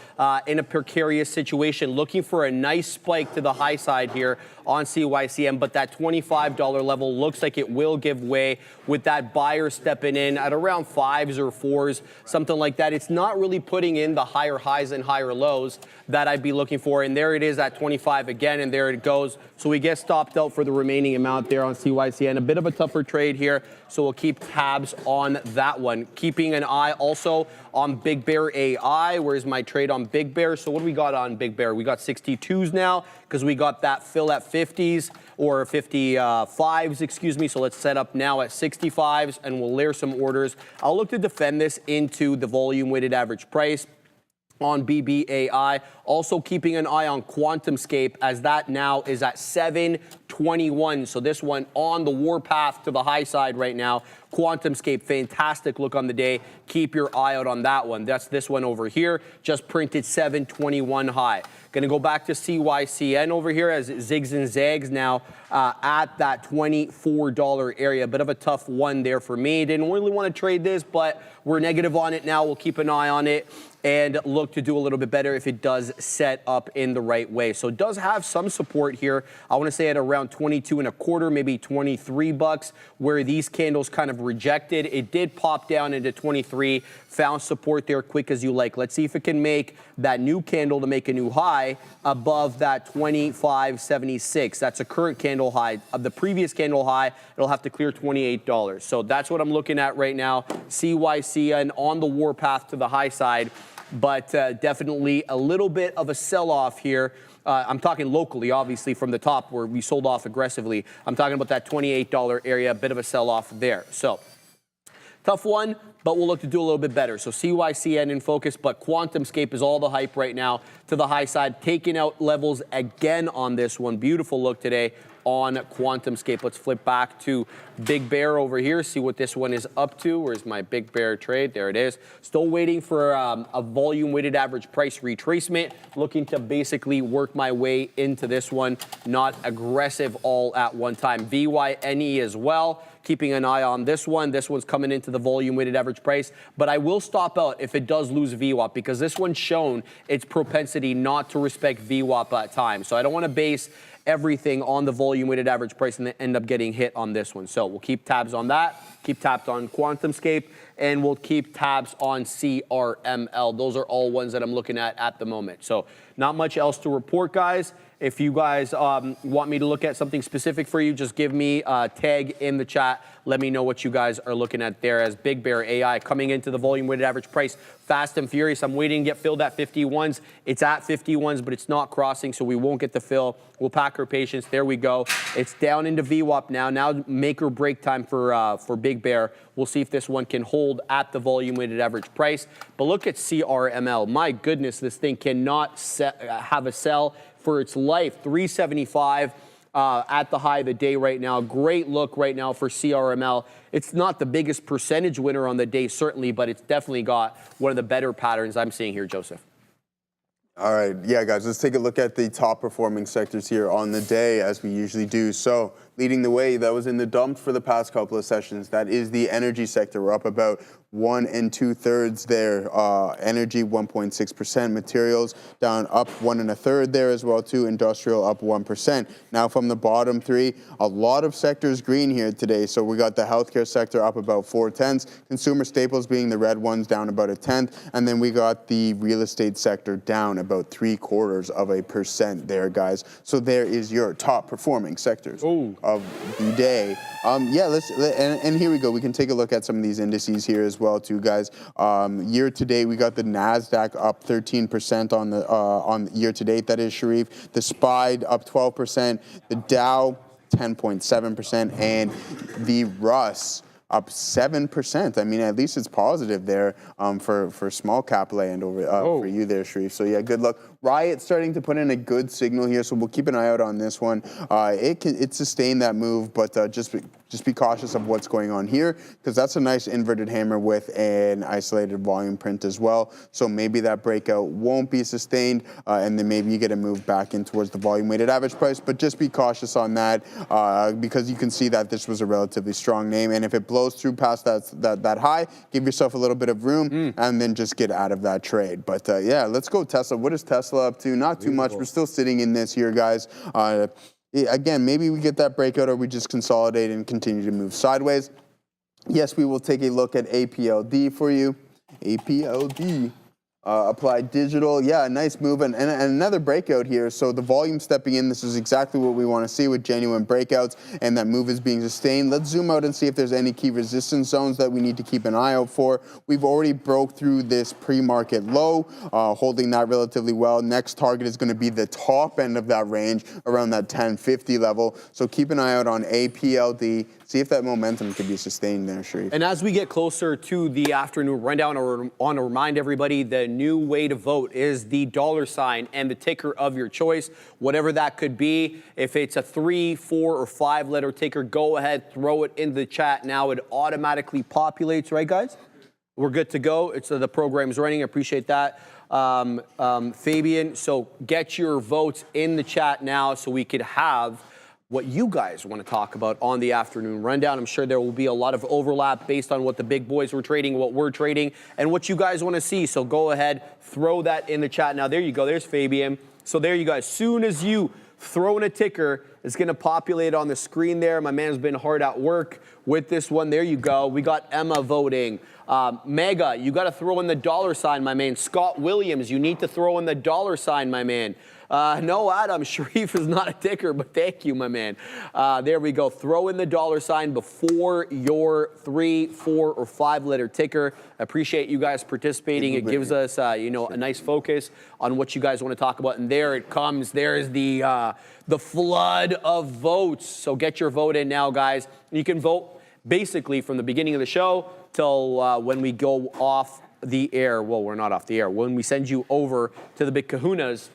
in a precarious situation, looking for a nice spike to the high side here on CYCN, but that $25 level looks like it will give way with that buyer stepping in at around 5s or 4s, something like that. It's not really putting in the higher highs and higher lows that I'd be looking for. And there it is at 25 again, and there it goes. So we get stopped out for the remaining amount there on CYCN. A bit of a tougher trade here, so we'll keep tabs on that one. Keeping an eye also on Big Bear AI. Where's my trade on Big Bear? So what do we got on Big Bear? We got 62s now, because we got that fill at 50s, or 55s, excuse me. So let's set up now at 65s, and we'll layer some orders. I'll look to defend this into the volume weighted average price on BBAI. Also keeping an eye on QuantumScape, as that now is at 721. So this one on the warpath to the high side right now. QuantumScape, fantastic look on the day. Keep your eye out on that one. That's this one over here. Just printed 721 high. Going to go back to CYCN over here as it zigs and zags now at that $24 area. A bit of a tough one there for me. Didn't really want to trade this, but we're negative on it now. We'll keep an eye on it and look to do a little bit better if it does set up in the right way. So it does have some support here. I want to say at around 22 and a quarter, maybe 23 bucks, where these candles kind of rejected. It did pop down into 23, found support there quick as you like. Let's see if it can make that new candle to make a new high above that 25.76. That's a current candle high. Of the previous candle high, it'll have to clear $28. So that's what I'm looking at right now. CYCN on the warpath to the high side, but definitely a little bit of a sell-off here. I'm talking locally, obviously, from the top where we sold off aggressively. I'm talking about that $28 area, a bit of a sell-off there. So tough one, but we'll look to do a little bit better. So CYCN in focus, but QuantumScape is all the hype right now to the high side, taking out levels again on this one. Beautiful look today on QuantumScape. Let's flip back to Big Bear over here, see what this one is up to. Where's my Big Bear trade? There it is. Still waiting for a volume weighted average price retracement. Looking to basically work my way into this one. Not aggressive all at one time. VNE as well. Keeping an eye on this one. This one's coming into the volume weighted average price, but I will stop out if it does lose VWAP, because this one's shown its propensity not to respect VWAP at times. So I don't want to base everything on the volume weighted average price and then end up getting hit on this one. So we'll keep tabs on that, keep tapped on QuantumScape, and we'll keep tabs on CRML. Those are all ones that I'm looking at the moment. So not much else to report, guys. If you guys want me to look at something specific for you, just give me a tag in the chat. Let me know what you guys are looking at there as Big Bear AI coming into the volume weighted average price fast and furious. I'm waiting to get filled at 51s. It's at 51s, but it's not crossing, so we won't get the fill. We'll pack our patience. There we go. It's down into VWAP now. Now make or break time for Big Bear. We'll see if this one can hold at the volume weighted average price. But look at CRML. My goodness, this thing cannot have a sell for its life. 375 at the high of the day right now. Great look right now for CRML. It's not the biggest percentage winner on the day, certainly, but it's definitely got one of the better patterns I'm seeing here, Joseph. All right, yeah, guys, let's take a look at the top performing sectors here on the day, as we usually do. So, leading the way, that was in the dumps for the past couple of sessions. That is the energy sector. We're up about 1 2/3 there. Energy 1.6%. Materials down up 1 1/3 there as well too. Industrial up 1%. Now from the bottom three, a lot of sectors green here today. So we got the healthcare sector up about 4/10. Consumer staples being the red ones down about 1/10, and then we got the real estate sector down about 0.75% there, guys. So there is your top performing sectors of the day. And here we go. We can take a look at some of these indices here as well too, guys. Year to date, we got the Nasdaq up 13% on year to date. That is, Sharif. The SPY up 12%. The Dow 10.7%, and the Russ up 7%. I mean, at least it's positive there for small cap land over for you there, Sharif. So yeah, good luck. Riot starting to put in a good signal here, so we'll keep an eye out on this one. It sustained that move, but just be cautious of what's going on here, because that's a nice inverted hammer with an isolated volume print as well. So maybe that breakout won't be sustained, and then maybe you get a move back in towards the volume weighted average price. But just be cautious on that, because you can see that this was a relatively strong name, and if it blows through past that high, give yourself a little bit of room, and then just get out of that trade. But yeah, let's go Tesla. What is Tesla up to? Not too much. We're still sitting in this here, guys. Again, maybe we get that breakout, or we just consolidate and continue to move sideways. Yes, we will take a look at APLD for you. APLD. Applied Digital, yeah, a nice move and another breakout here. So the volume stepping in, this is exactly what we want to see with genuine breakouts, and that move is being sustained. Let's zoom out and see if there's any key resistance zones that we need to keep an eye out for. We've already broke through this pre-market low, holding that relatively well. Next target is going to be the top end of that range, around that 1050 level. So keep an eye out on APLD. See if that momentum can be sustained there, Sharif. And as we get closer to the afternoon rundown, I want to remind everybody the new way to vote is the $ and the ticker of your choice, whatever that could be. If it's a 3, 4, or 5 letter ticker, go ahead, throw it in the chat now. It automatically populates, right, guys? We're good to go. It's the program's running. I appreciate that, Fabian. So get your votes in the chat now so we could have what you guys want to talk about on the afternoon rundown. I'm sure there will be a lot of overlap based on what the big boys were trading, what we're trading, and what you guys want to see. So go ahead, throw that in the chat. Now, there you go. There's Fabian. So there you go. As soon as you throw in a ticker, it's going to populate on the screen there. My man's been hard at work with this one. There you go. We got Emma voting. Mega, you got to throw in the $, my man. Scott Williams, you need to throw in the $, my man. No, Adam, Sharif is not a ticker, but thank you, my man. There we go. Throw in the $ before your 3, 4, or 5 letter ticker. Appreciate you guys participating. It gives us, a nice focus on what you guys want to talk about. And there it comes. There's the flood of votes. So get your vote in now, guys. You can vote basically from the beginning of the show till when we go off the air. Well, we're not off the air. When we send you over to the Big Kahunas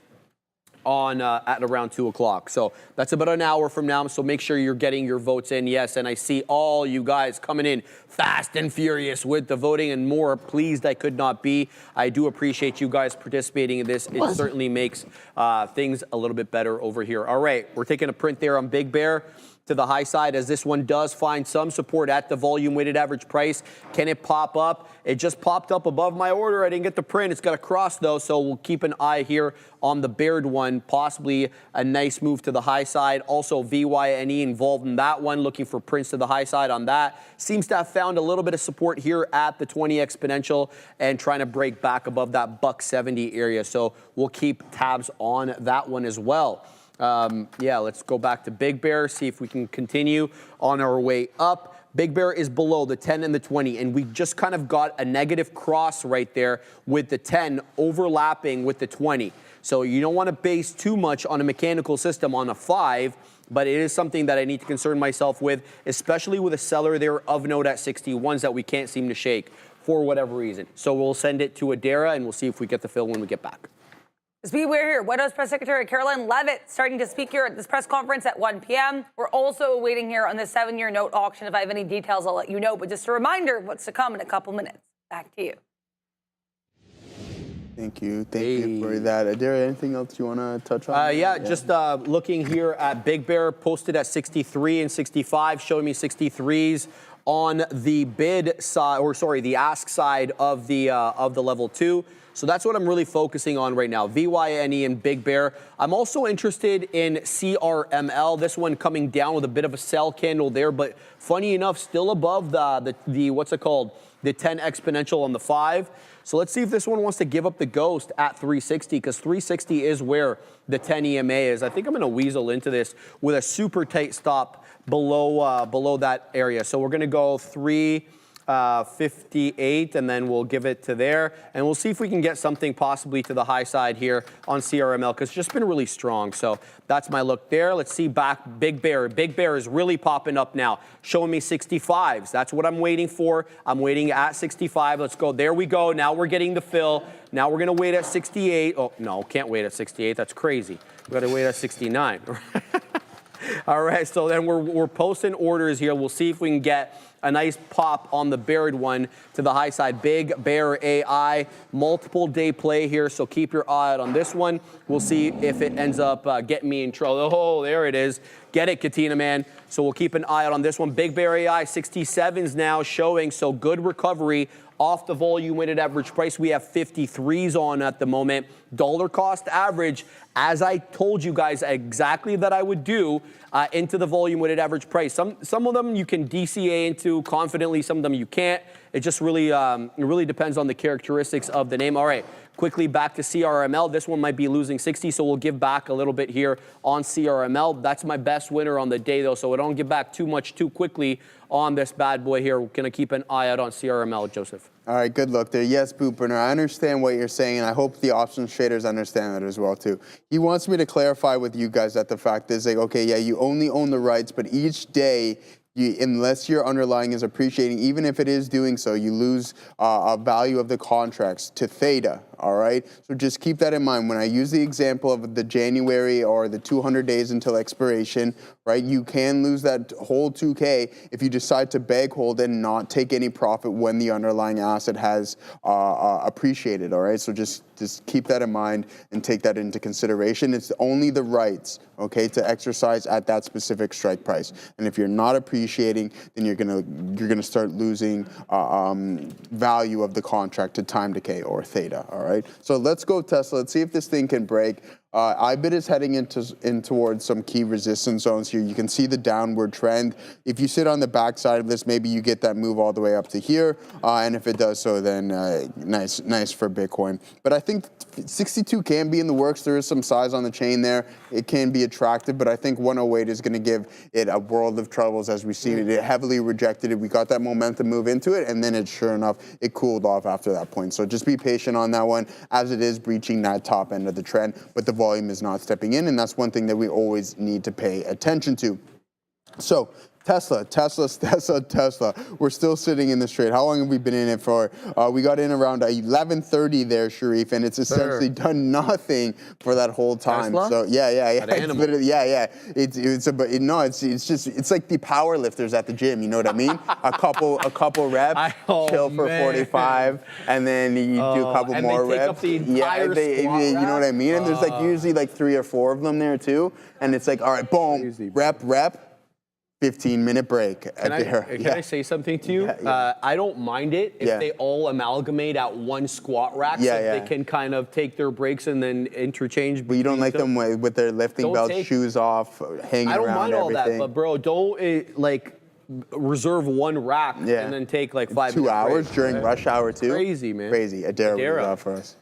on at around 2 o'clock. So that's about an hour from now. So make sure you're getting your votes in. Yes, and I see all you guys coming in fast and furious with the voting, and more pleased I could not be. I do appreciate you guys participating in this. It certainly makes things a little bit better over here. All right, we're taking a print there on Big Bear. to the high side as this one does find some support at the volume weighted average price. Can it pop up? It just popped up above my order. I didn't get the print. It's got a cross though, so we'll keep an eye here on the Baird one, possibly a nice move to the high side. Also VNE involved in that one, looking for prints to the high side on that. Seems to have found a little bit of support here at the 20 exponential and trying to break back above that $1.70 area. So we'll keep tabs on that one as well. Yeah, let's go back to Big Bear, see if we can continue on our way up. Big Bear is below the 10 and the 20, and we just kind of got a negative cross right there with the 10 overlapping with the 20. So you don't want to base too much on a mechanical system on a 5, but it is something that I need to concern myself with, especially with a seller there of note at 61s that we can't seem to shake for whatever reason. So we'll send it to Adara, and we'll see if we get the fill when we get back. As we were here, White House Press Secretary Caroline Leavitt starting to speak here at this press conference at 1 p.m. We're also waiting here on the 7-year note auction. If I have any details, I'll let you know. But just a reminder of what's to come in a couple minutes. Back to you. Thank you. Thank you for that. Adara, anything else you want to touch on? Yeah, just looking here at Big Bear, posted at 63 and 65, showing me 63s on the bid side, or sorry, the ask side of the level 2. So that's what I'm really focusing on right now, VNE and Big Bear. I'm also interested in CRML, this one coming down with a bit of a sell candle there, but funny enough, still above the what's it called, the 10 exponential on the 5. So let's see if this one wants to give up the ghost at 360, because 360 is where the 10 EMA is. I think I'm going to weasel into this with a super tight stop below that area. So we're going to go 358, and then we'll give it to there, and we'll see if we can get something possibly to the high side here on CRML, because it's just been really strong. So that's my look there. Let's see back Big Bear. Big Bear is really popping up now, showing me 65s. That's what I'm waiting for. I'm waiting at 65. Let's go. There we go. Now we're getting the fill. Now we're going to wait at 68. Oh, no, can't wait at 68. That's crazy. We got to wait at 69. All right, so then we're posting orders here. We'll see if we can get a nice pop on the Baird one to the high side. Big Bear AI, multiple day play here, so keep your eye out on this one. We'll see if it ends up getting me in trouble. Oh, there it is. Get it, Katina, man. So we'll keep an eye out on this one. Big Bear AI, 67s now showing, so good recovery off the volume weighted average price. We have 53s on at the moment. Dollar cost average, as I told you guys exactly that I would do, into the volume weighted average price. Some of them you can DCA into confidently, some of them you can't. It just really, it really depends on the characteristics of the name. All right, quickly back to CRML. This one might be losing 60, so we'll give back a little bit here on CRML. That's my best winner on the day, though, so I don't give back too much too quickly on this bad boy here. We're going to keep an eye out on CRML, Joseph. All right, good look there. Yes, Booperner, I understand what you're saying, and I hope the options traders understand that as well, too. He wants me to clarify with you guys that the fact is, like, okay, yeah, you only own the rights, but each day, unless your underlying is appreciating, even if it is doing so, you lose a value of the contracts to theta, all right? So just keep that in mind. When I use the example of the January or the 200 days until expiration, right, you can lose that whole 2K if you decide to bag hold and not take any profit when the underlying asset has appreciated, all right? So just keep that in mind and take that into consideration. It's only the rights, okay, to exercise at that specific strike price. And if you're not appreciating, then you're gonna start losing value of the contract to time decay or theta, all right? So let's go Tesla. Let's see if this thing can break. IBIT is heading in towards some key resistance zones here. You can see the downward trend. If you sit on the backside of this, maybe you get that move all the way up to here. And if it does so, then nice for Bitcoin. But I think 62 can be in the works. There is some size on the chain there. It can be attractive, but I think 108 is going to give it a world of troubles as we see it. It heavily rejected it. We got that momentum move into it, and then sure enough, it cooled off after that point. So just be patient on that one as it is breaching that top end of the trend, but the volume is not stepping in, and that's one thing that we always need to pay attention to. So Tesla. We're still sitting in this trade. How long have we been in it for? We got in around 11:30 there, Sharif, and it's essentially done nothing for that whole time. Tesla? So yeah. It's like the power lifters at the gym. You know what I mean? a couple reps, chill for 45, and then you do a couple more reps. You know what I mean? And there's like usually like 3 or 4 of them there too, and it's like, all right, boom, rep. 15-minute break at Can I say something to you? I don't mind it if they all amalgamate at one squat rack so they can kind of take their breaks and then interchange. But you don't like them with their lifting belts, shoes off, hanging around. I don't mind all that, but bro, don't like reserve one rack and then take like 5 2 hours during rush hour too. Crazy, man. Crazy. Adara was for us.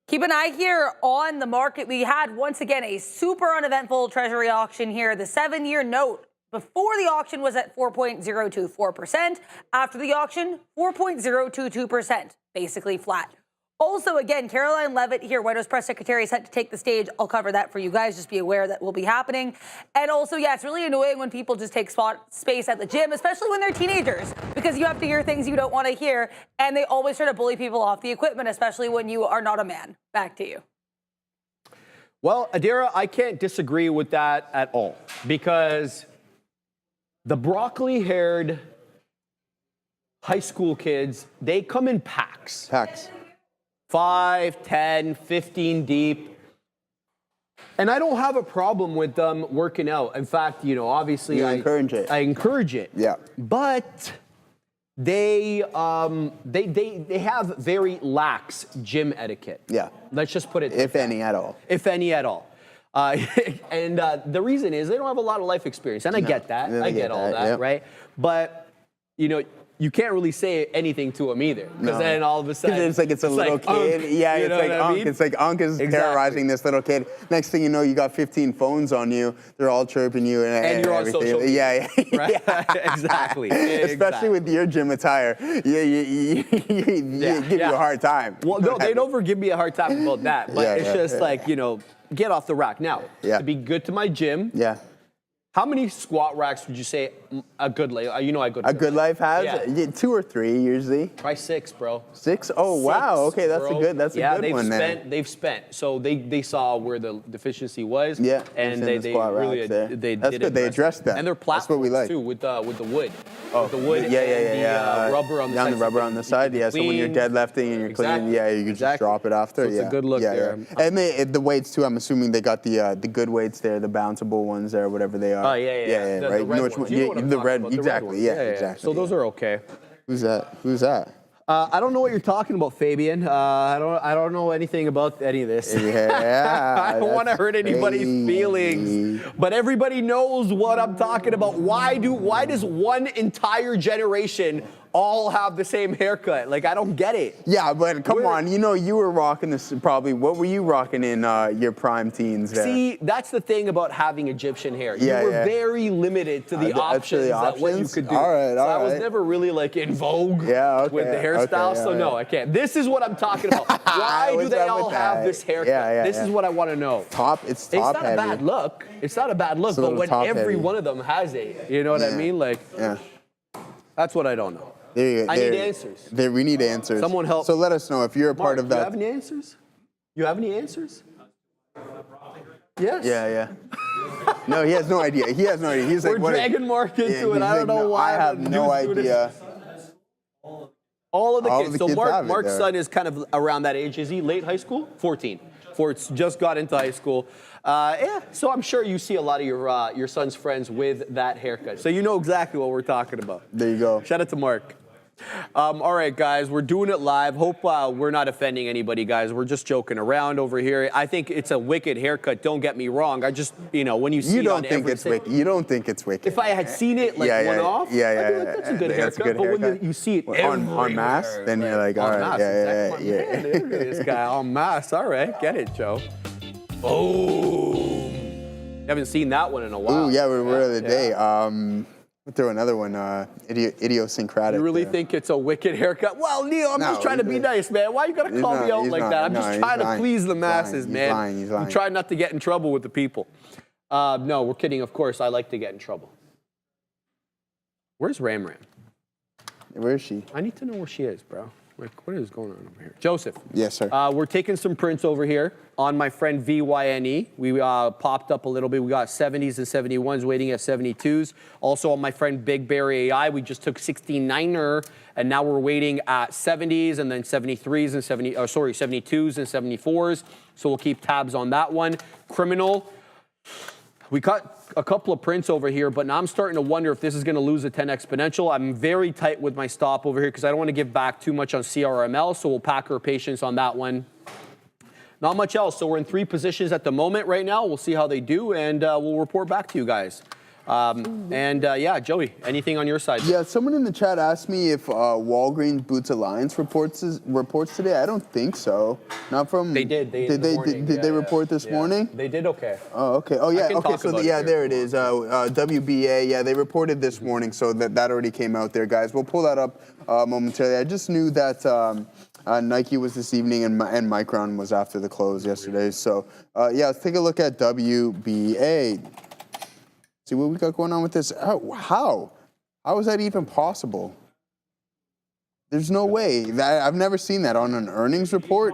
Keep an eye here on the market. We had, once again, a super uneventful treasury auction here. The 7-year note before the auction was at 4.024%. After the auction, 4.022%, basically flat. Also, again, Caroline Levitt here, White House Press Secretary, set to take the stage. I'll cover that for you guys. Just be aware that will be happening. And also, yeah, it's really annoying when people just take space at the gym, especially when they're teenagers, because you have to hear things you don't want to hear, and they always try to bully people off the equipment, especially when you are not a man. Back to you. Well, Adira, I can't disagree with that at all, because the broccoli-haired high school kids, they come in packs. 5, 10, 15 deep. And I don't have a problem with them working out. In fact, you know, obviously I encourage it. Yeah. But they have very lax gym etiquette. Yeah. Let's just put it if any at all. If any at all. And the reason is they don't have a lot of life experience. And I get that. I get all that, right? But, you know, you can't really say anything to them either. Because then all of a sudden... It's like it's a little kid. It's like Unk. It's like Unk is terrorizing this little kid. Next thing you know, you got 15 phones on you. They're all chirping you and you're everything. on social media. Right? Exactly. Especially with your gym attire. You give you a hard time. Well, no, they don't give me a hard time about that. But it's just like, you know, get off the rack. Now, to be good to my gym... How many squat racks would you say a good life? You know, a good life has 2 or 3 usually. Probably 6, bro. 6? Oh wow. Okay, that's a good. That's a good one. They've spent. So they saw where the deficiency was. Yeah. And they really that's good. They addressed that. And their platforms, that's what we like too with the wood. Oh, with the wood. And rubber on the side. The rubber on the side. Yeah. So when you're deadlifting and you're cleaning, you can just drop it after. It's a good look there. And the weights too. I'm assuming they got the good weights there, the bounceable ones there, whatever they are. Oh, yeah. Right. The red, exactly. Yeah, exactly. So those are okay. Who's that? I don't know what you're talking about, Fabian. I don't know anything about any of this. I don't want to hurt anybody's feelings, but everybody knows what I'm talking about. Why does one entire generation all have the same haircut? Like, I don't get it. Yeah, but come on, you know, you were rocking this probably. What were you rocking in your prime teens there? See, that's the thing about having Egyptian hair. You were very limited to the options that what you could do. All right. I was never really like in vogue with the hairstyle, so no, I can't. This is what I'm talking about. Why do they all have this haircut? This is what I want to know. It's not a bad look. It's not a bad look, but when every one of them has it, you know what I mean? Like, that's what I don't know. I need answers. We need answers. Someone help. So let us know if you're a part of that. Do you have any answers? You have any answers? Yes. Yeah. No, he has no idea. He's like, we're dragging Mark into it. I don't know why. I have no idea. All of the kids. So Mark's son is kind of around that age. Is he late high school? 14. Just got into high school. So I'm sure you see a lot of your son's friends with that haircut. So you know exactly what we're talking about. There you go. Shout out to Mark. All right, guys, we're doing it live. Hope we're not offending anybody, guys. We're just joking around over here. I think it's a wicked haircut. Don't get me wrong. I just, you know, when you see it on wicked. You don't think it's wicked. If I had seen it like one off, I'd be like, that's a good haircut. But when you see it en masse, then you're like, all right, yeah. Look at this guy en masse. All right, get it, Joe. Oh, haven't seen that one in a while. Ooh, yeah, we're the day. We'll throw another one, idiosyncratic. You really think it's a wicked haircut? Well, Neil, I'm just trying to be nice, man. Why you gotta call me out like that? I'm just trying to please the masses, man. He's lying. I'm trying not to get in trouble with the people. No, we're kidding. Of course, I like to get in trouble. Where's Ram? Where is she? I need to know where she is, bro. Like, what is going on over here? Joseph. Yes, sir. We're taking some prints over here on my friend VYNE. We popped up a little bit. We got 70s and 71s waiting at 72s. Also on my friend Big Bear AI, we just took 69er, and now we're waiting at 70s and then 73s and 72s and 74s. So we'll keep tabs on that one. Criminal. We cut a couple of prints over here, but now I'm starting to wonder if this is going to lose a 10 exponential. I'm very tight with my stop over here because I don't want to give back too much on CRML, so we'll pack our patience on that one. Not much else. So we're in 3 positions at the moment right now. We'll see how they do, and we'll report back to you guys. Yeah, Joey, anything on your side? Yeah, someone in the chat asked me if Walgreens Boots Alliance reports today. I don't think so. Not from. They did. Did they report this morning? They did okay. Oh, okay. Oh yeah. Okay. So there it is. WBA. Yeah, they reported this morning, so that already came out there, guys. We'll pull that up momentarily. I just knew that Nike was this evening and Micron was after the close yesterday. So yeah, let's take a look at WBA. See what we got going on with this. How is that even possible? There's no way. I've never seen that on an earnings report.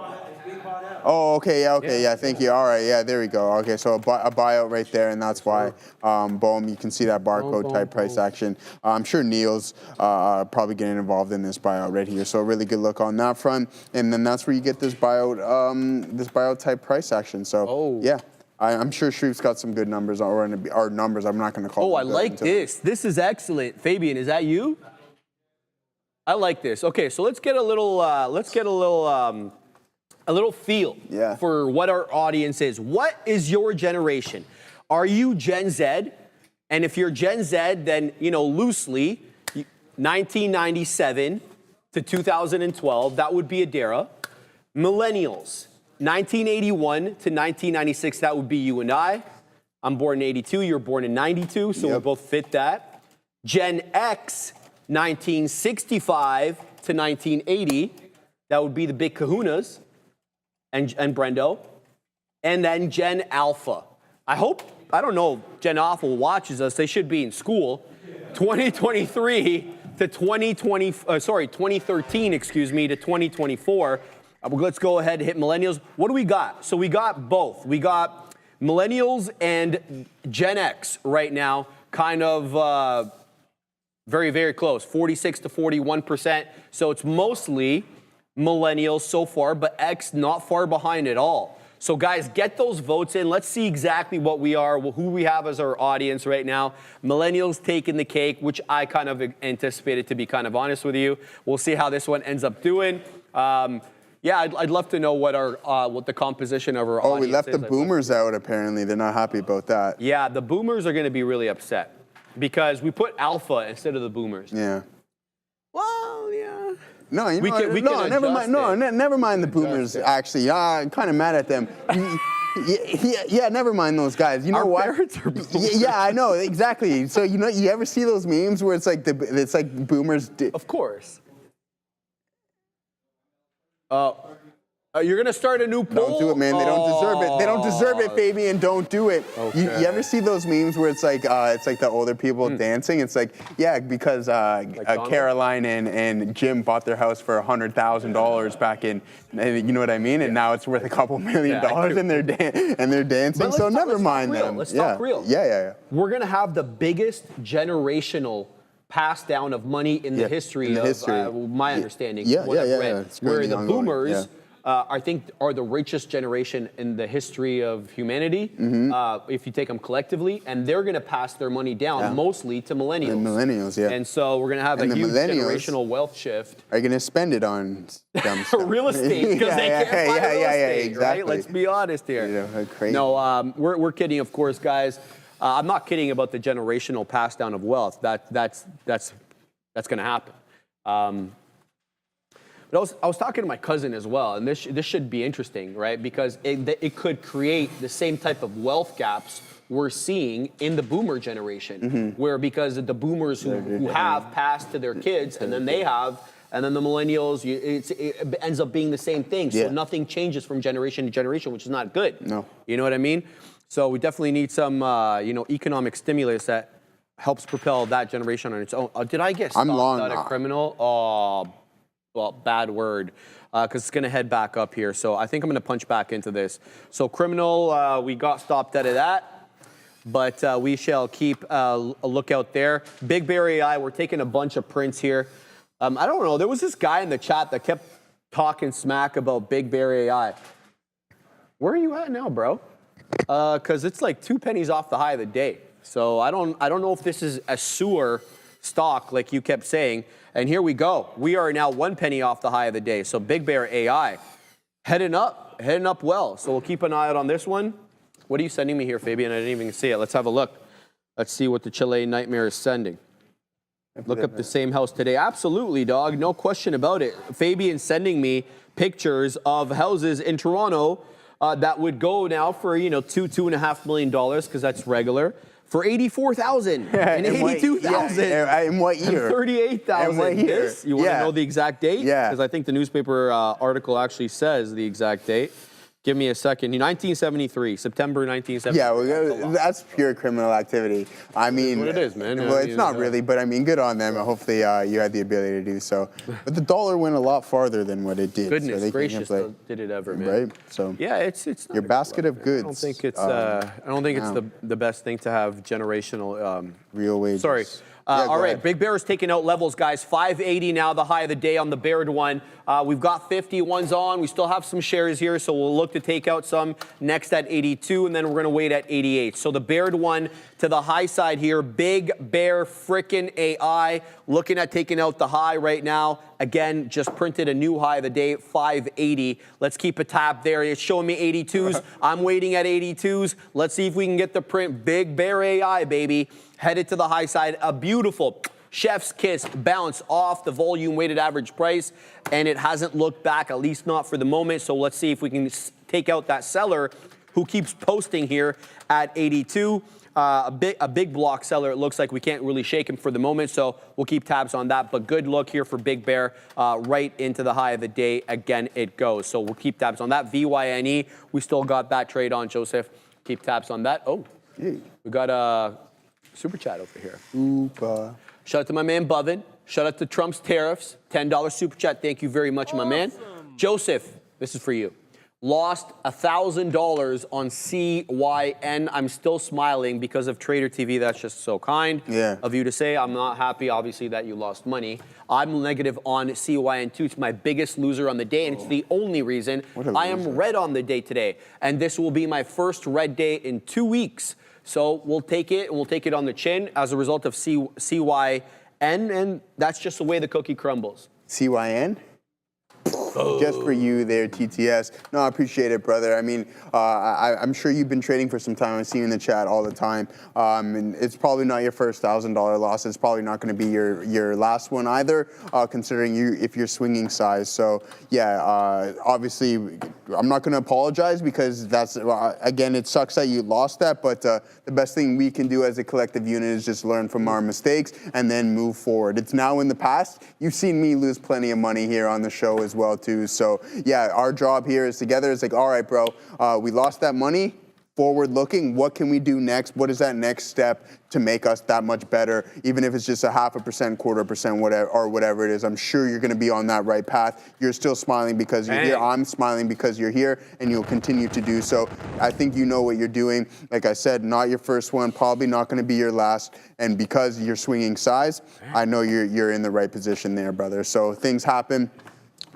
Oh, okay, yeah, thank you. All right, yeah, there we go. Okay, so a buyout right there, and that's why, boom, you can see that barcode type price action. I'm sure Neil's probably getting involved in this buyout right here, so a really good look on that front. And then that's where you get this buyout type price action. So, yeah. I'm sure Shreve's got some good numbers, or numbers. I'm not going to call. Oh, I like this. This is excellent, Fabian. Is that you? I like this. Okay, so let's get a little feel for what our audience is. What is your generation? Are you Gen Z? And if you're Gen Z, then loosely, 1997 to 2012, that would be Adara. Millennials. 1981 to 1996, that would be you and I. I'm born in 82, you're born in 92, so we both fit that. Gen X, 1965 to 1980, that would be the big kahunas and Brendo. And then Gen Alpha. I don't know if Gen Alpha watches us, they should be in school. 2023 to 2013, excuse me, to 2024. Let's go ahead and hit millennials. What do we got? So we got both. We got millennials and Gen X right now, kind of very, very close, 46 to 41%. So it's mostly millennials so far, but X not far behind at all. So guys, get those votes in. Let's see exactly what we are, who we have as our audience right now. Millennials taking the cake, which I kind of anticipated, to be kind of honest with you. We'll see how this one ends up doing. Yeah, I'd love to know what the composition of our audience is. Oh, we left the boomers out, apparently. They're not happy about that. Yeah, the boomers are going to be really upset because we put alpha instead of the boomers. Yeah. Well, yeah. No, never mind the boomers, actually. Yeah, I'm kind of mad at them. Yeah, never mind those guys. You know what? Parents are boomers. Yeah, I know, exactly. So, you ever see those memes where it's like boomers... Of course. You're going to start a new poll? Don't do it, man. They don't deserve it. They don't deserve it, Fabian. Don't do it. Okay. You ever see those memes where it's like the older people dancing? It's like, yeah, because Caroline and Jim bought their house for $100,000 back in, you know what I mean? And now it's worth a couple $1 million, and they're dancing. So never mind them. Let's talk real. Yeah. We're going to have the biggest generational pass down of money in the history of my understanding. Where the boomers, I think, are the richest generation in the history of humanity, if you take them collectively, and they're going to pass their money down mostly to millennials. And so we're going to have a huge generational wealth shift. Are you going to spend it on dumb stuff? Real estate, because they can't find real estate, exactly. right? Let's be honest here. No, we're kidding, of course, guys. I'm not kidding about the generational pass down of wealth. That's going to happen. But I was talking to my cousin as well, and this should be interesting, right? Because it could create the same type of wealth gaps we're seeing in the boomer generation, where because the boomers who have passed to their kids, and then they have, and then the millennials, it ends up being the same thing. So nothing changes from generation to generation, which is not good. No. You know what I mean? So we definitely need some, economic stimulus that helps propel that generation on its own. Did I get stopped out of criminal? Oh, well, bad word, because it's going to head back up here. So I think I'm going to punch back into this. So criminal, we got stopped out of that, but we shall keep a lookout there. Big Bear AI, we're taking a bunch of prints here. I don't know. There was this guy in the chat that kept talking smack about Big Bear AI. Where are you at now, bro? Because it's like 2 pennies off the high of the day. So I don't know if this is a sewer stock like you kept saying. And here we go. We are now 1 penny off the high of the day. So Big Bear AI heading up well. So we'll keep an eye out on this one. What are you sending me here, Fabian? I didn't even see it. Let's have a look. Let's see what the Chile Nightmare is sending. Look up the same house today. Absolutely, dog. No question about it. Fabian sending me pictures of houses in Toronto that would go now for, $2.5 million, because that's regular, for $84,000 and $82,000. In what year? $38,000. In what year? You want to know the exact date? Yeah. Because I think the newspaper article actually says the exact date. Give me a second. 1973, September 1973. Yeah, that's pure criminal activity. I mean, what it is, man. Well, it's not really, but I mean, good on them. Hopefully, you had the ability to do so. But the dollar went a lot farther than what it did. Goodness so gracious, did it ever, man? Right. So yeah, it's not your basket of goods. I don't think it's the best thing to have generational real wages. Sorry. All right, Big Bear is taking out levels, guys. 580 now, the high of the day on the Baird one. We've got 51s on. We still have some shares here, so we'll look to take out some next at 82, and then we're going to wait at 88. So the Baird one to the high side here, Big Bear frickin' AI, looking at taking out the high right now. Again, just printed a new high of the day, 580. Let's keep a tab there. It's showing me 82s. I'm waiting at 82s. Let's see if we can get the print. Big Bear AI, baby. Headed to the high side. A beautiful chef's kiss bounce off the volume weighted average price, and it hasn't looked back, at least not for the moment. So let's see if we can take out that seller who keeps posting here at 82. A big block seller. It looks like we can't really shake him for the moment, so we'll keep tabs on that. But good look here for Big Bear, right into the high of the day. Again, it goes. So we'll keep tabs on that. VYNE, we still got that trade on, Joseph. Keep tabs on that. Oh, we got a super chat over here. Shout out to my man Bovin. Shout out to Trump's tariffs. $10 super chat. Thank you very much, my man. Joseph, this is for you. Lost $1,000 on CYN. I'm still smiling because of Trader TV. That's just so kind of you to say. I'm not happy, obviously, that you lost money. I'm negative on CYN too. It's my biggest loser on the day, and it's the only reason I am red on the day today. And this will be my first red day in 2 weeks. So we'll take it, and we'll take it on the chin as a result of CYN, and that's just the way the cookie crumbles. CYN? Just for you there, TTS. No, I appreciate it, brother. I mean, I'm sure you've been trading for some time. I see you in the chat all the time. And it's probably not your first $1,000 loss. It's probably not going to be your last one either, considering if you're swinging size. So, yeah, obviously, I'm not going to apologize because that's, again, it sucks that you lost that. But the best thing we can do as a collective unit is just learn from our mistakes and then move forward. It's now in the past. You've seen me lose plenty of money here on the show as well, too. So, yeah, our job here is together. It's like, all right, bro, we lost that money. Forward looking, what can we do next? What is that next step to make us that much better? Even if it's just a 0.5%, 1/4%, whatever it is, I'm sure you're going to be on that right path. You're still smiling because you're here. I'm smiling because you're here, and you'll continue to do so. I think you know what you're doing. Like I said, not your first one, probably not going to be your last. And because you're swinging size, I know you're in the right position there, brother. So things happen.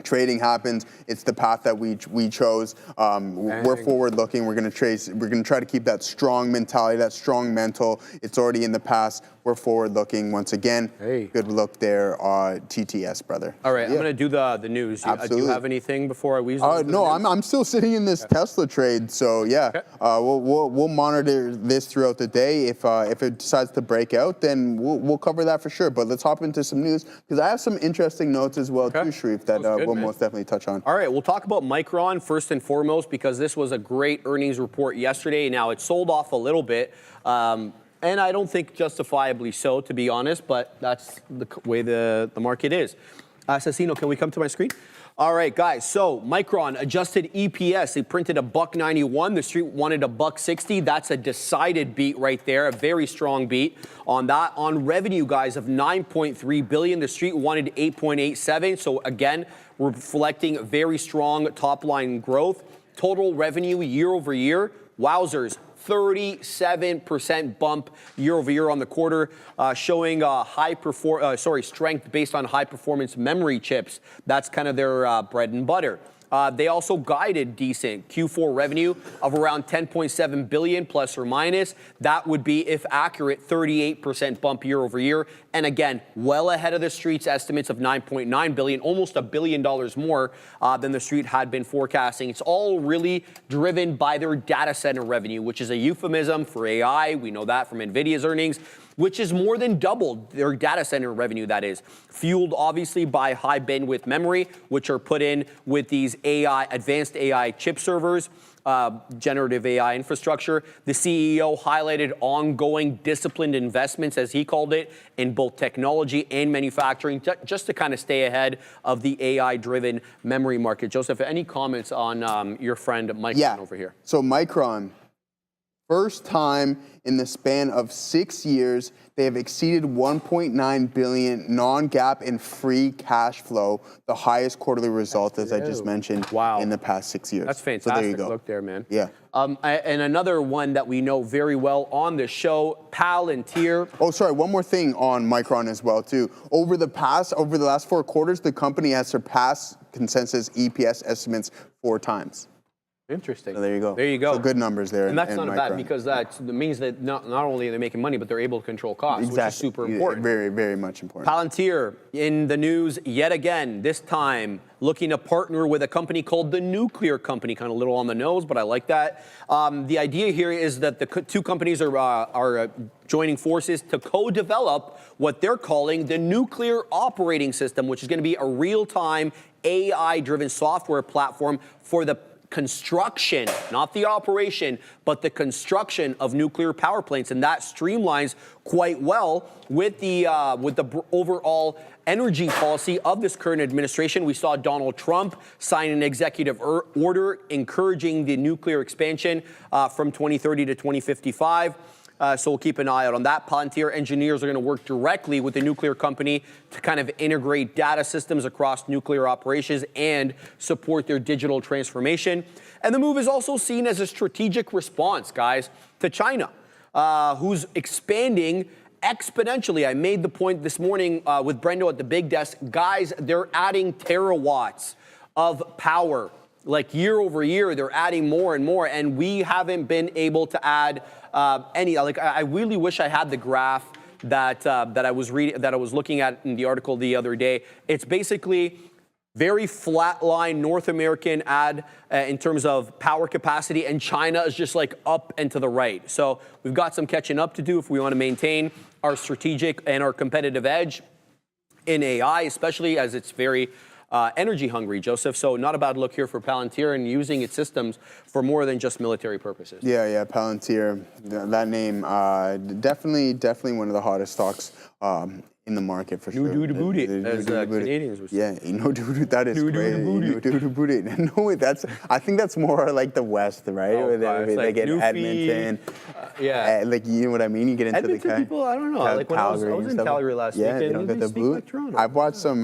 Trading happens. It's the path that we chose. We're forward looking. We're going to try to keep that strong mentality, that strong mental. It's already in the past. We're forward looking once again. Good look there, TTS, brother. All right, I'm going to do the news. Do you have anything before I weasel? No, I'm still sitting in this Tesla trade. So yeah, we'll monitor this throughout the day. If it decides to break out, then we'll cover that for sure. But let's hop into some news because I have some interesting notes as well too, Sharif, that we'll most definitely touch on. All right, we'll talk about Micron first and foremost because this was a great earnings report yesterday. Now, it sold off a little bit, and I don't think justifiably so, to be honest, but that's the way the market is. Assassino, can we come to my screen? All right, guys, so Micron adjusted EPS. They printed $1.91. The street wanted $1.60. That's a decided beat right there, a very strong beat on that. On revenue, guys, of $9.3 billion, the street wanted $8.87. So again, reflecting very strong top-line growth. Total revenue year over year, wowzers, 37% bump year over year on the quarter, showing strength based on high performance memory chips. That's kind of their bread and butter. They also guided decent Q4 revenue of around 10.7 billion plus or minus. That would be, if accurate, 38% bump year over year. And again, well ahead of the street's estimates of 9.9 billion, almost $1 billion more than the street had been forecasting. It's all really driven by their data center revenue, which is a euphemism for AI. We know that from Nvidia's earnings, which is more than doubled their data center revenue, that is. Fueled, obviously, by high bandwidth memory, which are put in with these advanced AI chip servers, generative AI infrastructure. The CEO highlighted ongoing disciplined investments, as he called it, in both technology and manufacturing, just to kind of stay ahead of the AI-driven memory market. Joseph, any comments on your friend Micron over here? So Micron, first time in the span of 6 years, they have exceeded 1.9 billion non-GAAP in free cash flow, the highest quarterly result, as I just mentioned, in the past 6 years. That's fantastic. So there you go. Look there, man. Yeah. And another one that we know very well on the show, Palantir. Oh, sorry, one more thing on Micron as well, too. Over the last 4 quarters, the company has surpassed consensus EPS estimates 4 times. Interesting. So there you go. There you go. So good numbers there. And that's not Micron. bad, because that means that not only are they making money, but they're able to control costs, which is super important. Very, very much important. Palantir in the news yet again, this time looking to partner with a company called the Nuclear Company, kind of a little on the nose, but I like that. The idea here is that the 2 companies are joining forces to co-develop what they're calling the Nuclear Operating System, which is going to be a real-time AI-driven software platform for the construction, not the operation, but the construction of nuclear power plants, and that streamlines quite well with the overall energy policy of this current administration. We saw Donald Trump sign an executive order encouraging the nuclear expansion from 2030 to 2055. So we'll keep an eye out on that. Palantir engineers are going to work directly with the nuclear company to kind of integrate data systems across nuclear operations and support their digital transformation. And the move is also seen as a strategic response, guys, to China, who's expanding exponentially. I made the point this morning with Brendo at the Big Desk. Guys, they're adding terawatts of power. Like year over year, they're adding more and more, and we haven't been able to add any. Like, I really wish I had the graph that I was looking at in the article the other day. It's basically very flat line North American add in terms of power capacity, and China is just like up and to the right. So we've got some catching up to do if we want to maintain our strategic and our competitive edge in AI, especially as it's very energy hungry, Joseph. So not a bad look here for Palantir and using its systems for more than just military purposes. Yeah, Palantir. That name, definitely one of the hottest stocks in the market for sure. No doo booty, as Canadians would say. Yeah, no doo, that is great. No doo booty. No, I think that's more like the West, right? Oh, Where they get Edmonton. Like, you know what I mean? You get into Edmonton people, I don't know. Like when I was in Calgary last weekend, they don't get the boot. Like I've watched some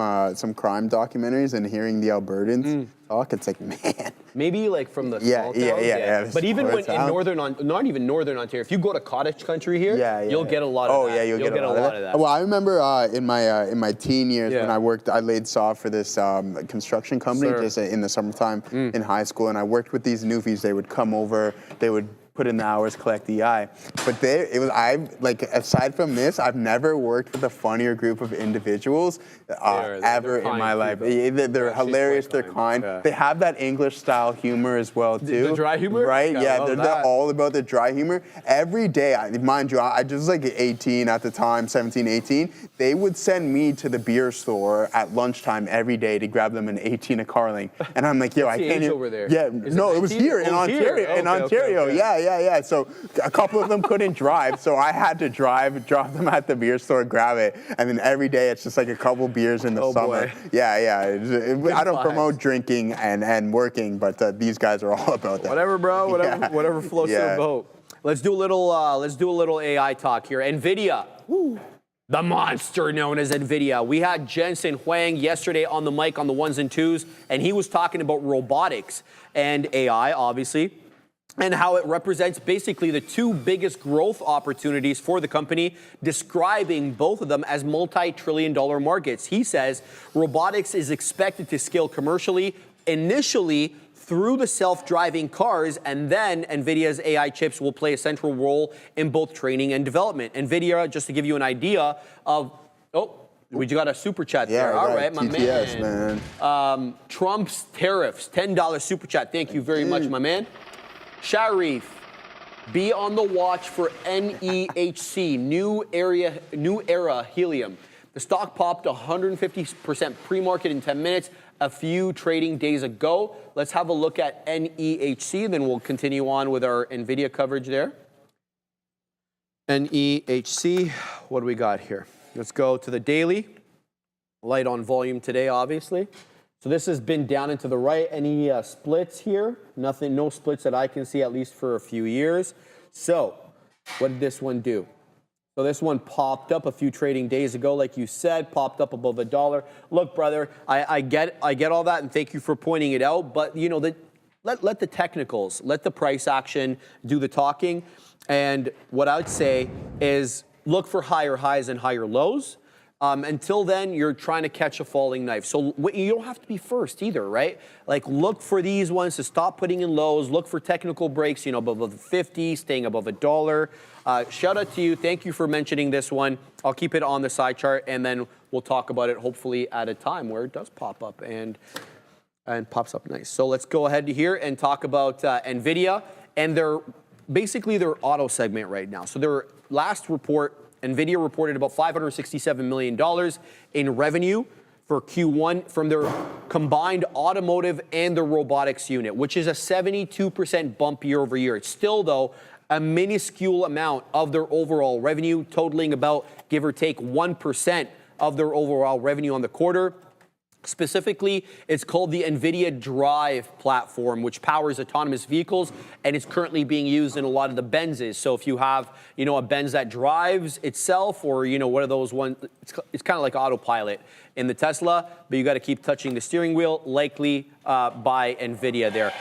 crime documentaries and hearing the Albertans talk, it's like, man. Maybe like from the small towns. Yeah. But even when in not even northern Ontario, if you go to cottage country here, you'll get a lot of that. Oh yeah, you'll get a lot of that. Well, I remember in my teen years when I laid saw for this construction company just in the summertime in high school, and I worked with these newbies. They would come over, they would put in the hours, collect the EI. But aside from this, I've never worked with a funnier group of individuals ever in my life. They're hilarious, they're kind. Yeah. They have that English style humor as well too. The dry humor? Right, they're all about the dry humor. Every day, mind you, I just like 18 at the time, 17, 18. They would send me to the beer store at lunchtime every day to grab them an 18 of Carling. And I'm like, yo, I can't even. Over there? Yeah, no, it was here in Ontario. In Ontario, yeah. So a couple of them couldn't drive, so I had to drop them at the beer store, grab it, and then every day it's just like a couple beers in the summer. Boy. Yeah. I don't promote drinking and working, but these guys are all about that. Whatever, bro. Whatever floats your boat. Let's do a little AI talk here. Nvidia. Woo. The monster known as Nvidia. We had Jensen Huang yesterday on the mic on the ones and twos, and he was talking about robotics and AI, obviously, and how it represents basically the 2 biggest growth opportunities for the company, describing both of them as multi-trillion-dollar markets. He says robotics is expected to scale commercially initially through the self-driving cars, and then NVIDIA's AI chips will play a central role in both training and development. NVIDIA, just to give you an idea of, we just got a super chat there. All right, my TTS, man. Trump's tariffs, $10 super chat. Thank you very much, my man. Sharif, be on the watch for NEHC, New Era Helium. The stock popped 150% pre-market in 10 minutes a few trading days ago. Let's have a look at NEHC, then we'll continue on with our NVIDIA coverage there. NEHC, what do we got here? Let's go to the daily. Light on volume today, obviously. So this has been down and to the right. Any splits here? Nothing, no splits that I can see, at least for a few years. So what did this one do? So this one popped up a few trading days ago, like you said, popped up above $1. Look, brother, I get all that, and thank you for pointing it out. But you know, let the technicals, let the price action do the talking. And what I would say is look for higher highs and higher lows. Until then, you're trying to catch a falling knife. So you don't have to be first either, right? Like, look for these ones to stop putting in lows. Look for technical breaks, you know, above 50, staying above $1. Shout out to you. Thank you for mentioning this one. I'll keep it on the side chart, and then we'll talk about it hopefully at a time where it does pop up and pops up nice. So let's go ahead here and talk about NVIDIA and their auto segment right now. So their last report, NVIDIA reported about $567 million in revenue for Q1 from their combined automotive and the robotics unit, which is a 72% bump year over year. It's still, though, a minuscule amount of their overall revenue, totaling about, give or take, 1% of their overall revenue on the quarter. Specifically, it's called the NVIDIA Drive platform, which powers autonomous vehicles, and it's currently being used in a lot of the Benzes. So if you have, you know, a Benz that drives itself, or, you know, one of those ones, it's kind of like autopilot in the Tesla, but you got to keep touching the steering wheel, likely by NVIDIA there.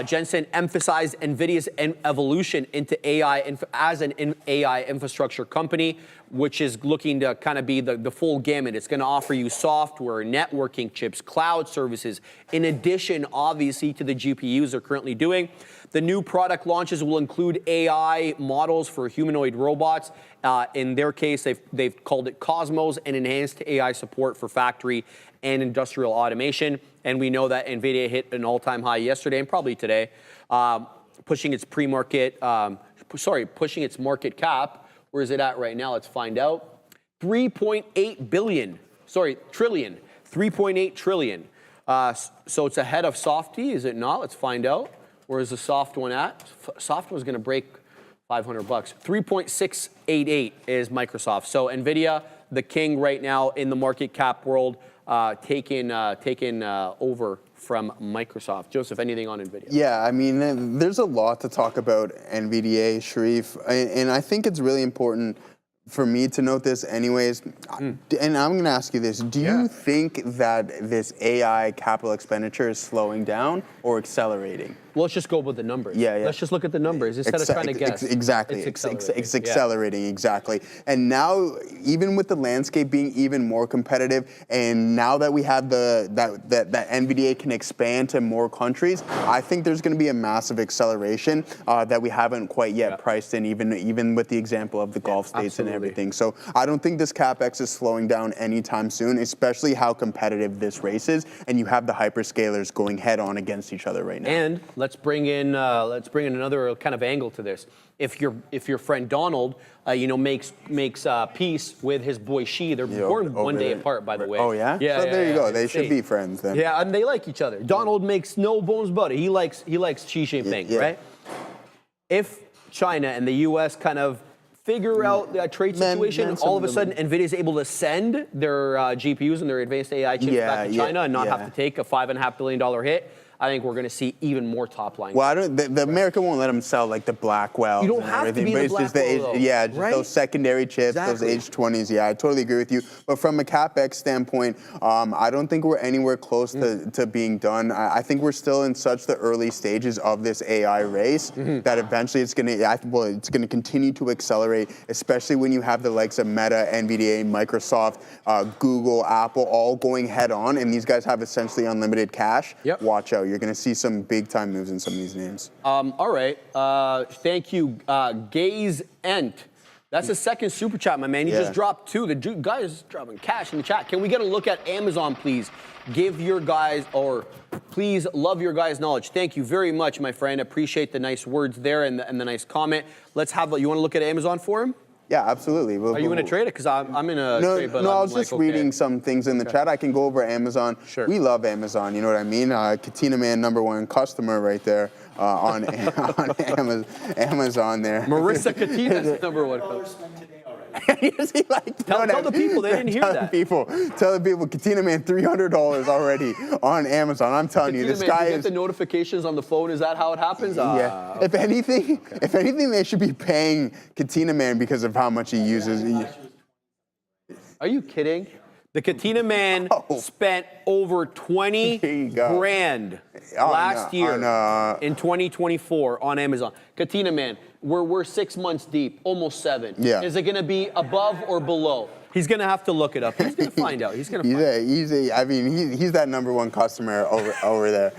Jensen emphasized NVIDIA's evolution into AI as an AI infrastructure company, which is looking to kind of be the full gamut. It's going to offer you software, networking chips, cloud services, in addition, obviously, to the GPUs they're currently doing. The new product launches will include AI models for humanoid robots. In their case, they've called it Cosmos, and enhanced AI support for factory and industrial automation. And we know that NVIDIA hit an all-time high yesterday and probably today, pushing its market cap. Where is it at right now? Let's find out. 3.8 trillion. 3.8 trillion. So it's ahead of Softy, is it not? Let's find out. Where is the soft one at? Soft one's going to break $500. 3.688 is Microsoft. So NVIDIA, the king right now in the market cap world, taken over from Microsoft. Joseph, anything on NVIDIA? Yeah, I mean, there's a lot to talk about NVDA, Sharif, and I think it's really important for me to note this anyways. And I'm going to ask you this. Do you think that this AI capital expenditure is slowing down or accelerating? Well, let's just go with the numbers. Let's just look at the numbers instead of trying to guess. Exactly. It's accelerating, exactly. And now, even with the landscape being even more competitive, and now that we have that NVDA can expand to more countries, I think there's going to be a massive acceleration that we haven't quite yet priced in, even with the example of the Gulf states and everything. So I don't think this CapEx is slowing down anytime soon, especially how competitive this race is, and you have the hyperscalers going head on against each other right now. And let's bring in another kind of angle to this. If your friend Donald, makes peace with his boy Xi, they're born one day apart, by the way. Oh yeah. Yeah. So there you go. They should be friends then. Yeah, and they like each other. Donald makes no bones about it. He likes Xi Jinping, right? If China and the U.S. kind of figure out that trade situation, all of a sudden NVIDIA is able to send their GPUs and their advanced AI chips back to China and not have to take a $5.5 billion hit. I think we're going to see even more top line. Well, the America won't let them sell like the Blackwell. You don't have to be the Blackwell, yeah, just those secondary chips, those H20s. Yeah, I totally agree with you. But from a CapEx standpoint, I don't think we're anywhere close to being done. I think we're still in such the early stages of this AI race that eventually it's going to continue to accelerate, especially when you have the likes of Meta, NVDA, Microsoft, Google, Apple, all going head on, and these guys have essentially unlimited cash. Watch out. You're going to see some big time moves in some of these names. All right. Thank you, Gaze Ent. That's the second super chat, my man. You just dropped 2. The guy is dropping cash in the chat. Can we get a look at Amazon, please? Give your guys, or please love your guys' knowledge. Thank you very much, my friend. Appreciate the nice words there and the nice comment. Let's have, you want to look at Amazon for him? Yeah, absolutely. Are you in a trade? Because I'm in a trade. But no, I was just reading some things in the chat. I can go over Amazon. Sure. We love Amazon. You know what I mean? Katina Man, #1 customer right there on Amazon there. Marissa Katina's #1 customer. Tell the people they didn't hear that. Tell the people, Katina Man, $300 already on Amazon. I'm telling you, this guy is. Get the notifications on the phone. Is that how it happens? Yeah. If anything, they should be paying Katina Man because of how much he uses. Are you kidding? The Katina Man spent over 20 grand last year in 2024 on Amazon. Katina Man, we're 6 months deep, almost 7. Yeah. Is it going to be above or below? He's going to have to look it up. He's going to find out. He's going to find out. He's that #1 customer over there.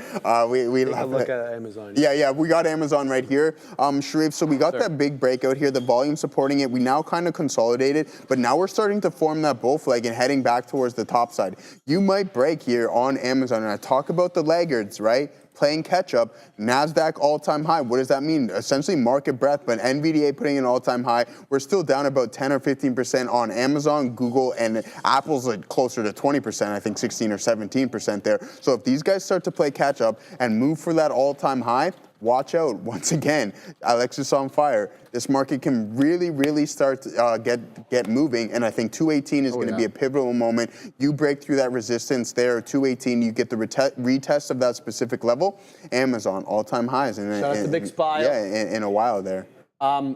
We Take a look at Amazon. Yeah, we got Amazon right here. Sharif, so we got that big breakout here, the volume supporting it. We now kind of consolidated, but now we're starting to form that bull flag and heading back towards the top side. You might break here on Amazon, and I talk about the laggards, right? Playing catch up, Nasdaq all-time high. What does that mean? Essentially market breadth, but NVDA putting an all-time high. We're still down about 10 or 15% on Amazon, Google, and Apple's like closer to 20%, I think 16 or 17% there. So if these guys start to play catch up and move for that all-time high, watch out. Once again, Alexis on fire. This market can really, really start to get moving, and I think 218 is going to be a pivotal moment. You break through that resistance there, 218, you get the retest of that specific level. Amazon, all-time highs. That's the big spy. Yeah, in a while there.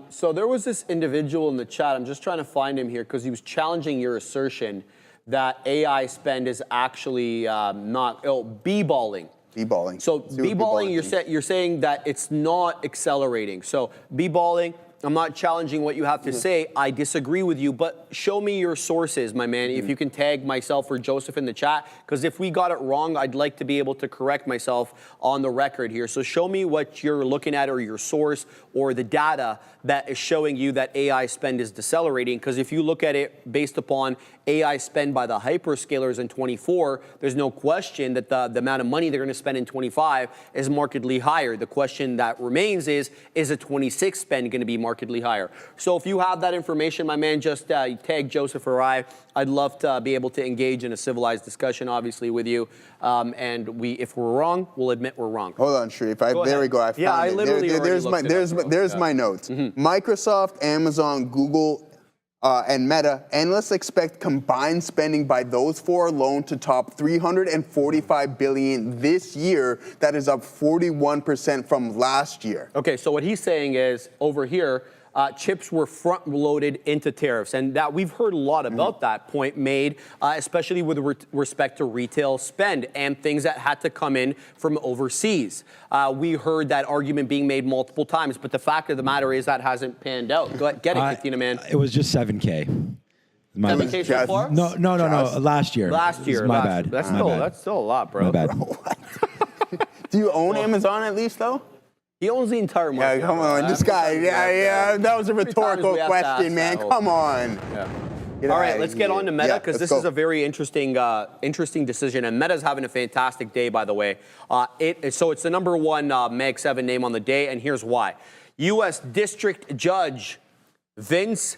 So there was this individual in the chat. I'm just trying to find him here because he was challenging your assertion that AI spend is actually not b-balling. B-balling. So b-balling, you're saying that it's not accelerating. So b-balling, I'm not challenging what you have to say. I disagree with you, but show me your sources, my man. If you can tag myself or Joseph in the chat, because if we got it wrong, I'd like to be able to correct myself on the record here. So show me what you're looking at or your source or the data that is showing you that AI spend is decelerating. Because if you look at it based upon AI spend by the hyperscalers in 24, there's no question that the amount of money they're going to spend in 25 is markedly higher. The question that remains is a 26 spend going to be markedly higher? So if you have that information, my man, just tag Joseph or I'd love to be able to engage in a civilized discussion, obviously, with you. And if we're wrong, we'll admit we're wrong. Hold on, Sharif. There we go. I found it. There's my notes. Microsoft, Amazon, Google, and Meta, and let's expect combined spending by those 4 alone to top $345 billion this year. That is up 41% from last year. Okay, so what he's saying is over here, chips were front-loaded into tariffs, and that we've heard a lot about that point made, especially with respect to retail spend and things that had to come in from overseas. We heard that argument being made multiple times, but the fact of the matter is that hasn't panned out. Go ahead, get it, Katina Man. It was just 7K. 7K so far? No. Last year. Last year. My bad. That's still a lot, bro. My bad. Do you own Amazon at least, though? He owns the entire market. Yeah, come on. This guy, that was a rhetorical question, man. Come on. All right, let's get on to Meta, because this is a very interesting decision. And Meta's having a fantastic day, by the way. So it's the #1 Mag 7 name on the day, and here's why. U.S. District Judge Vince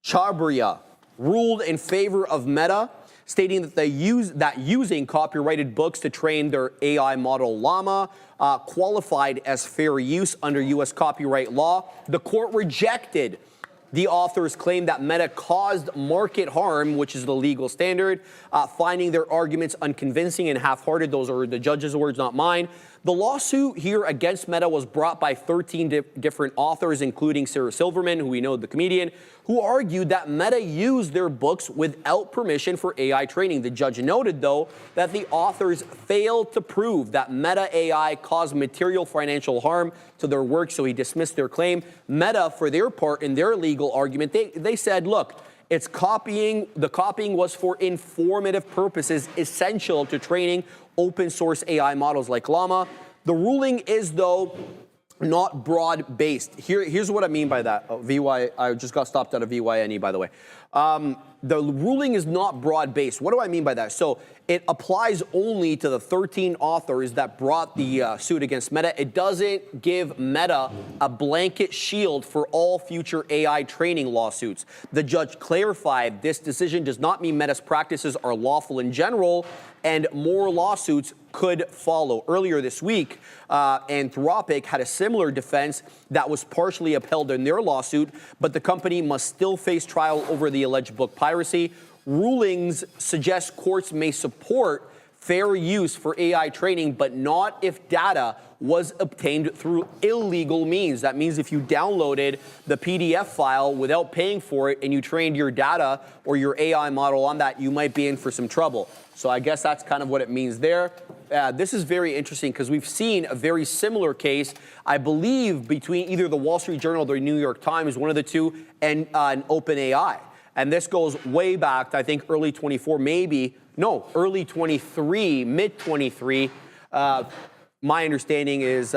Chhabria ruled in favor of Meta, stating that using copyrighted books to train their AI model Llama qualified as fair use under U.S. copyright law. The court rejected the author's claim that Meta caused market harm, which is the legal standard, finding their arguments unconvincing and half-hearted. Those are the judge's words, not mine. The lawsuit here against Meta was brought by 13 different authors, including Sarah Silverman, who we know, the comedian, who argued that Meta used their books without permission for AI training. The judge noted, though, that the authors failed to prove that Meta AI caused material financial harm to their work, so he dismissed their claim. Meta, for their part, in their legal argument, they said, look, it's copying. The copying was for informative purposes essential to training open source AI models like Llama. The ruling is, though, not broad-based. Here's what I mean by that. I just got stopped out of VYNE, by the way. The ruling is not broad-based. What do I mean by that? So it applies only to the 13 authors that brought the suit against Meta. It doesn't give Meta a blanket shield for all future AI training lawsuits. The judge clarified this decision does not mean Meta's practices are lawful in general, and more lawsuits could follow. Earlier this week, Anthropic had a similar defense that was partially upheld in their lawsuit, but the company must still face trial over the alleged book piracy. Rulings suggest courts may support fair use for AI training, but not if data was obtained through illegal means. That means if you downloaded the PDF file without paying for it and you trained your data or your AI model on that, you might be in for some trouble. So I guess that's kind of what it means there. This is very interesting because we've seen a very similar case, I believe, between either the Wall Street Journal or the New York Times, one of the two, and OpenAI. And this goes way back to, I think, early 24, early 23, mid 23. My understanding is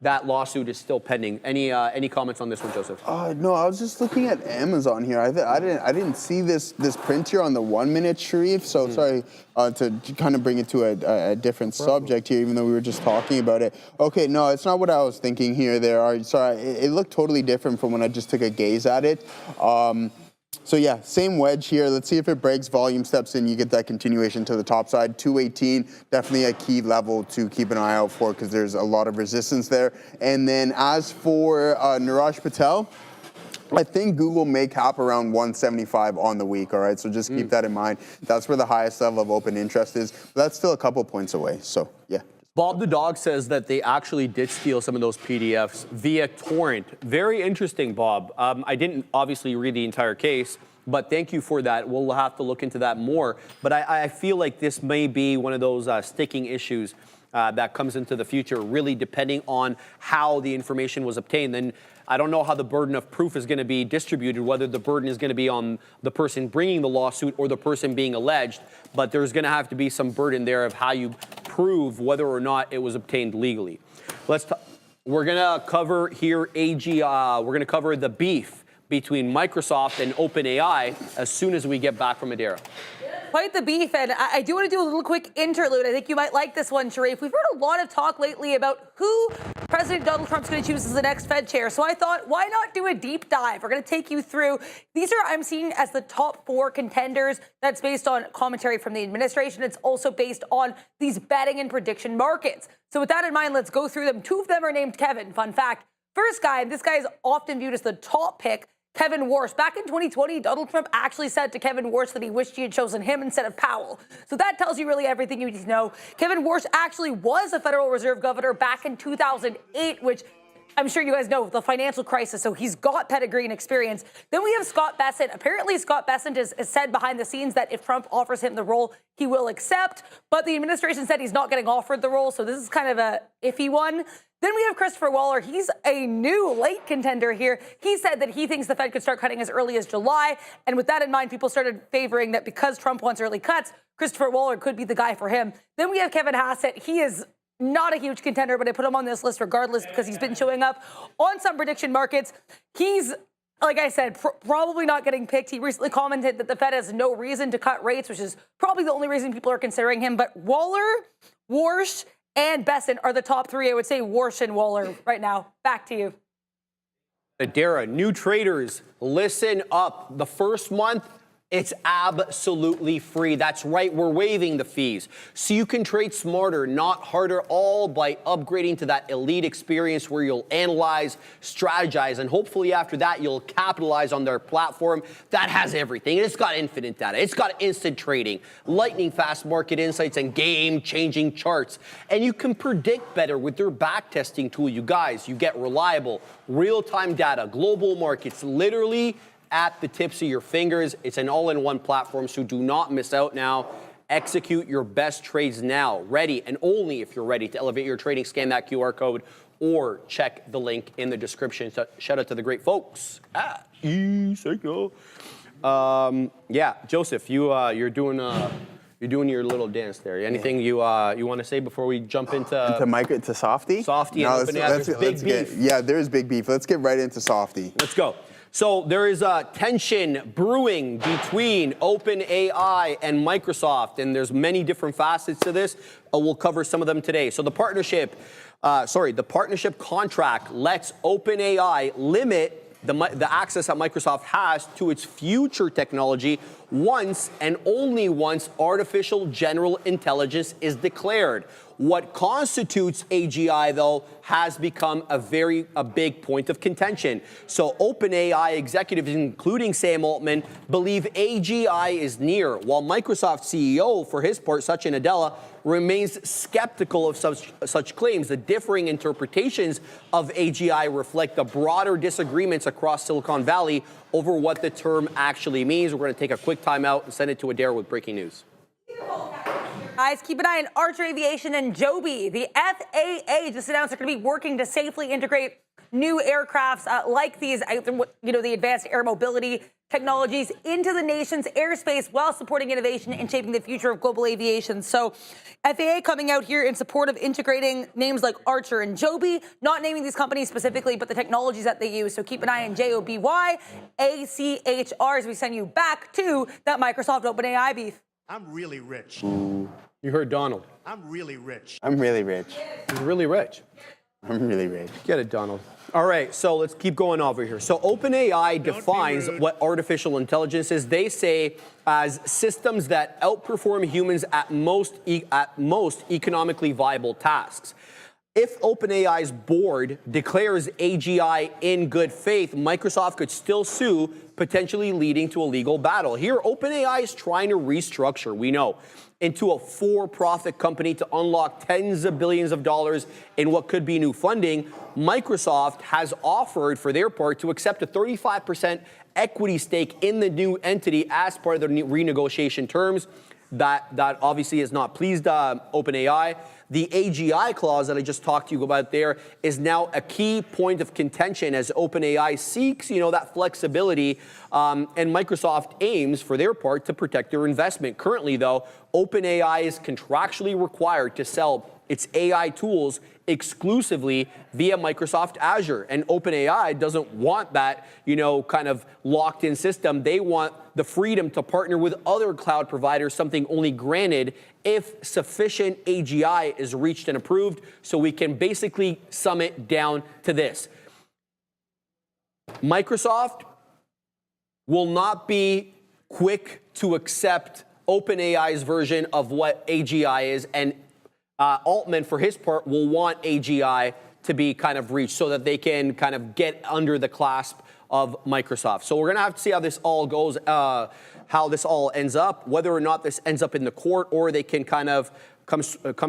that lawsuit is still pending. Any comments on this one, Joseph? No, I was just looking at Amazon here. I didn't see this print here on the 1 minute, Sharif. So sorry to kind of bring it to a different subject here, even though we were just talking about it. Okay, no, it's not what I was thinking here. Sorry, it looked totally different from when I just took a gaze at it. So yeah, same wedge here. Let's see if it breaks, volume steps in, you get that continuation to the top side. 218, definitely a key level to keep an eye out for because there's a lot of resistance there. And then as for Niraj Patel, I think Google may cap around 175 on the week, all right? So just keep that in mind. That's where the highest level of open interest is. But that's still a couple points away, so yeah. Bob the Dog says that they actually did steal some of those PDFs via torrent. Very interesting, Bob. I didn't obviously read the entire case, but thank you for that. We'll have to look into that more. But I feel like this may be one of those sticking issues that comes into the future, really depending on how the information was obtained. Then I don't know how the burden of proof is going to be distributed, whether the burden is going to be on the person bringing the lawsuit or the person being alleged, but there's going to have to be some burden there of how you prove whether or not it was obtained legally. We're going to cover here we're going to cover the beef between Microsoft and OpenAI as soon as we get back from Madeira. Quite the beef, and I do want to do a little quick interlude. I think you might like this one, Sharif. We've heard a lot of talk lately about who President Donald Trump's going to choose as the next Fed chair. So I thought, why not do a deep dive? We're going to take you through. These are, I'm seeing as the top 4 contenders. That's based on commentary from the administration. It's also based on these betting and prediction markets. So with that in mind, let's go through them. 2 of them are named Kevin. Fun fact. First guy, this guy is often viewed as the top pick, Kevin Warsh. Back in 2020, Donald Trump actually said to Kevin Warsh that he wished he had chosen him instead of Powell. So that tells you really everything you need to know. Kevin Warsh actually was a Federal Reserve governor back in 2008, which I'm sure you guys know, the financial crisis, so he's got pedigree and experience. Then we have Scott Bessent. Apparently, Scott Bessent has said behind the scenes that if Trump offers him the role, he will accept. But the administration said he's not getting offered the role, so this is kind of a iffy one. Then we have Christopher Waller. He's a new late contender here. He said that he thinks the Fed could start cutting as early as July. And with that in mind, people started favoring that because Trump wants early cuts, Christopher Waller could be the guy for him. Then we have Kevin Hassett. He is not a huge contender, but I put him on this list regardless because he's been showing up on some prediction markets. He's, like I said, probably not getting picked. He recently commented that the Fed has no reason to cut rates, which is probably the only reason people are considering him. But Waller, Warsh, and Bessent are the top 3. I would say Warsh and Waller right now. Back to you. Adara, new traders, listen up. The first month, It's absolutely free. That's right, we're waiving the fees. So you can trade smarter, not harder, all by upgrading to that elite experience where you'll analyze, strategize, and hopefully after that you'll capitalize on their platform that has everything. It's got infinite data. It's got instant trading, lightning fast market insights, and game-changing charts. And you can predict better with their backtesting tool. You guys, you get reliable, real-time data, global markets, literally at the tips of your fingers. It's an all-in-one platform, so do not miss out now. Execute your best trades now. Ready, and only if you're ready to elevate your trading. Scan that QR code or check the link in the description. So shout out to the great folks at eSignal. Yeah, Joseph, you're doing your little dance there. Anything you want to say before we jump into Softy? Softy and OpenAI. There's big beef. Yeah, there is big beef. Let's get right into Softy. Let's go. So there is a tension brewing between OpenAI and Microsoft, and there's many different facets to this. We'll cover some of them today. So the partnership contract lets OpenAI limit the access that Microsoft has to its future technology once and only once artificial general intelligence is declared. What constitutes AGI, though, has become a big point of contention. So OpenAI executives, including Sam Altman, believe AGI is near, while Microsoft CEO, for his part, Satya Nadella, remains skeptical of such claims. The differing interpretations of AGI reflect the broader disagreements across Silicon Valley over what the term actually means. We're going to take a quick time out and send it to Adair with breaking news. Guys, keep an eye on Archer Aviation and Joby. The FAA just announced they're going to be working to safely integrate new aircrafts like these, the advanced air mobility technologies into the nation's airspace while supporting innovation and shaping the future of global aviation. So FAA coming out here in support of integrating names like Archer and Joby, not naming these companies specifically, but the technologies that they use. So keep an eye on JOBY, ACHR as we send you back to that Microsoft OpenAI beef. I'm really rich. You heard Donald. I'm really rich. I'm really rich. He's really rich. I'm really rich. Get it, Donald. All right, so let's keep going over here. So OpenAI defines what artificial intelligence is. They say as systems that outperform humans at most economically viable tasks. If OpenAI's board declares AGI in good faith, Microsoft could still sue, potentially leading to a legal battle. Here, OpenAI is trying to restructure, we know, into a for-profit company to unlock tens of billions of dollars in what could be new funding. Microsoft has offered, for their part, to accept a 35% equity stake in the new entity as part of the renegotiation terms. That obviously has not pleased OpenAI. The AGI clause that I just talked to you about there is now a key point of contention as OpenAI seeks, that flexibility, and Microsoft aims, for their part, to protect their investment. Currently, though, OpenAI is contractually required to sell its AI tools exclusively via Microsoft Azure. And OpenAI doesn't want that, kind of locked-in system. They want the freedom to partner with other cloud providers, something only granted if sufficient AGI is reached and approved. So we can basically sum it down to this. Microsoft will not be quick to accept OpenAI's version of what AGI is, and Altman, for his part, will want AGI to be kind of reached so that they can kind of get under the clasp of Microsoft. So we're going to have to see how this all goes, how this all ends up, whether or not this ends up in the court or they can kind of come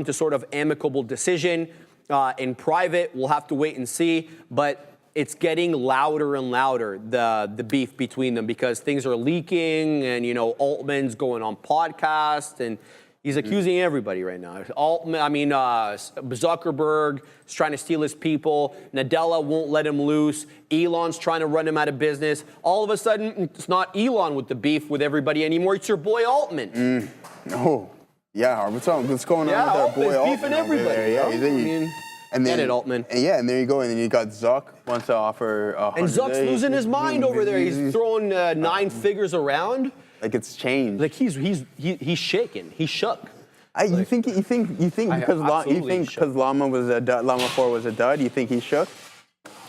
to sort of amicable decision in private. We'll have to wait and see, but it's getting louder and louder, the beef between them, because things are leaking and, Altman's going on podcasts and he's accusing everybody right now. Zuckerberg is trying to steal his people. Nadella won't let him loose. Elon's trying to run him out of business. All of a sudden, it's not Elon with the beef with everybody anymore. It's your boy Altman. No. Yeah, what's going on with our boy Altman? Beefing everybody. Yeah, and then, get it, Altman. And there you go. And then you got Zuck wants to offer $100. And Zuck's losing his mind over there. He's throwing 9 figures around. Like it's changed. Like he's shaking. He's shook. You think because Llama 4 was a dud, you think he's shook?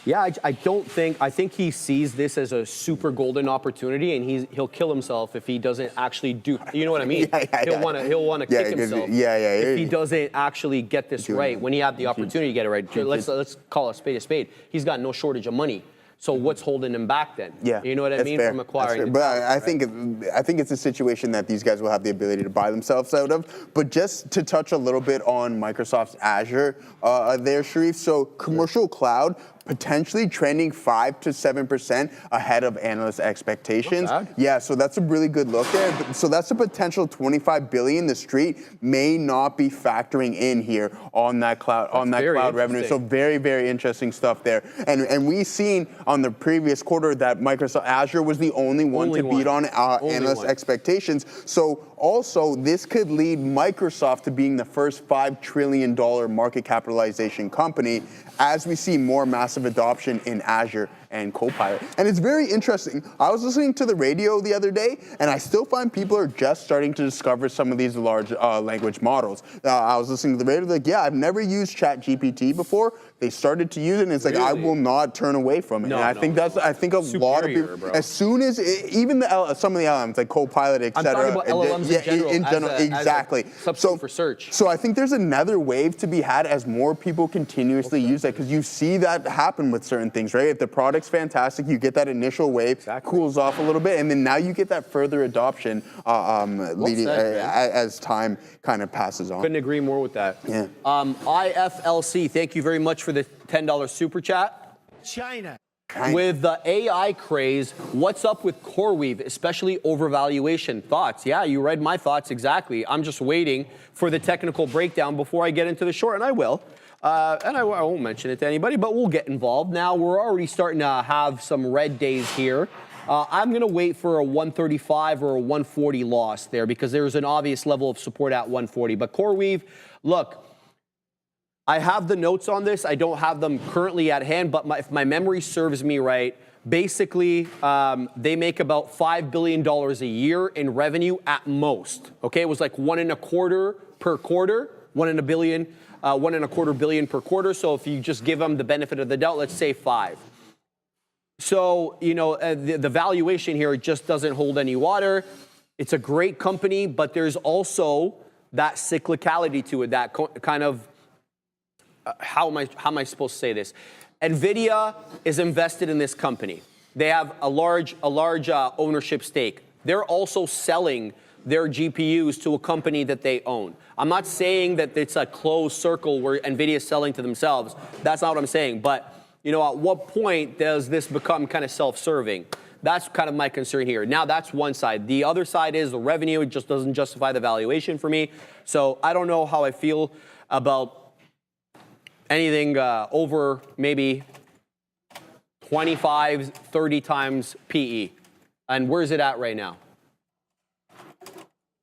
Yeah, I think he sees this as a super golden opportunity, and he'll kill himself if he doesn't actually do. You know what I mean? He'll want to kick himself. If he doesn't actually get this right when he had the opportunity to get it right. Let's call a spade a spade. He's got no shortage of money. So what's holding him back then? Yeah, you know what I mean, from acquiring. But I think it's a situation that these guys will have the ability to buy themselves out of. But just to touch a little bit on Microsoft's Azure there, Sharif. So commercial cloud potentially trending 5 to 7% ahead of analyst expectations. Yeah, so that's a really good look there. So that's a potential $25 billion the street may not be factoring in here on that cloud revenue. So very, very interesting stuff there. And we've seen on the previous quarter that Microsoft Azure was the only one to beat on analyst expectations. So also, this could lead Microsoft to being the first $5 trillion market capitalization company as we see more massive adoption in Azure and Copilot. And it's very interesting. I was listening to the radio the other day, and I still find people are just starting to discover some of these large language models. I was listening to the radio, like, yeah, I've never used ChatGPT before. They started to use it, and it's like, I will not turn away from it. I think a lot of people, bro. As soon as, even some of the LLMs, like Copilot, et cetera. I'm talking about LLMs in general. Exactly. As a substitute for search. So I think there's another wave to be had as more people continuously use that, because you see that happen with certain things, right? If the product's fantastic, you get that initial wave, cools off a little bit, and then now you get that further adoption as time kind of passes on. Couldn't agree more with that. Yeah. IFLC, thank you very much for the $10 super chat. China. With the AI craze, what's up with CoreWeave, especially overvaluation? Thoughts? Yeah, you read my thoughts exactly. I'm just waiting for the technical breakdown before I get into the short, and I will. And I won't mention it to anybody, but we'll get involved. Now, we're already starting to have some red days here. I'm going to wait for a 135 or a 140 loss there, because there's an obvious level of support at 140. But CoreWeave, look, I have the notes on this. I don't have them currently at hand, but if my memory serves me right, basically, they make about $5 billion a year in revenue at most. Okay, it was like 1.25 per quarter, 1.25 billion per quarter. So if you just give them the benefit of the doubt, let's say 5. So, you know, the valuation here just doesn't hold any water. It's a great company, but there's also that cyclicality to it, that kind of, how am I supposed to say this? Nvidia is invested in this company. They have a large ownership stake. They're also selling their GPUs to a company that they own. I'm not saying that it's a closed circle where Nvidia is selling to themselves. That's not what I'm saying. But, you know, at what point does this become kind of self-serving? That's kind of my concern here. Now, that's one side. The other side is the revenue. It just doesn't justify the valuation for me. So I don't know how I feel about anything over maybe 25, 30 times PE. And where's it at right now?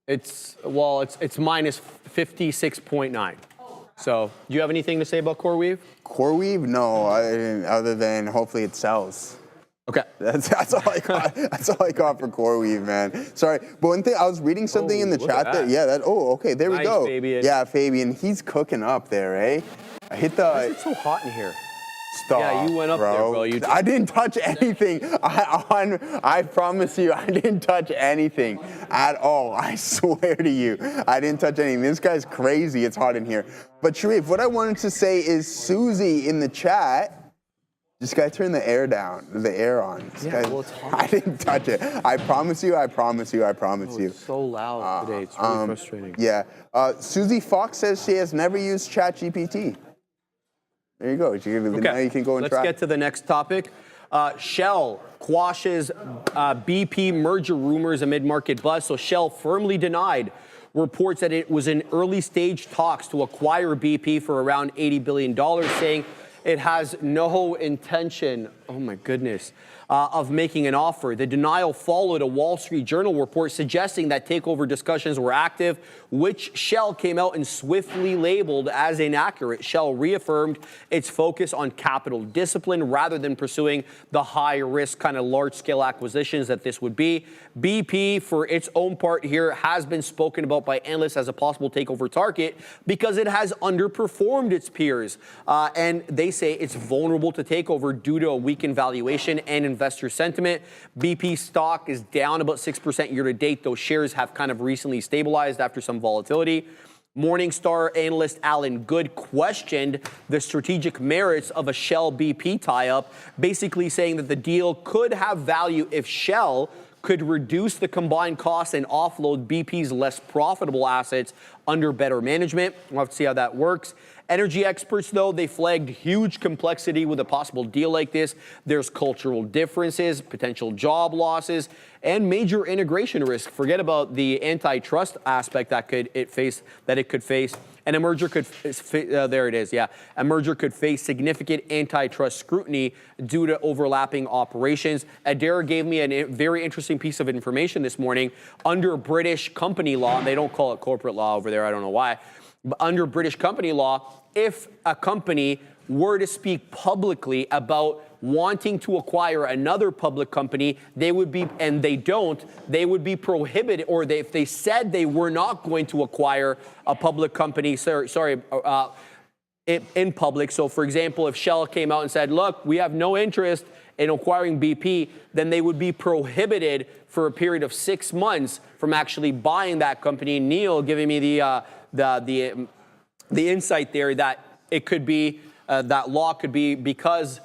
It's minus 56.9. So do you have anything to say about CoreWeave? CoreWeave? No, other than hopefully it sells. Okay. That's all I got. That's all I got for CoreWeave, man. Sorry, but one thing, I was reading something in the chat there. Yeah, okay, there we go. Fabian. Yeah, Fabian, he's cooking up there, eh? I hit the. Why is it so hot in here? Stop, yeah, you went up there, bro. I didn't touch anything. I promise you, I didn't touch anything at all. I swear to you, I didn't touch anything. This guy's crazy. It's hot in here. But Sharif, what I wanted to say is Susie in the chat. This guy turned the air down, the air on. Well, it's hot. I didn't touch it. I promise you, I promise you, I promise you. It's so loud today. It's really frustrating. Yeah. Susie Fox says she has never used ChatGPT. There you go. Now you can go and try. Let's get to the next topic. Shell quashes BP merger rumors amid market buzz. So Shell firmly denied reports that it was in early stage talks to acquire BP for around $80 billion, saying it has no intention Oh my goodness. Of making an offer. The denial followed a Wall Street Journal report suggesting that takeover discussions were active, which Shell came out and swiftly labeled as inaccurate. Shell reaffirmed its focus on capital discipline rather than pursuing the high-risk kind of large-scale acquisitions that this would be. BP, for its own part here, has been spoken about by analysts as a possible takeover target because it has underperformed its peers. And they say it's vulnerable to takeover due to a weakened valuation and investor sentiment. BP stock is down about 6% year to date, though shares have kind of recently stabilized after some volatility. Morningstar analyst Alan Good questioned the strategic merits of a Shell BP tie-up, basically saying that the deal could have value if Shell could reduce the combined costs and offload BP's less profitable assets under better management. We'll have to see how that works. Energy experts, though, they flagged huge complexity with a possible deal like this. There's cultural differences, potential job losses, and major integration risk. Forget about the antitrust aspect that it could face. And a merger could, there it is, yeah. A merger could face significant antitrust scrutiny due to overlapping operations. Adair gave me a very interesting piece of information this morning. Under British company law, and they don't call it corporate law over there, I don't know why, but under British company law, if a company were to speak publicly about wanting to acquire another public company, they would be, and they don't, they would be prohibited, or if they said they were not going to acquire a public company, in public. So, for example, if Shell came out and said, look, we have no interest in acquiring BP, then they would be prohibited for a period of 6 months from actually buying that company. Neil giving me the insight there that it could be, that law could be because,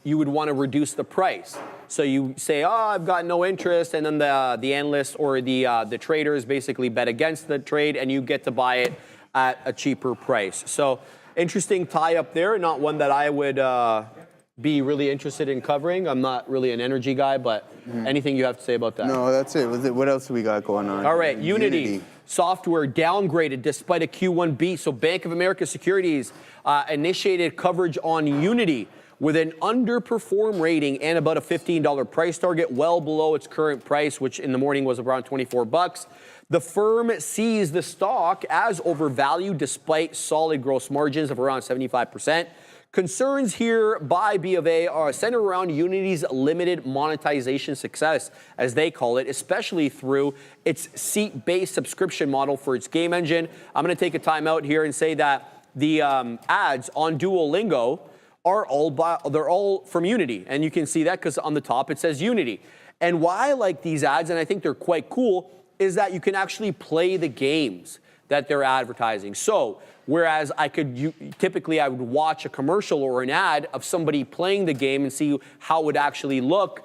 you would want to reduce the price. So you say, I've got no interest, and then the analyst or the traders basically bet against the trade, and you get to buy it at a cheaper price. So interesting tie-up there, not one that I would be really interested in covering. I'm not really an energy guy, but anything you have to say about that? No, that's it. What else do we got going on? All right, Unity. Software downgraded despite a Q1 beat. So Bank of America Securities initiated coverage on Unity with an underperform rating and about a $15 price target, well below its current price, which in the morning was around 24 bucks. The firm sees the stock as overvalued despite solid gross margins of around 75%. Concerns here by B of A are centered around Unity's limited monetization success, as they call it, especially through its seat-based subscription model for its game engine. I'm going to take a time out here and say that the ads on Duolingo are they're all from Unity, and you can see that because on the top it says Unity. And why I like these ads, and I think they're quite cool, is that you can actually play the games that they're advertising. So whereas typically I would watch a commercial or an ad of somebody playing the game and see how it would actually look,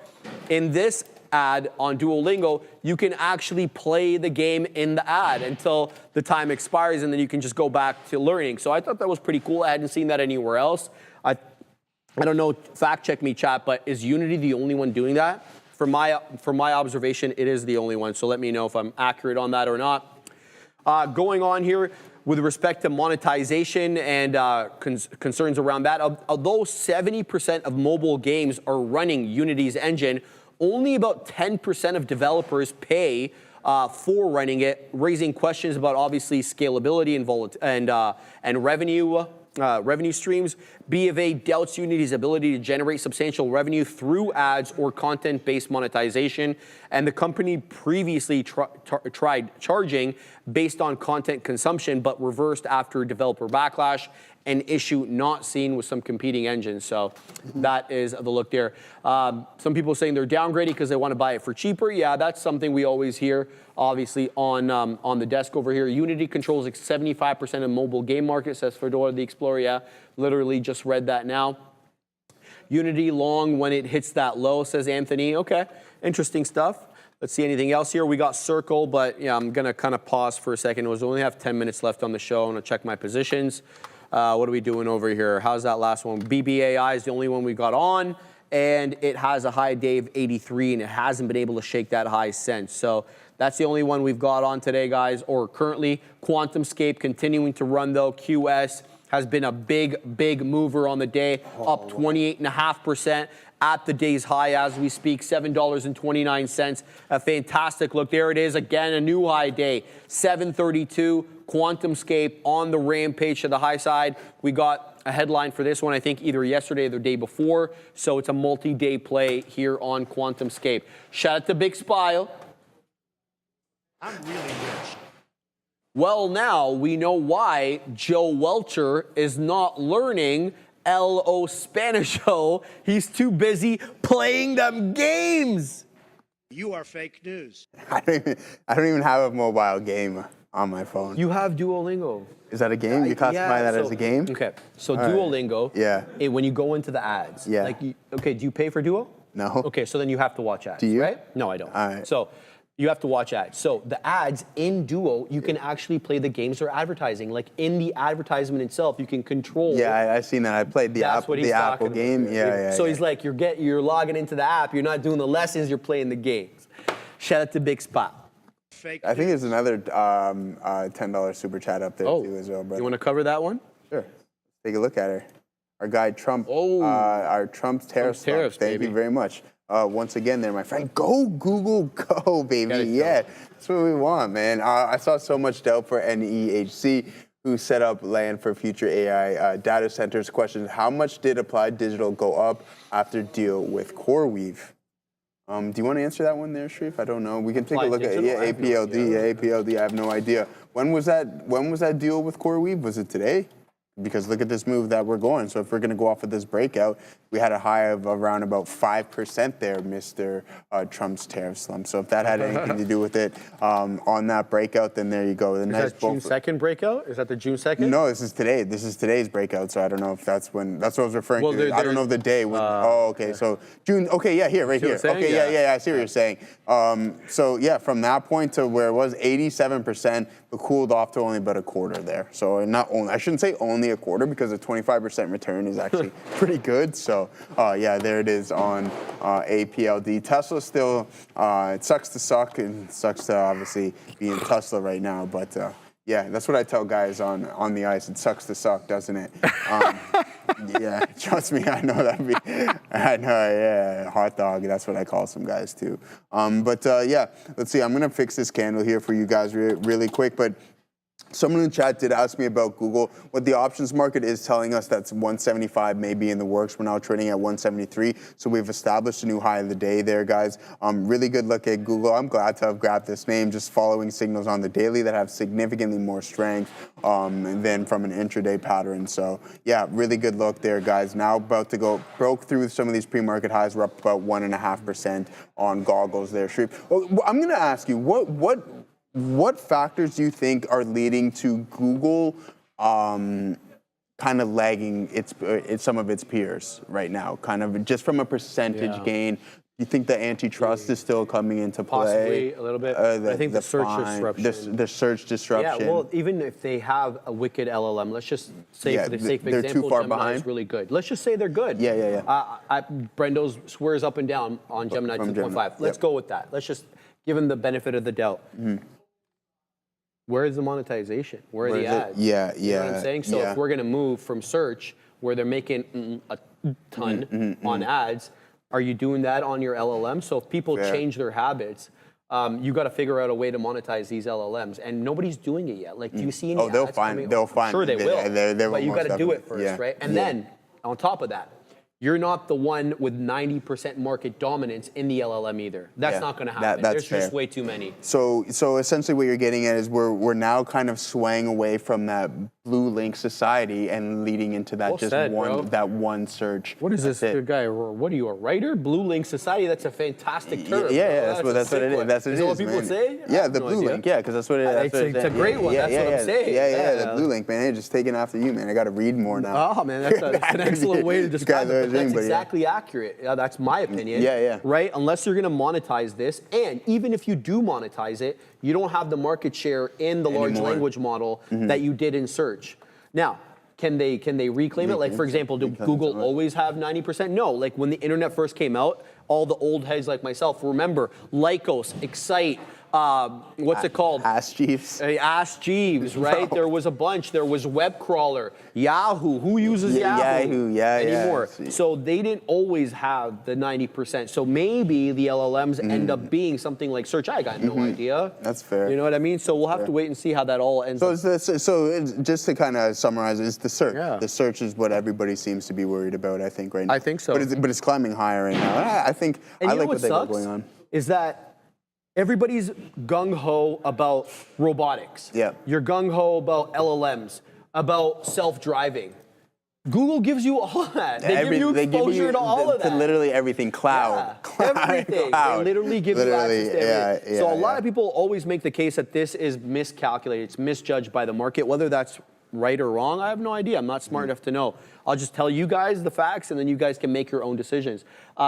in this ad on Duolingo, you can actually play the game in the ad until the time expires, and then you can just go back to learning. So I thought that was pretty cool. I hadn't seen that anywhere else. I don't know, fact check me, chat, but is Unity the only one doing that? From my observation, it is the only one. So let me know if I'm accurate on that or not. Going on here with respect to monetization and concerns around that, although 70% of mobile games are running Unity's engine, only about 10% of developers pay for running it, raising questions about obviously scalability and revenue streams. B of A doubts Unity's ability to generate substantial revenue through ads or content-based monetization, and the company previously tried charging based on content consumption, but reversed after developer backlash, an issue not seen with some competing engines. So that is the look there. Some people saying they're downgrading because they want to buy it for cheaper. Yeah, that's something we always hear, obviously, on the desk over here. Unity controls 75% of mobile game market, says Fedora the Explorer. Yeah, literally just read that now. Unity long when it hits that low, says Anthony. Okay, interesting stuff. Let's see anything else here. We got Circle, but yeah, I'm going to kind of pause for a second. We only have 10 minutes left on the show. I'm going to check my positions. What are we doing over here? How's that last one? BBAI is the only one we got on, and it has a high day of 83, and it hasn't been able to shake that high since. So that's the only one we've got on today, guys, or currently. QuantumScape continuing to run, though. QS has been a big mover on the day, up 28.5%. At the day's high as we speak, $7.29. A fantastic look. There it is again, a new high day, 732. QuantumScape on the rampage to the high side. We got a headline for this one, I think either yesterday or the day before. So it's a multi-day play here on QuantumScape. Shout out to Big Spile. I'm really rich. Well, now we know why Joe Welcher is not learning LO Spanisho. He's too busy playing them games. You are fake news. I don't even have a mobile game on my phone. You have Duolingo. Is that a game? You classify that as a game? Okay, so Duolingo, when you go into the ads, do you pay for Duo? No. Okay, so then you have to watch ads, do you? right? No, I don't. All right. So you have to watch ads. So the ads in Duo, you can actually play the games they're advertising. Like in the advertisement itself, you can control. Yeah, I've seen that. I played the Apple game. So he's like, you're logging into the app, you're not doing the lessons, you're playing the games. Shout out to Big Spot. Fake I think there's another $10 super chat up there too as well, brother. You want to cover that one? Sure. Take a look at her. Our guy Trump. Our Trump's tariffs. Thank you very much. Once again there, my friend. Go Google, go, baby. Yeah, that's what we want, man. I saw so much doubt for NEHC, who set up land for future AI data centers. Questions: how much did Applied Digital go up after deal with CoreWeave? Do you want to answer that one there, Sharif? I don't know. We can take a look at APLD. APLD. I have no idea. When was that deal with CoreWeave? Was it today? Because look at this move that we're going. So if we're going to go off of this breakout, we had a high of around about 5% there, Mr. Trump's tariff slump. So if that had anything to do with it on that breakout, then there you go. Is that June 2nd breakout? Is that the June 2nd? No, this is today. This is today's breakout. So I don't know if that's when. That's what I was referring to. I don't know the day. When, okay. So June. Okay, yeah, here, right here. Okay, yeah. I see what you're saying. So yeah, from that point to where it was 87%, but cooled off to only about a quarter there. So not only, I shouldn't say only a quarter, because a 25% return is actually pretty good. So yeah, there it is on APLD. Tesla still, it sucks to suck, and sucks to obviously be in Tesla right now, but yeah, that's what I tell guys on the ice. It sucks to suck, doesn't it? Yeah, trust me, I know that. I know, yeah, hot dog. That's what I call some guys too. But yeah, let's see. I'm gonna fix this candle here for you guys really quick. But someone in the chat did ask me about Google. What the options market is telling us, that's 175 may be in the works. We're now trading at 173. So we've established a new high of the day there, guys. Really good look at Google. I'm glad to have grabbed this name, just following signals on the daily that have significantly more strength than from an intraday pattern. So yeah, really good look there, guys. Now about to go, broke through some of these pre-market highs. We're up about 1.5% on goggles there. I'm going to ask you, what factors do you think are leading to Google kind of lagging some of its peers right now, kind of just from a percentage gain? You think the antitrust is still coming into play? Possibly a little bit. I think the search disruption. The search disruption. Yeah, well, even if they have a wicked LLM, let's just say for the sake of example, they're too far Gemini behind. is really good. Let's just say they're good. Yeah. Brendo swears up and down on Gemini 2.5. Let's go with that. Let's just give him the benefit of the doubt. Mm-hmm. Where is the monetization? Where are the ads? Yeah. You know what I'm saying? So if we're going to move from search, where they're making a ton on ads, are you doing that on your LLM? So if people change their habits, you got to figure out a way to monetize these LLMs, and nobody's doing it yet. Like, do you see any ads they'll find. Sure, they will. But you got to do it first, right? And then on top of that, you're not the one with 90% market dominance in the LLM either. That's not going to happen. There's just way too many. So essentially what you're getting at is we're now kind of swaying away from that blue link society and leading into that one search. What is this guy? What are you, a writer? Blue link society? That's a fantastic term. Yeah, that's what it is. That's what it is. What people say? Yeah, the blue link. Yeah, because that's what it is. It's a great one. That's what I'm saying. Yeah, the blue link, man. They're just taking after you, man. I got to read more now. Oh man, that's an excellent way to describe it. That's exactly accurate. That's my opinion. Yeah. Right? Unless you're going to monetize this, and even if you do monetize it, you don't have the market share in the large language model that you did in search. Now, can they reclaim it? Like, for example, do Google always have 90%? No. Like, when the internet first came out, all the old heads like myself remember Lycos, Excite, what's it called? Ask Jeeves. Ask Jeeves, right? There was a bunch. There was Webcrawler, Yahoo. Who uses Yahoo anymore? Yeah. So they didn't always have the 90%. So maybe the LLMs end up being something like search. I got no idea. That's fair. You know what I mean? So we'll have to wait and see how that all ends up. So just to kind of summarize, it's the search. Yeah. The search is what everybody seems to be worried about, I think, right now. I think so. But it's climbing higher right now. I think And I you know like what they got sucks going on. is that everybody's gung-ho about robotics. Yeah. You're gung-ho about LLMs, about self-driving. Google gives you all that. They give you exposure to all of that. To literally everything. Cloud. Everything. Cloud. They literally give you access to everything. Yeah, so a lot of people always make the case that this is miscalculated. It's misjudged by the market. Whether that's right or wrong, I have no idea. I'm not smart enough to know. I'll just tell you guys the facts, and then you guys can make your own decisions.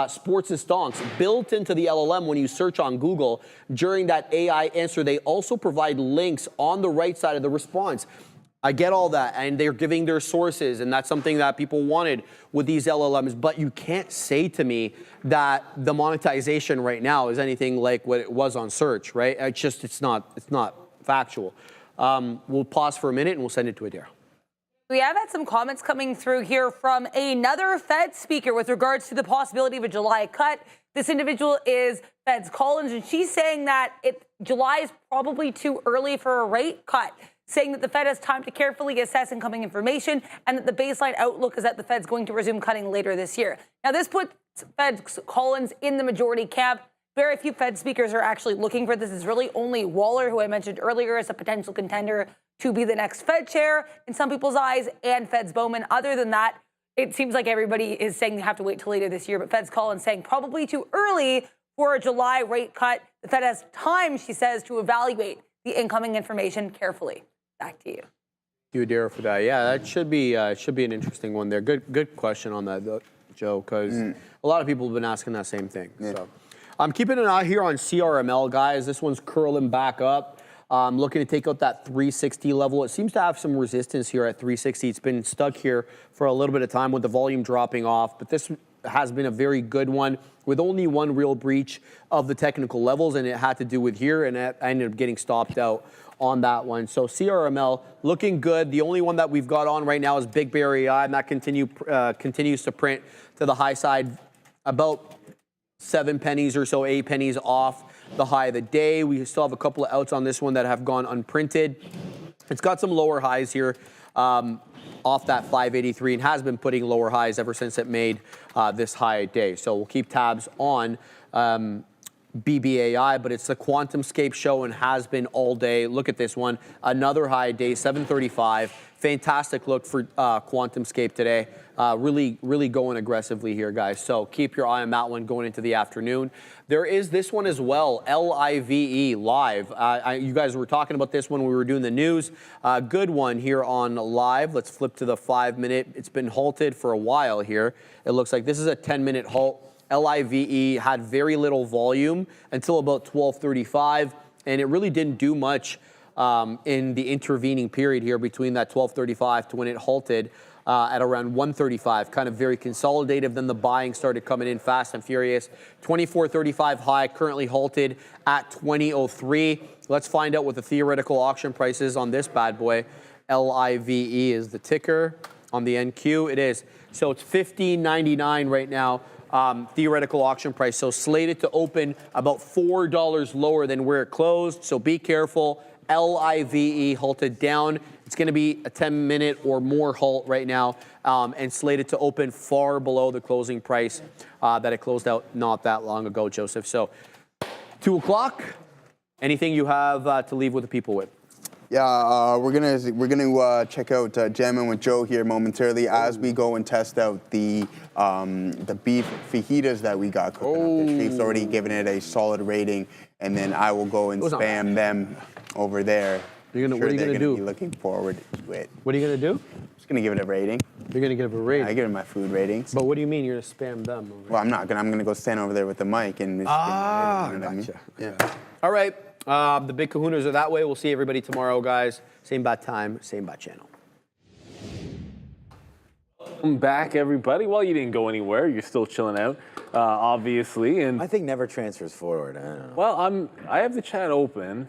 Sports and stonks, built into the LLM when you search on Google, during that AI answer, they also provide links on the right side of the response. I get all that, and they're giving their sources, and that's something that people wanted with these LLMs, but you can't say to me that the monetization right now is anything like what it was on search, right? It's not factual. We'll pause for a minute, and we'll send it to Adair. We have had some comments coming through here from another Fed speaker with regards to the possibility of a July cut. This individual is Fed's Collins, and she's saying that July is probably too early for a rate cut, saying that the Fed has time to carefully assess incoming information and that the baseline outlook is that the Fed's going to resume cutting later this year. Now, this puts Fed's Collins in the majority camp. Very few Fed speakers are actually looking for this. It's really only Waller, who I mentioned earlier, as a potential contender to be the next Fed chair in some people's eyes, and Fed's Bowman. Other than that, it seems like everybody is saying they have to wait till later this year, but Fed's Collins saying probably too early for a July rate cut. The Fed has time, she says, to evaluate the incoming information carefully. Back to you. Thank you, Adair, for that. Yeah, that should be an interesting one there. Good question on that, though, Joe, because a lot of people have been asking that same thing. Yeah. So I'm keeping an eye here on CRML, guys. This one's curling back up. Looking to take out that 360 level. It seems to have some resistance here at 360. It's been stuck here for a little bit of time with the volume dropping off, but this has been a very good one with only one real breach of the technical levels, and it had to do with here, and it ended up getting stopped out on that one. So CRML looking good. The only one that we've got on right now is Big Bear AI, and that continues to print to the high side, about 7 pennies or so, 8 pennies off the high of the day. We still have a couple of outs on this one that have gone unprinted. It's got some lower highs here off that 583 and has been putting lower highs ever since it made this high day. So we'll keep tabs on BBAI, but it's the QuantumScape show and has been all day. Look at this one, another high day, 735. Fantastic look for QuantumScape today. Really going aggressively here, guys. So keep your eye on that one going into the afternoon. There is this one as well, LIVE Live. You guys were talking about this when we were doing the news. Good one here on Live. Let's flip to the 5-minute. It's been halted for a while here. It looks like this is a 10-minute halt. LIVE had very little volume until about 12:35, and it really didn't do much in the intervening period here between that 12:35 to when it halted at around 1:35. Kind of very consolidative. Then the buying started coming in fast and furious. 24.35 high, currently halted at 20.03. Let's find out what the theoretical auction price is on this bad boy. LIVE is the ticker on the NQ. It is. So it's $15.99 right now. Theoretical auction price. So slated to open about $4 lower than where it closed. So be careful. LIVE halted down. It's going to be a 10-minute or more halt right now, and slated to open far below the closing price that it closed out not that long ago, Joseph. So 2 o'clock. Anything you have to leave with the people with? Yeah, we're gonna check out Jamming with Joe here momentarily as we go and test out the beef fajitas that we got cooking up. Chief's already given it a solid rating, and then I will go and spam them over there. What are you gonna do? Be looking forward to it. What are you gonna do? Just gonna give it a rating. You're gonna give it a rating. I give it my food ratings. But what do you mean you're gonna spam them? Well, I'm not gonna. I'm gonna go stand over there with the mic and. Gotcha. Yeah. All right. The big kahunas are that way. We'll see everybody tomorrow, guys. Same bad time, same bad channel. Welcome back, everybody. Well, you didn't go anywhere. You're still chilling out, obviously. And I think never transfers forward. I don't know. well, I have the chat open.